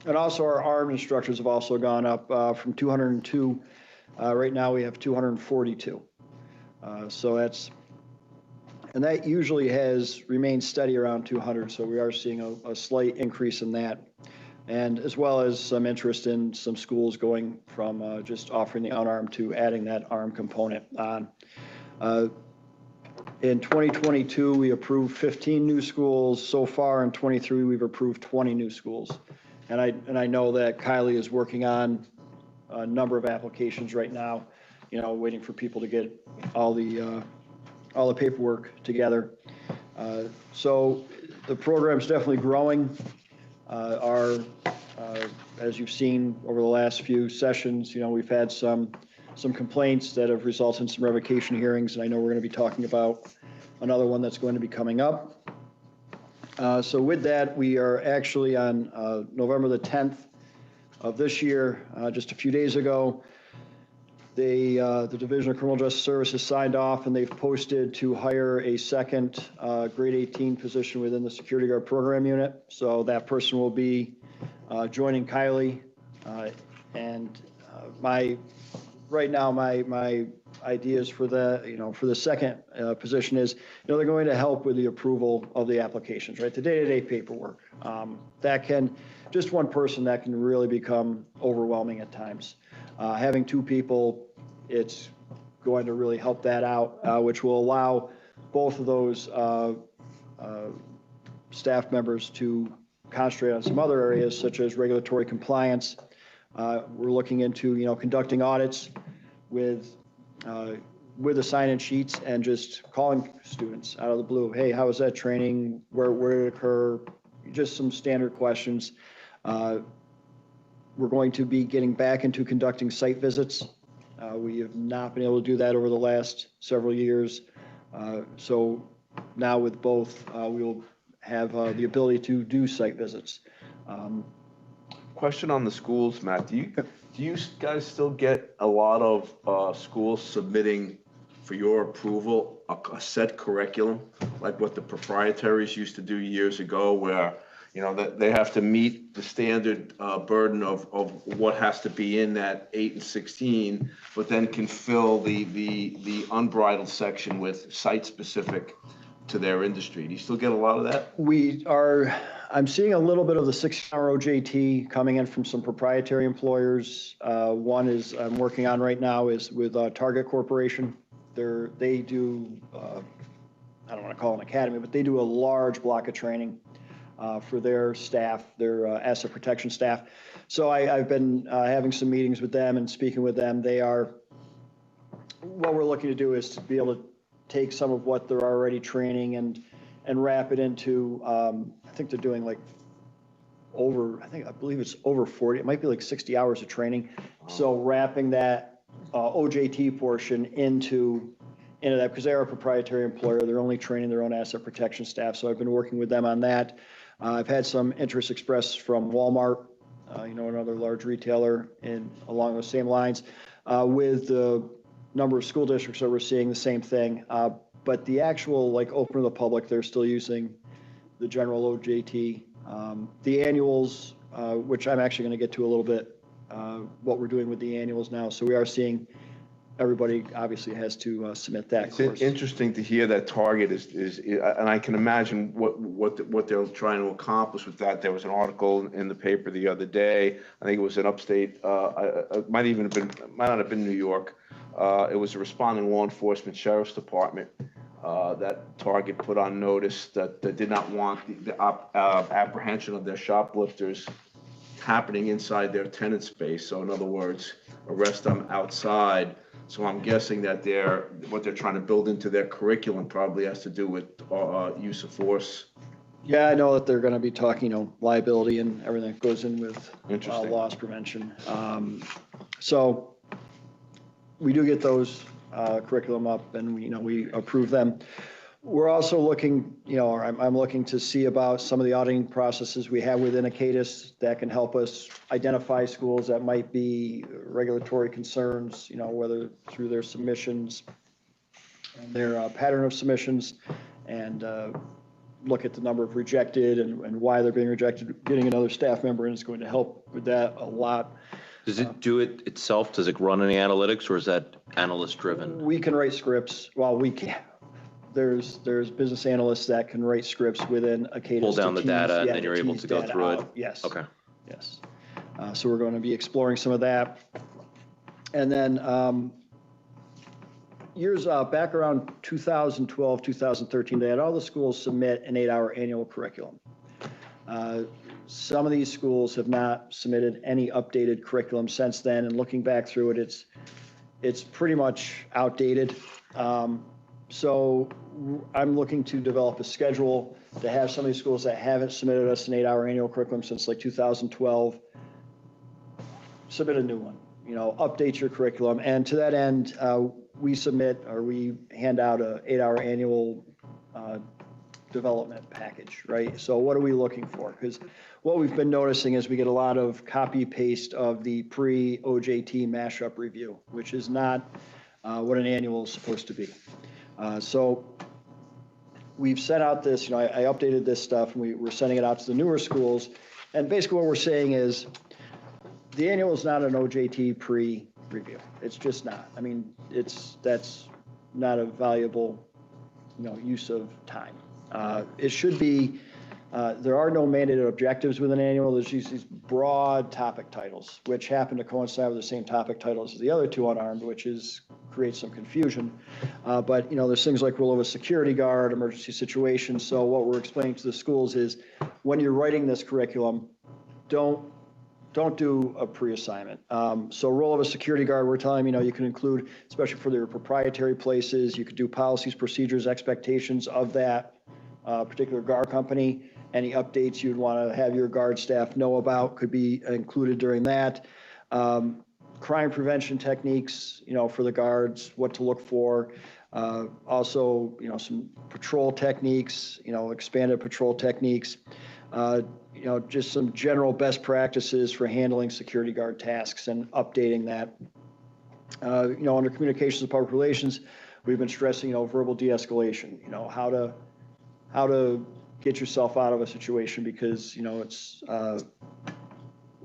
S10: And also our armed instructors have also gone up from 202. Right now we have 242. So and that usually has remained steady around 200. So we are seeing a slight increase in that. And as well as some interest in some schools going from just offering the unarmed to adding that armed component on. In 2022, we approved 15 new schools. So far in 23, we've approved 20 new schools. And I know that Kylie is working on a number of applications right now, waiting for people to get all the paperwork together. So the program's definitely growing. As you've seen over the last few sessions, we've had some complaints that have resulted in some revocation hearings, and I know we're going to be talking about another one that's going to be coming up. So with that, we are actually on November the 10th of this year, just a few days ago, the Division of Criminal Justice Services signed off, and they've posted to hire a second grade 18 position within the security guard program unit. So that person will be joining Kylie. And right now, my ideas for the second position is, they're going to help with the approval of the applications, right? The day-to-day paperwork. Just one person that can really become overwhelming at times. Having 2 people, it's going to really help that out, which will allow both of those staff members to concentrate on some other areas such as regulatory compliance. We're looking into, conducting audits with the sign-in sheets and just calling students out of the blue. Hey, how was that training? Where did it occur? Just some standard questions. We're going to be getting back into conducting site visits. We have not been able to do that over the last several years. So now with both, we will have the ability to do site visits.
S2: Question on the schools, Matt. Do you guys still get a lot of schools submitting for your approval a set curriculum, like what the proprietaries used to do years ago, where, you know, that they have to meet the standard burden of what has to be in that 8 and 16, but then can fill the unbridled section with site-specific to their industry? Do you still get a lot of that?
S10: I'm seeing a little bit of the 6-hour OJT coming in from some proprietary employers. One is I'm working on right now is with Target Corporation. They do, I don't want to call it an academy, but they do a large block of training for their staff, their asset protection staff. So I've been having some meetings with them and speaking with them. What we're looking to do is to be able to take some of what they're already training and wrap it into, I think they're doing like I believe it's over 40, it might be like 60 hours of training. So wrapping that OJT portion into that, because they're a proprietary employer, they're only training their own asset protection staff. So I've been working with them on that. I've had some interest expressed from Walmart, another large retailer, along those same lines. With the number of school districts that we're seeing, the same thing. But the actual, open to the public, they're still using the general OJT. The annuals, which I'm actually going to get to a little bit, what we're doing with the annuals now. So we are seeing everybody obviously has to submit that course.
S2: It's interesting to hear that Target is, and I can imagine what they're trying to accomplish with that. There was an article in the paper the other day. I think it was in upstate. It might not have been New York. It was a responding law enforcement sheriff's department that Target put on notice that they did not want the apprehension of their shoplifters happening inside their tenant space. So in other words, arrest them outside. So I'm guessing that what they're trying to build into their curriculum probably has to do with use of force.
S10: Yeah, I know that they're going to be talking, liability and everything that goes in with loss prevention. So we do get those curriculum up, and we approve them. We're also looking, I'm looking to see about some of the auditing processes we have within ACADIS that can help us identify schools that might be regulatory concerns, whether through their submissions, their pattern of submissions, and look at the number of rejected and why they're being rejected. Getting another staff member in is going to help with that a lot.
S13: Does it do it itself? Does it run any analytics, or is that analyst driven?
S10: We can write scripts. Well, we can. There's business analysts that can write scripts within ACADIS.
S13: Pull down the data, and then you're able to go through it?
S10: Yes.
S13: Okay.
S10: Yes. So we're going to be exploring some of that. And then years back around 2012, 2013, they had all the schools submit an 8-hour annual curriculum. Some of these schools have not submitted any updated curriculum since then, and looking back through it, it's pretty much outdated. So I'm looking to develop a schedule to have some of these schools that haven't submitted us an 8-hour annual curriculum since 2012, submit a new one, update your curriculum. And to that end, we hand out a 8-hour annual development package, right? So what are we looking for? Because what we've been noticing is we get a lot of copy paste of the pre-OJT mashup review, which is not what an annual is supposed to be. So we've sent out this, I updated this stuff, and we're sending it out to the newer schools. And basically what we're saying is the annual is not an OJT pre-review. It's just not. I mean, that's not a valuable, use of time. It should be, there are no mandated objectives with an annual. There's these broad topic titles, which happen to coincide with the same topic titles as the other two unarmed, which creates some confusion. But, there's things like role of a security guard, emergency situations. So what we're explaining to the schools is when you're writing this curriculum, don't do a pre-assignment. So role of a security guard, we're telling them, you can include, especially for their proprietary places, you could do policies, procedures, expectations of that particular guard company, any updates you'd want to have your guard staff know about could be included during that. Crime prevention techniques, for the guards, what to look for. Also, some patrol techniques, expanded patrol techniques. Just some general best practices for handling security guard tasks and updating that. Under communications and public relations, we've been stressing, verbal de-escalation, how to get yourself out of a situation because,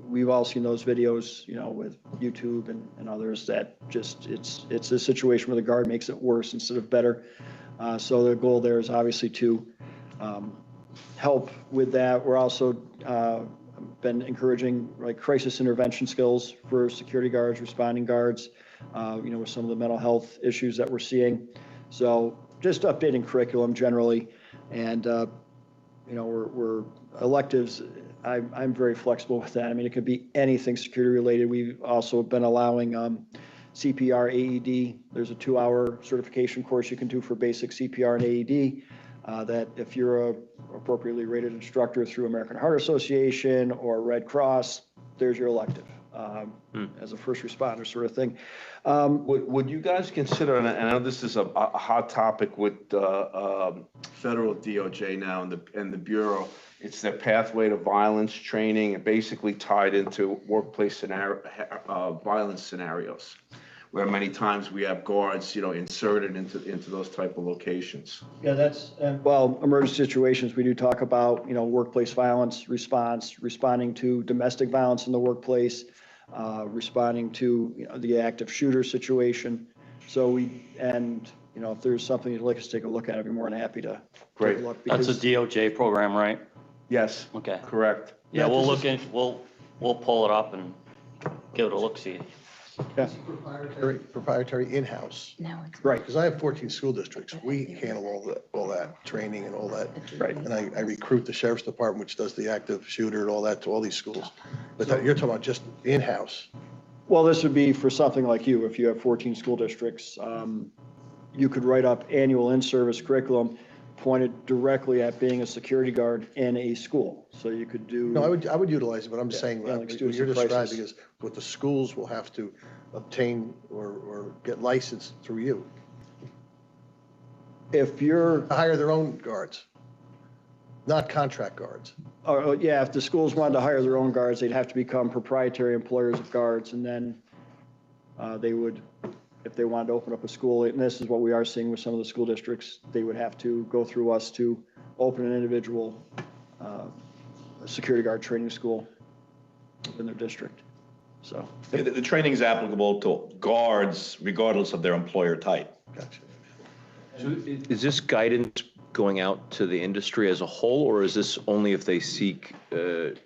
S10: we've all seen those videos, with YouTube and others that just, it's a situation where the guard makes it worse instead of better. So the goal there is obviously to help with that. We're also been encouraging crisis intervention skills for security guards, responding guards, with some of the mental health issues that we're seeing. So just updating curriculum generally. And, we're electives. I'm very flexible with that. I mean, it could be anything security related. We've also been allowing CPR, AED. There's a 2-hour certification course you can do for basic CPR and AED. That if you're a appropriately rated instructor through American Heart Association or Red Cross, there's your elective as a first responder sort of thing.
S2: Would you guys consider, and I know this is a hot topic with federal DOJ now and the Bureau, it's their pathway to violence training and basically tied into workplace violence scenarios, where many times we have guards, inserted into those type of locations.
S10: Yeah, emergency situations, we do talk about, workplace violence response, responding to domestic violence in the workplace, responding to, the active shooter situation. So if there's something you'd like us to take a look at, I'd be more than happy to take a look.
S6: That's a DOJ program, right?
S2: Yes.
S6: Okay.
S2: Correct.
S6: Yeah, we'll pull it up and give it a look-see.
S10: Yeah.
S4: Proprietary in-house.
S1: No, it's
S10: Right.
S4: Because I have 14 school districts. We handle all that training and all that.
S10: Right.
S4: And I recruit the sheriff's department, which does the active shooter and all that to all these schools. But you're talking about just in-house.
S10: Well, this would be for something like you, if you have 14 school districts, you could write up annual in-service curriculum pointed directly at being a security guard in a school. So you could do.
S4: No, I would utilize it, but I'm just saying,
S10: yeah,
S4: what
S10: like
S4: you're
S10: students in crisis.
S4: describing is what the schools will have to obtain or get licensed through you.
S10: If you're,
S4: Hire their own guards, not contract guards.
S10: yeah, if the schools wanted to hire their own guards, they'd have to become proprietary employers of guards, and then they would, if they wanted to open up a school, and this is what we are seeing with some of the school districts, they would have to go through us to open an individual security guard training school in their district. So
S8: The training is applicable to guards regardless of their employer type.
S4: Gotcha.
S13: So is this guidance going out to the industry as a whole, or is this only if they seek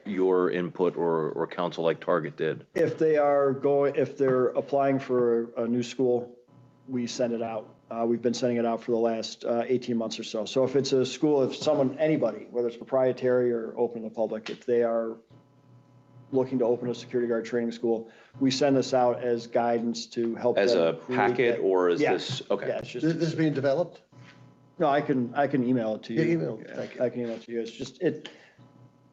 S13: your input or counsel like Target did?
S10: if they're applying for a new school, we send it out. We've been sending it out for the last 18 months or so. So if it's a school, anybody, whether it's proprietary or open to the public, if they are looking to open a security guard training school, we send this out as guidance to help
S13: As
S10: them
S13: a
S10: create
S13: packet,
S10: that.
S13: or is
S10: Yeah.
S13: this, okay.
S10: Yeah, it's just,
S4: This is being developed?
S10: no, I can email it to you.
S4: Yeah, email it. Thank you.
S10: I can email it to you. It's just,
S13: Well,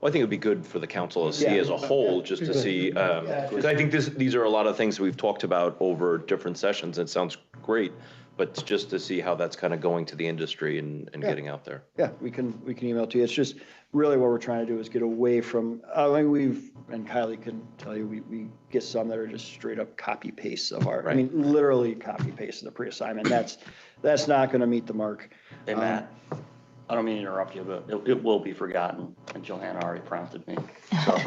S13: I think it'd be good for the council to see
S10: Yeah.
S13: as a whole, just to see, because I think these are a lot of things we've talked about over different sessions. It sounds great, but just to see how that's kind of going to the industry and getting out there.
S10: yeah, we can email it to you. It's just really what we're trying to do is get away from, and Kylie can tell you, we get some that are just straight up copy pastes of I mean, literally copy paste of the pre-assignment. That's not going to meet the mark.
S6: Hey, Matt, I don't mean to interrupt you, but it will be forgotten, and Johanna already prompted me. So,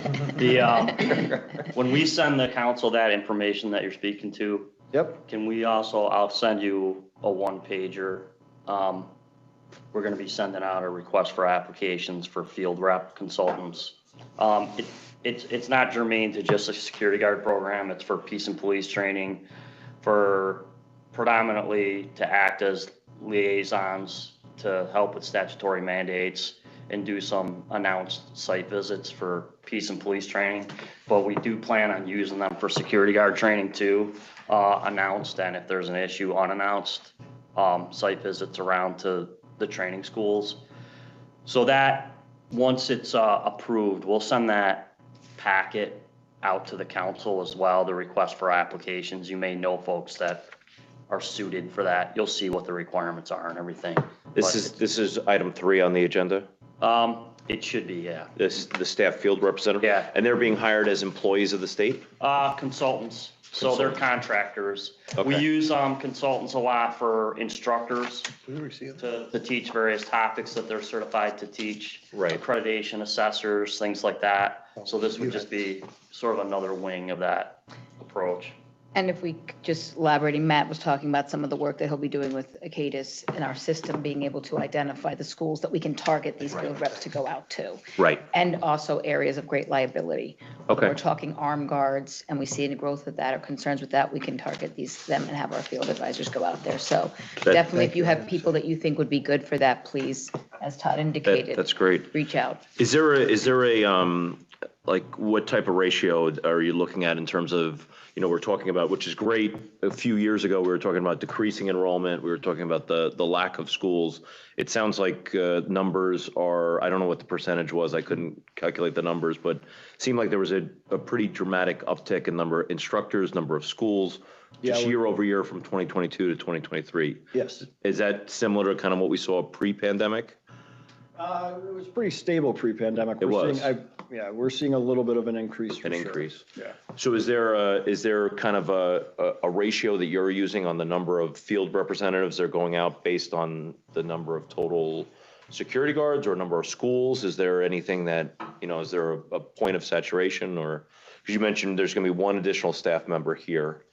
S6: when we send the council that information that you're speaking to,
S10: Yep.
S6: can we also, I'll send you a one-pager. We're gonna be sending out a request for applications for field rep consultants. It's not germane to just a security guard program, it's for peace and police training, for predominantly to act as liaisons to help with statutory mandates and do some announced site visits for peace and police training. But we do plan on using them for security guard training too, announced, and if there's an issue, unannounced, site visits around to the training schools. So that once it's approved, we'll send that packet out to the council as well, the request for applications. You may know folks that are suited for that. You'll see what the requirements are and everything.
S13: This
S6: But
S13: is item 3 on the agenda?
S6: it should be, yeah.
S13: This is the staff field representative?
S6: Yeah.
S13: And they're being hired as employees of the state?
S6: Consultants, so they're contractors. We
S13: Okay.
S6: use consultants a lot for instructors
S4: We receive that.
S6: to teach various topics that they're certified to teach.
S13: Right.
S6: Accreditation assessors, things like that. So this would just be sort of another wing of that approach.
S11: And if we just elaborating, Matt was talking about some of the work that he'll be doing with ACADIS in our system, being able to identify the schools that we can target these field reps to go out to.
S13: Right.
S11: And also areas of great liability. When
S13: Okay.
S11: we're talking armed guards and we see any growth with that or concerns with that, we can target them and have our field advisors go out there. So definitely, if you have people that you think would be good for that, please, as Todd indicated.
S13: That's great.
S11: Reach out.
S13: Is there a like, what type of ratio are you looking at in terms of, we're talking about, which is great. A few years ago, we were talking about decreasing enrollment. We were talking about the lack of schools. It sounds like numbers are, I don't know what the percentage was. I couldn't calculate the numbers, but it seemed like there was a pretty dramatic uptick in number of instructors, number of schools, just year over year from 2022 to 2023.
S10: Yes.
S13: Is that similar to kind of what we saw pre-pandemic?
S10: It was pretty stable pre-pandemic.
S13: It was.
S10: We're seeing a little bit of an increase.
S13: An increase.
S10: Yeah.
S13: So is there kind of a ratio that you're using on the number of field representatives that are going out based on the number of total security guards or number of schools? Is there anything that, is there a point of saturation, or, because you mentioned there's going to be one additional staff member here.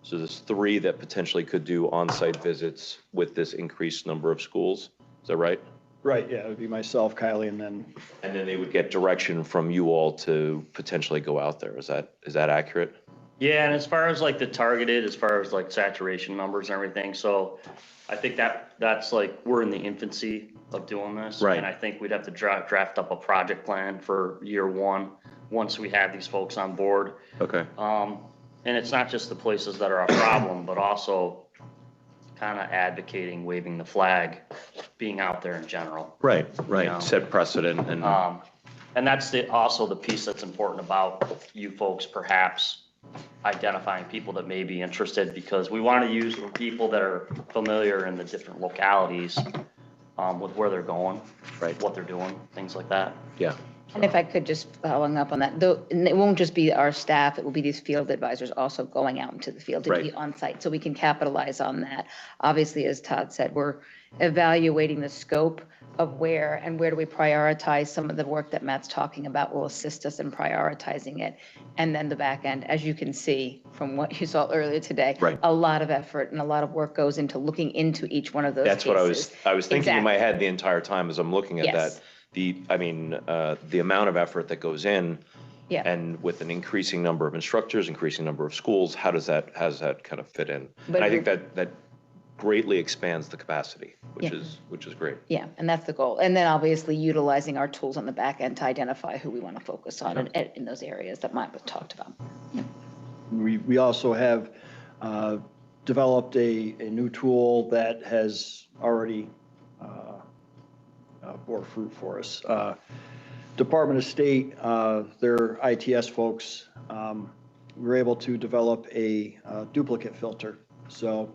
S13: So there's 3 that potentially could do on-site visits with this increased number of schools. Is that right?
S10: Right, yeah, it would be myself, Kylie, and then.
S13: And then they would get direction from you all to potentially go out there. Is that accurate?
S6: Yeah, and as far as like the targeted, as far as like saturation numbers and everything, so I think that's like, we're in the infancy of doing this.
S13: Right.
S6: And I think we'd have to draft up a project plan for year 1, once we have these folks on board.
S13: Okay.
S6: And it's not just the places that are a problem, but also kind of advocating, waving the flag, being out there in general.
S13: Right.
S6: You know.
S13: Set precedent
S6: And that's also the piece that's important about you folks perhaps identifying people that may be interested, because we want to use people that are familiar in the different localities with where they're going,
S13: right,
S6: what they're doing, things like that.
S13: Yeah.
S11: And if I could just following up on that, though, and it won't just be our staff, it will be these field advisors also going out into the field to be on site, so we can capitalize on that. Obviously, as Todd said, we're evaluating the scope of where do we prioritize. Some of the work that Matt's talking about will assist us in prioritizing it. And then the back end, as you can see from what you saw earlier today, a lot of effort and a lot of work goes into looking into each one of those
S13: That's
S11: cases.
S13: what I was thinking in my head the entire time as I'm looking at
S11: Yes.
S13: that. The amount of effort that goes in,
S11: Yeah.
S13: and with an increasing number of instructors, increasing number of schools, how does that kind of fit in?
S11: But
S13: And I
S11: if
S13: think that greatly expands the capacity, which
S11: Yeah.
S13: is great.
S11: Yeah, and that's the goal. And then obviously utilizing our tools on the back end to identify who we want to focus on in those areas that Mike talked about.
S10: We also have developed a new tool that has already bore fruit for us. Department of State, their ITS folks, we were able to develop a duplicate filter. So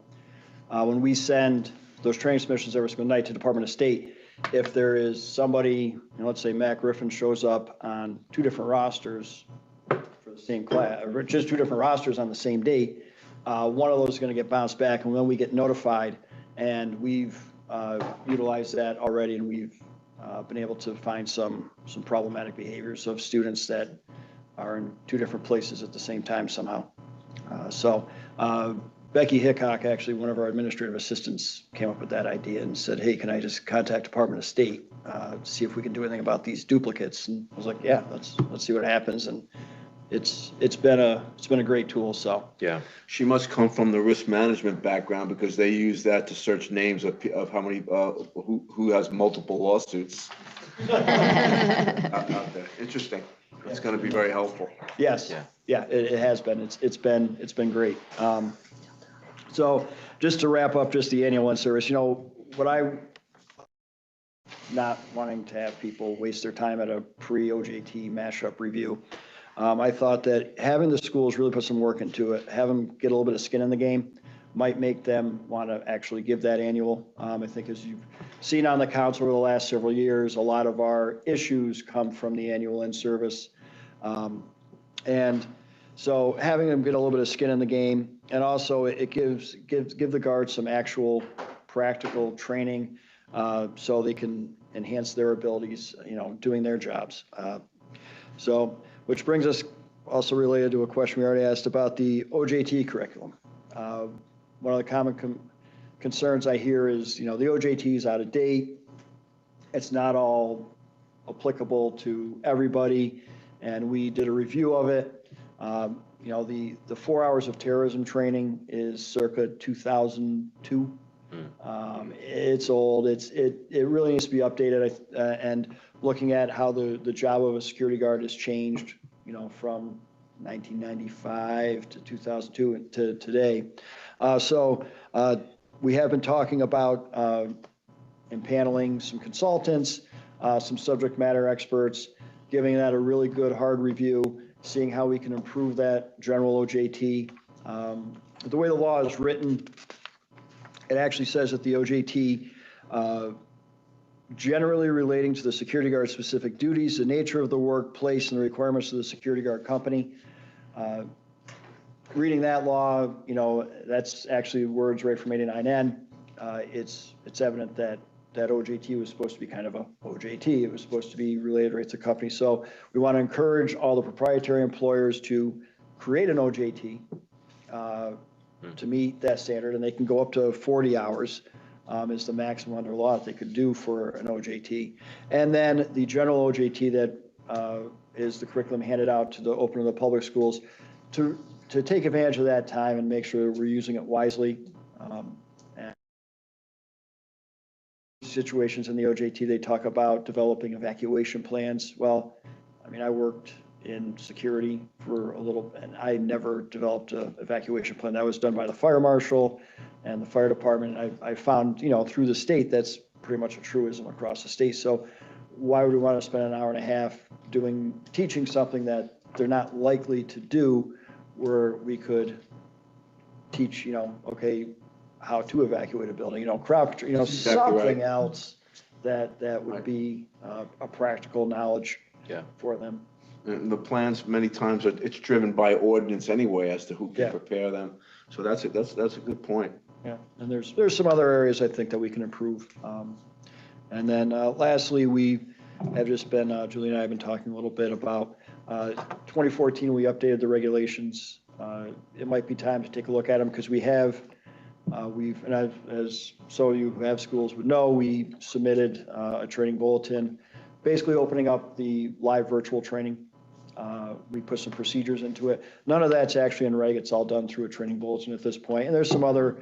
S10: when we send those training submissions every single night to Department of State, if there is somebody, let's say Matt Griffin shows up on 2 different rosters for the same class, or just 2 different rosters on the same date, one of those is going to get bounced back, and then we get notified, and we've utilized that already, and we've been able to find some problematic behaviors of students that are in 2 different places at the same time somehow. So Becky Hickok, actually one of our administrative assistants, came up with that idea and said, hey, can I just contact Department of State, see if we can do anything about these duplicates? And I was like, yeah, let's see what happens. And it's been a great tool. So
S13: yeah,
S2: she must come from the risk management background, because they use that to search names of how many who has multiple lawsuits out there. Interesting. It's going to be very helpful.
S10: Yes. Yeah, it has been. It's been great. So just to wrap up, just the annual one service, what not wanting to have people waste their time at a pre-OJT mashup review. I thought that having the schools really put some work into it, have them get a little bit of skin in the game, might make them want to actually give that annual. I think as you've seen on the council over the last several years, a lot of our issues come from the annual in-service. And so having them get a little bit of skin in the game, and also it gives the guards some actual practical training so they can enhance their abilities, doing their jobs. So, which brings us also related to a question we already asked about the OJT curriculum. One of the common concerns I hear is, the OJT is out of date. It's not all applicable to everybody, and we did a review of it. The 4 hours of terrorism training is circa 2002. It's old. It really needs to be updated. And looking at how the job of a security guard has changed, from 1995 to 2002 to today. So we have been talking about impaneling some consultants, some subject matter experts, giving that a really good hard review, seeing how we can improve that general OJT. The way the law is written, it actually says that the OJT generally relating to the security guard specific duties, the nature of the workplace, and the requirements of the security guard company. Reading that law, that's actually words right from 89N. It's evident that OJT was supposed to be kind of a OJT. It was supposed to be related right to the company. So we want to encourage all the proprietary employers to create an OJT to meet that standard, and they can go up to 40 hours is the maximum under law that they could do for an OJT. And then the general OJT that is the curriculum handed out to the open to the public schools to take advantage of that time and make sure we're using it wisely. And situations in the OJT, they talk about developing evacuation plans. Well, I worked in security for a little, and I never developed an evacuation plan. That was done by the fire marshal and the fire department. I found, through the state, that's pretty much a truism across the state. So why would we want to spend an hour and a half teaching something that they're not likely to do, where we could teach, how to evacuate a building, something else that would be a practical knowledge for them.
S2: And the plans, many times, it's driven by ordinance anyway as to who can prepare them. So that's a good point.
S10: Yeah, and there's some other areas I think that we can improve. And then lastly, we have just been, Julie and I have been talking a little bit about 2014, we updated the regulations. It might be time to take a look at them because as so you who have schools would know, we submitted a training bulletin, basically opening up the live virtual training. We put some procedures into it. None of that's actually in reg. It's all done through a training bulletin at this point. And there's some other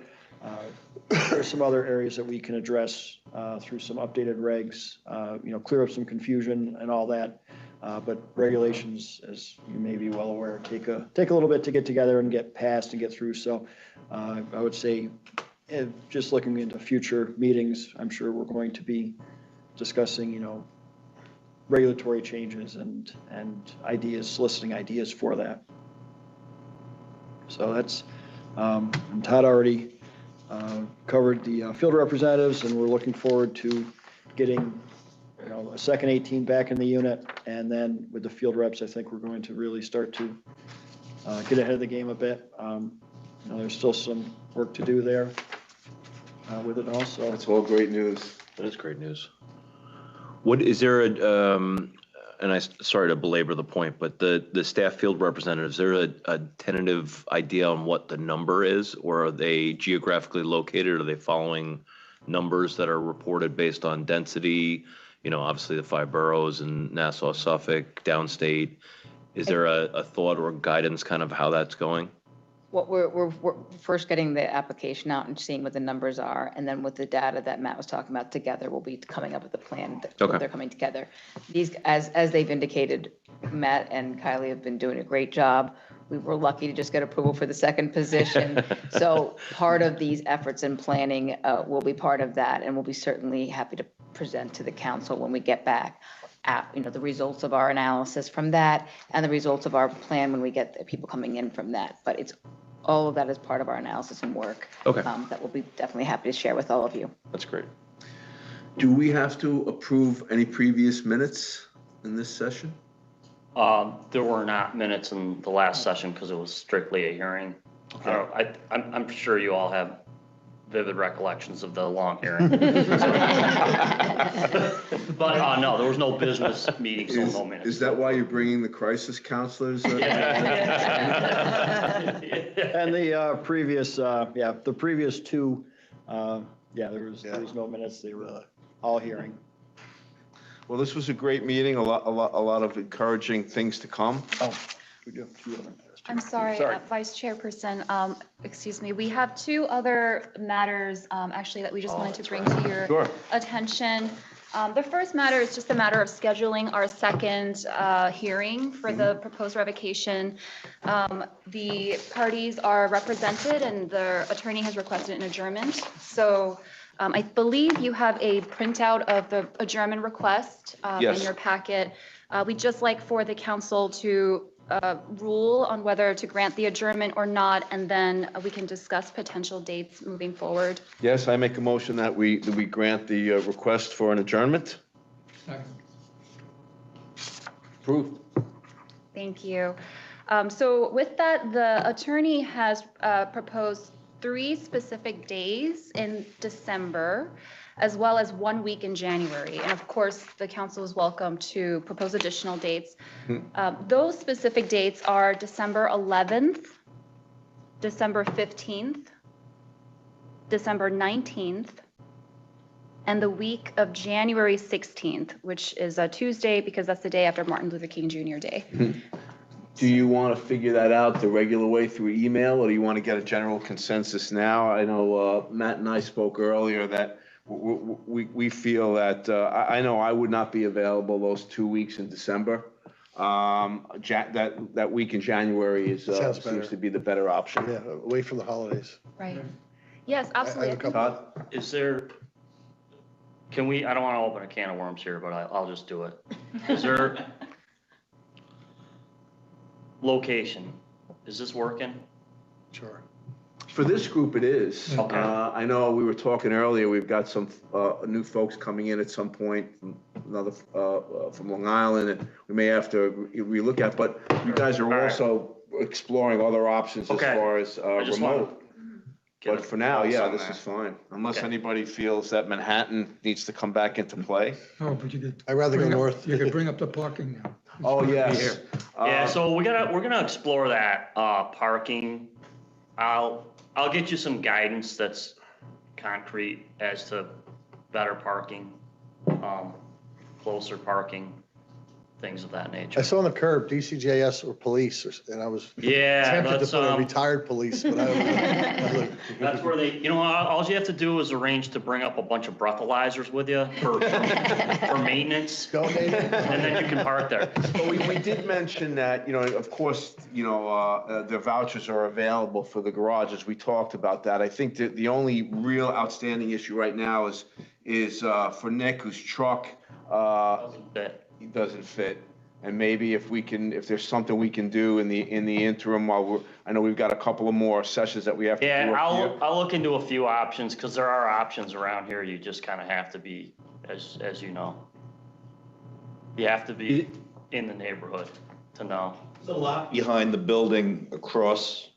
S10: areas that we can address through some updated regs, clear up some confusion and all that. But regulations, as you may be well aware, take a little bit to get together and get passed and get through. So I would say, just looking into future meetings, I'm sure we're going to be discussing, regulatory changes and ideas, soliciting ideas for that. So that's, and Todd already covered the field representatives, and we're looking forward to getting a second 18 back in the unit. And then with the field reps, I think we're going to really start to get ahead of the game a bit. There's still some work to do there with it also.
S2: That's all great news.
S13: That is great news. What is there sorry to belabor the point, but the staff field representatives, is there a tentative idea on what the number is, or are they geographically located? Are they following numbers that are reported based on density? Obviously the 5 boroughs and Nassau, Suffolk, downstate. Is there a thought or guidance kind of how that's going?
S11: What we're first getting the application out and seeing what the numbers are, and then with the data that Matt was talking about together, we'll be coming up with a plan that they're coming together. These, as they've indicated, Matt and Kylie have been doing a great job. We were lucky to just get approval for the second position. So part of these efforts and planning will be part of that, and we'll be certainly happy to present to the council when we get back, the results of our analysis from that and the results of our plan when we get the people coming in from that. But it's, all of that is part of our analysis and work.
S13: Okay.
S11: That we'll be definitely happy to share with all of you.
S13: That's great.
S2: Do we have to approve any previous minutes in this session?
S6: There were not minutes in the last session because it was strictly a hearing. I'm sure you all have vivid recollections of the long hearing. But no, there was no business meeting, so no minutes.
S2: Is that why you're bringing the crisis counselors?
S11: And the previous, the previous two, there was no minutes. They were all hearing.
S2: Well, this was a great meeting, a lot of encouraging things to come.
S11: Oh, we do have two other matters.
S1: I'm sorry, Vice Chairperson, excuse me. We have two other matters, actually, that we just wanted to bring to your attention. The first matter is just a matter of scheduling our second hearing for the proposed revocation. The parties are represented and the attorney has requested an adjournment. So I believe you have a printout of the adjournment request in your packet. We'd just like for the council to rule on whether to grant the adjournment or not, and then we can discuss potential dates moving forward.
S2: Yes, I make a motion that we grant the request for an adjournment. Approved.
S1: Thank you. So with that, the attorney has proposed 3 specific days in December, as well as 1 week in January. And of course, the council is welcome to propose additional dates. Those specific dates are December 11th, December 15th, December 19th, and the week of January 16th, which is a Tuesday because that's the day after Martin Luther King Jr. Day.
S2: Do you want to figure that out the regular way through email, or do you want to get a general consensus now? I know Matt and I spoke earlier that we feel that, I know I would not be available those 2 weeks in December. That week in January seems to be the better option.
S4: Yeah, away from the holidays.
S1: Right. Yes, absolutely.
S6: Is there, I don't want to open a can of worms here, but I'll just do it. Is there, location, is this working?
S4: Sure.
S2: For this group, it is.
S6: Okay.
S2: I know we were talking earlier, we've got some new folks coming in at some point from from Long Island, and we may have to relook at, but you guys are also exploring other options as far as remote. But for now, this is fine, unless anybody feels that Manhattan needs to come back into play.
S3: Oh, but you could.
S4: I'd rather go north.
S3: You could bring up the parking now.
S2: Oh, yes.
S6: Yeah, so we're gonna explore that, parking. I'll get you some guidance that's concrete as to better parking, closer parking, things of that nature.
S4: I saw on the curb, DCJS or police, and I was
S6: Yeah,
S4: tempted to
S6: that's,
S4: put a retired police, but I was
S6: that's where they, all you have to do is arrange to bring up a bunch of breathalyzers with you for maintenance.
S4: Donate.
S6: And then you can park there.
S2: But we did mention that, of course, the vouchers are available for the garages. We talked about that. I think that the only real outstanding issue right now is for Nick, whose truck doesn't fit. And maybe if there's something we can do in the interim I know we've got a couple of more sessions that we have to do.
S6: Yeah, I'll look into a few options, because there are options around here. You just kind of have to be, as you know. You have to be in the neighborhood to know.
S8: There's a lot behind the building across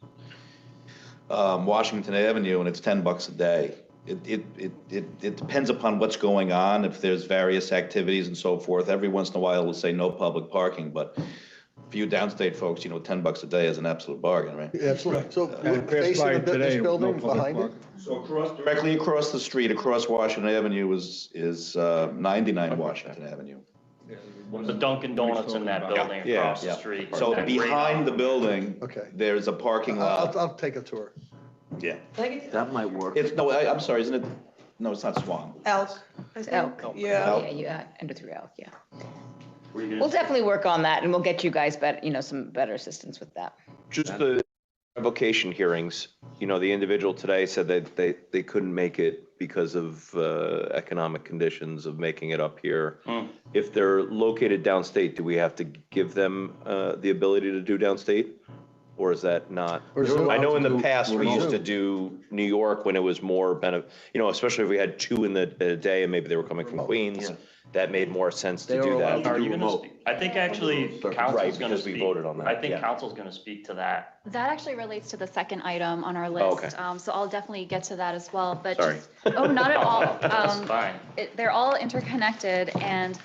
S8: Washington Avenue, and it's $10 a day. It depends upon what's going on, if there's various activities and so forth. Every once in a while, we'll say no public parking, but for you downstate folks, $10 a day is an absolute bargain, right?
S4: Yeah, absolutely. So facing this building behind it?
S8: So directly across the street, across Washington Avenue is 99 Washington Avenue.
S6: The Dunkin' Donuts in that building across the street.
S8: So behind the building, there's a parking lot.
S4: I'll take a tour.
S8: Yeah.
S2: That might work.
S8: I'm sorry, isn't it? No, it's not Swan.
S5: Elk.
S11: It's Elk.
S5: Yeah.
S11: Yeah, enter through Elk, yeah. We'll definitely work on that, and we'll get you guys some better assistance with that.
S13: Just the revocation hearings, the individual today said that they couldn't make it because of economic conditions of making it up here. If they're located downstate, do we have to give them the ability to do downstate? Or is that not?
S4: Or Zoom.
S13: I know in the past, we
S4: Zoom.
S13: used to do New York when it was more especially if we had two in the day and maybe they were coming from Queens, that made more sense to do that.
S6: Are you gonna speak? I think actually council's
S13: Right,
S6: gonna
S13: because we
S6: speak.
S13: voted on that,
S6: I think
S13: yeah.
S6: council's gonna speak to that.
S1: That actually relates to the second item on our
S13: okay.
S1: list. So I'll definitely get to that as well, but
S13: Sorry.
S1: oh, not at all.
S6: That's fine.
S1: They're all interconnected, and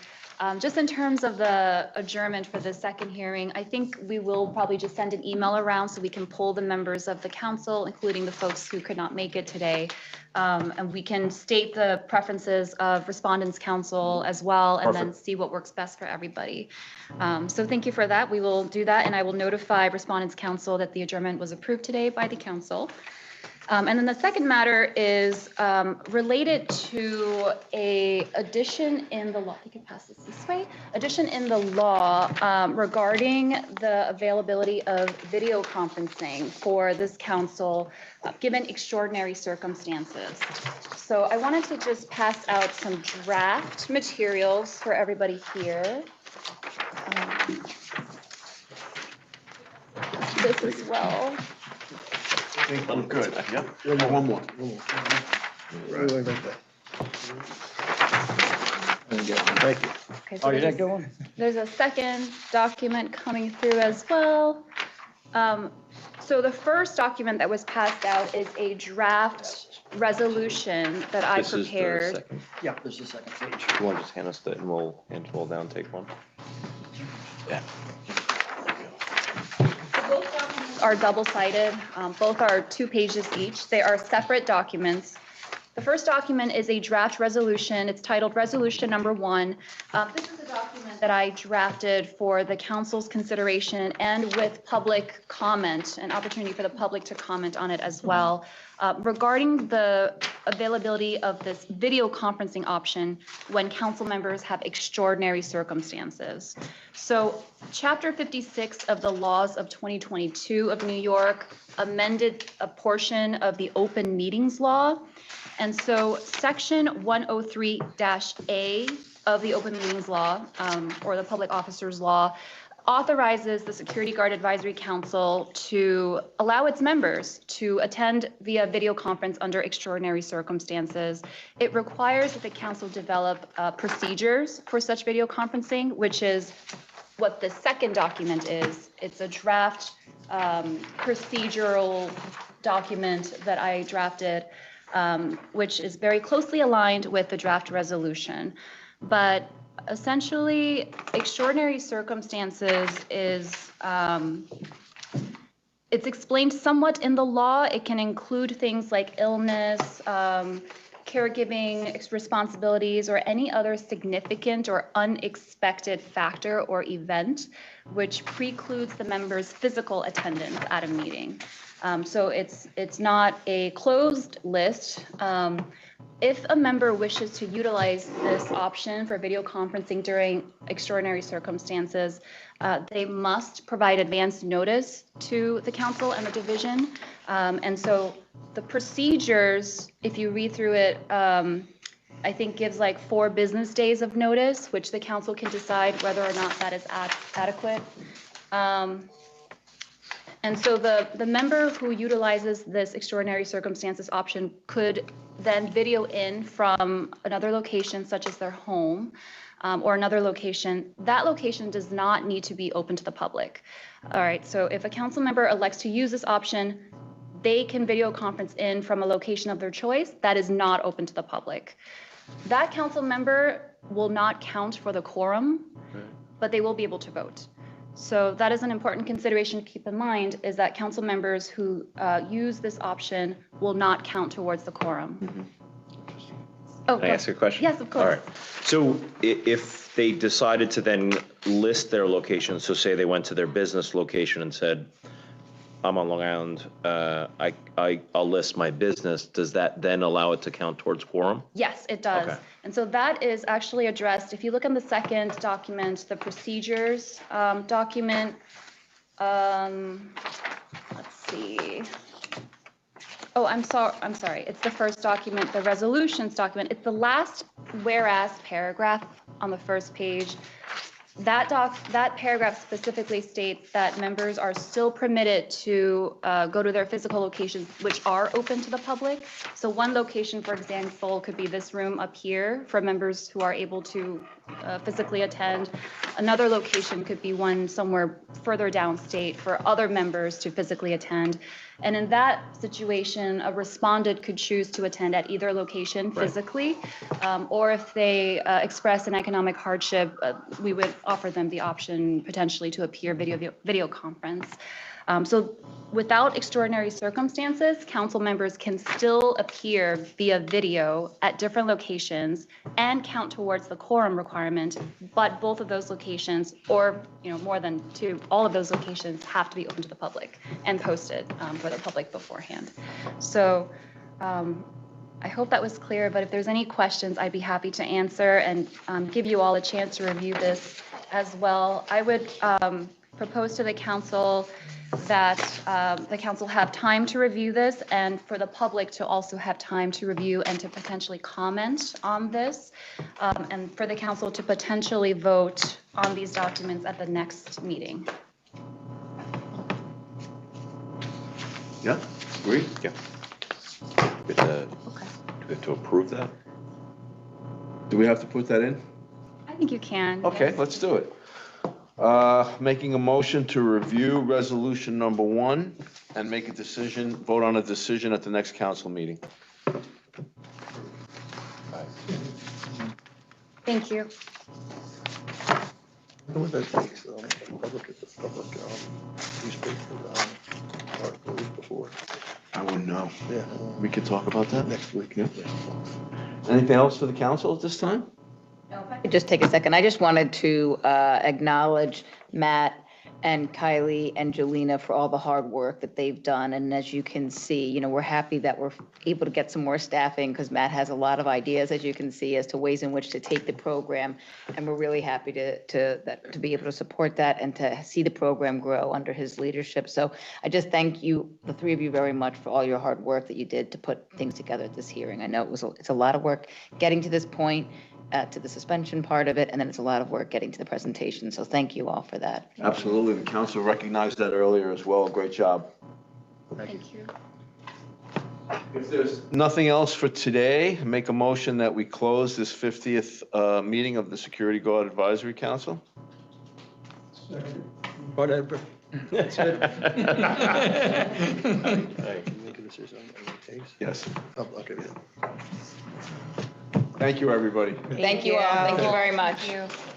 S1: just in terms of the adjournment for the second hearing, I think we will probably just send an email around so we can pull the members of the council, including the folks who could not make it today. And we can state the preferences of respondents' council as well, and then see what works best for everybody. So thank you for that. We will do that, and I will notify respondents' council that the adjournment was approved today by the council. And then the second matter is related to a addition in the law. I think I pass this way. Addition in the law regarding the availability of video conferencing for this council, given extraordinary circumstances. So I wanted to just pass out some draft materials for everybody here. This as well.
S2: I'm good. Yep. One more.
S4: Right there.
S10: Thank you.
S1: Okay, so
S10: Oh, you're
S1: there's
S10: not going?
S1: There's a second document coming through as well. So the first document that was passed out is a draft resolution that I
S13: This is the
S1: prepared.
S13: second.
S10: Yeah, there's a second page.
S13: You want to just hand us the, and we'll down, take one? Yeah.
S1: Both documents are double-sided. Both are 2 pages each. They are separate documents. The first document is a draft resolution. It's titled Resolution Number 1. This is a document that I drafted for the council's consideration and with public comment, an opportunity for the public to comment on it as well, regarding the availability of this video conferencing option when council members have extraordinary circumstances. So Chapter 56 of the laws of 2022 of New York amended a portion of the open meetings law. And so Section 103-A of the Open Meetings Law, or the Public Officers Law, authorizes the Security Guard Advisory Council to allow its members to attend via video conference under extraordinary circumstances. It requires that the council develop procedures for such video conferencing, which is what the second document is. It's a draft procedural document that I drafted, which is very closely aligned with the draft resolution. But essentially, extraordinary circumstances is, it's explained somewhat in the law. It can include things like illness, caregiving responsibilities, or any other significant or unexpected factor or event which precludes the member's physical attendance at a meeting. So it's not a closed list. If a member wishes to utilize this option for video conferencing during extraordinary circumstances, they must provide advance notice to the council and the division. And so the procedures, if you read through it, I think gives like 4 business days of notice, which the council can decide whether or not that is adequate. And so the member who utilizes this extraordinary circumstances option could then video in from another location, such as their home, or another location. That location does not need to be open to the public. All right, so if a council member elects to use this option, they can video conference in from a location of their choice that is not open to the public. That council member will not count for the quorum, but they will be able to vote. So that is an important consideration to keep in mind, is that council members who use this option will not count towards the quorum. Oh,
S13: Can I ask a question?
S1: Yes, of course.
S13: All right. So if they decided to then list their location, so say they went to their business location and said, I'm on Long Island, I'll list my business, does that then allow it to count towards quorum?
S1: Yes, it does.
S13: Okay.
S1: And so that is actually addressed. If you look in the second document, the procedures document, let's see. Oh, I'm sorry. It's the first document, the resolutions document. It's the last whereas paragraph on the first page. That paragraph specifically states that members are still permitted to go to their physical locations, which are open to the public. So one location, for example, could be this room up here for members who are able to physically attend. Another location could be one somewhere further downstate for other members to physically attend. And in that situation, a respondent could choose to attend at either location physically, or if they express an economic hardship, we would offer them the option potentially to appear video conference. So without extraordinary circumstances, council members can still appear via video at different locations and count towards the quorum requirement, but both of those locations, or more than two, all of those locations have to be open to the public and posted for the public beforehand. So I hope that was clear, but if there's any questions, I'd be happy to answer and give you all a chance to review this as well. I would propose to the council that the council have time to review this and for the public to also have time to review and to potentially comment on this, and for the council to potentially vote on these documents at the next meeting.
S2: Yeah, agree?
S13: Yeah. Do we have to approve that?
S2: Do we have to put that in?
S1: I think you can.
S2: Okay,
S1: yes.
S2: let's do it. Making a motion to review resolution number 1 and make a decision, vote on a decision at the next council meeting.
S1: Thank you.
S4: I wonder what that takes, public newspaper, article before,
S2: I wouldn't know.
S4: yeah,
S2: We could talk about that.
S4: next week.
S2: Yeah. Anything else for the council at this time?
S11: Just take a second. I just wanted to acknowledge Matt and Kylie and Jolena for all the hard work that they've done. And as you can see, we're happy that we're able to get some more staffing because Matt has a lot of ideas, as you can see, as to ways in which to take the program. And we're really happy to be able to support that and to see the program grow under his leadership. So I just thank you, the three of you, very much for all your hard work that you did to put things together at this hearing. I know it's a lot of work getting to this point, to the suspension part of it, and then it's a lot of work getting to the presentation. So thank you all for that.
S2: Absolutely. The council recognized that earlier as well. Great job.
S1: Thank you.
S2: If there's nothing else for today, make a motion that we close this 50th meeting of the Security Guard Advisory Council.
S4: Whatever.
S2: That's
S4: it. Make a decision on the case?
S2: Yes.
S4: Oh, okay, yeah.
S2: Thank you, everybody.
S11: Thank you all. Thank you very much.
S1: Thank you.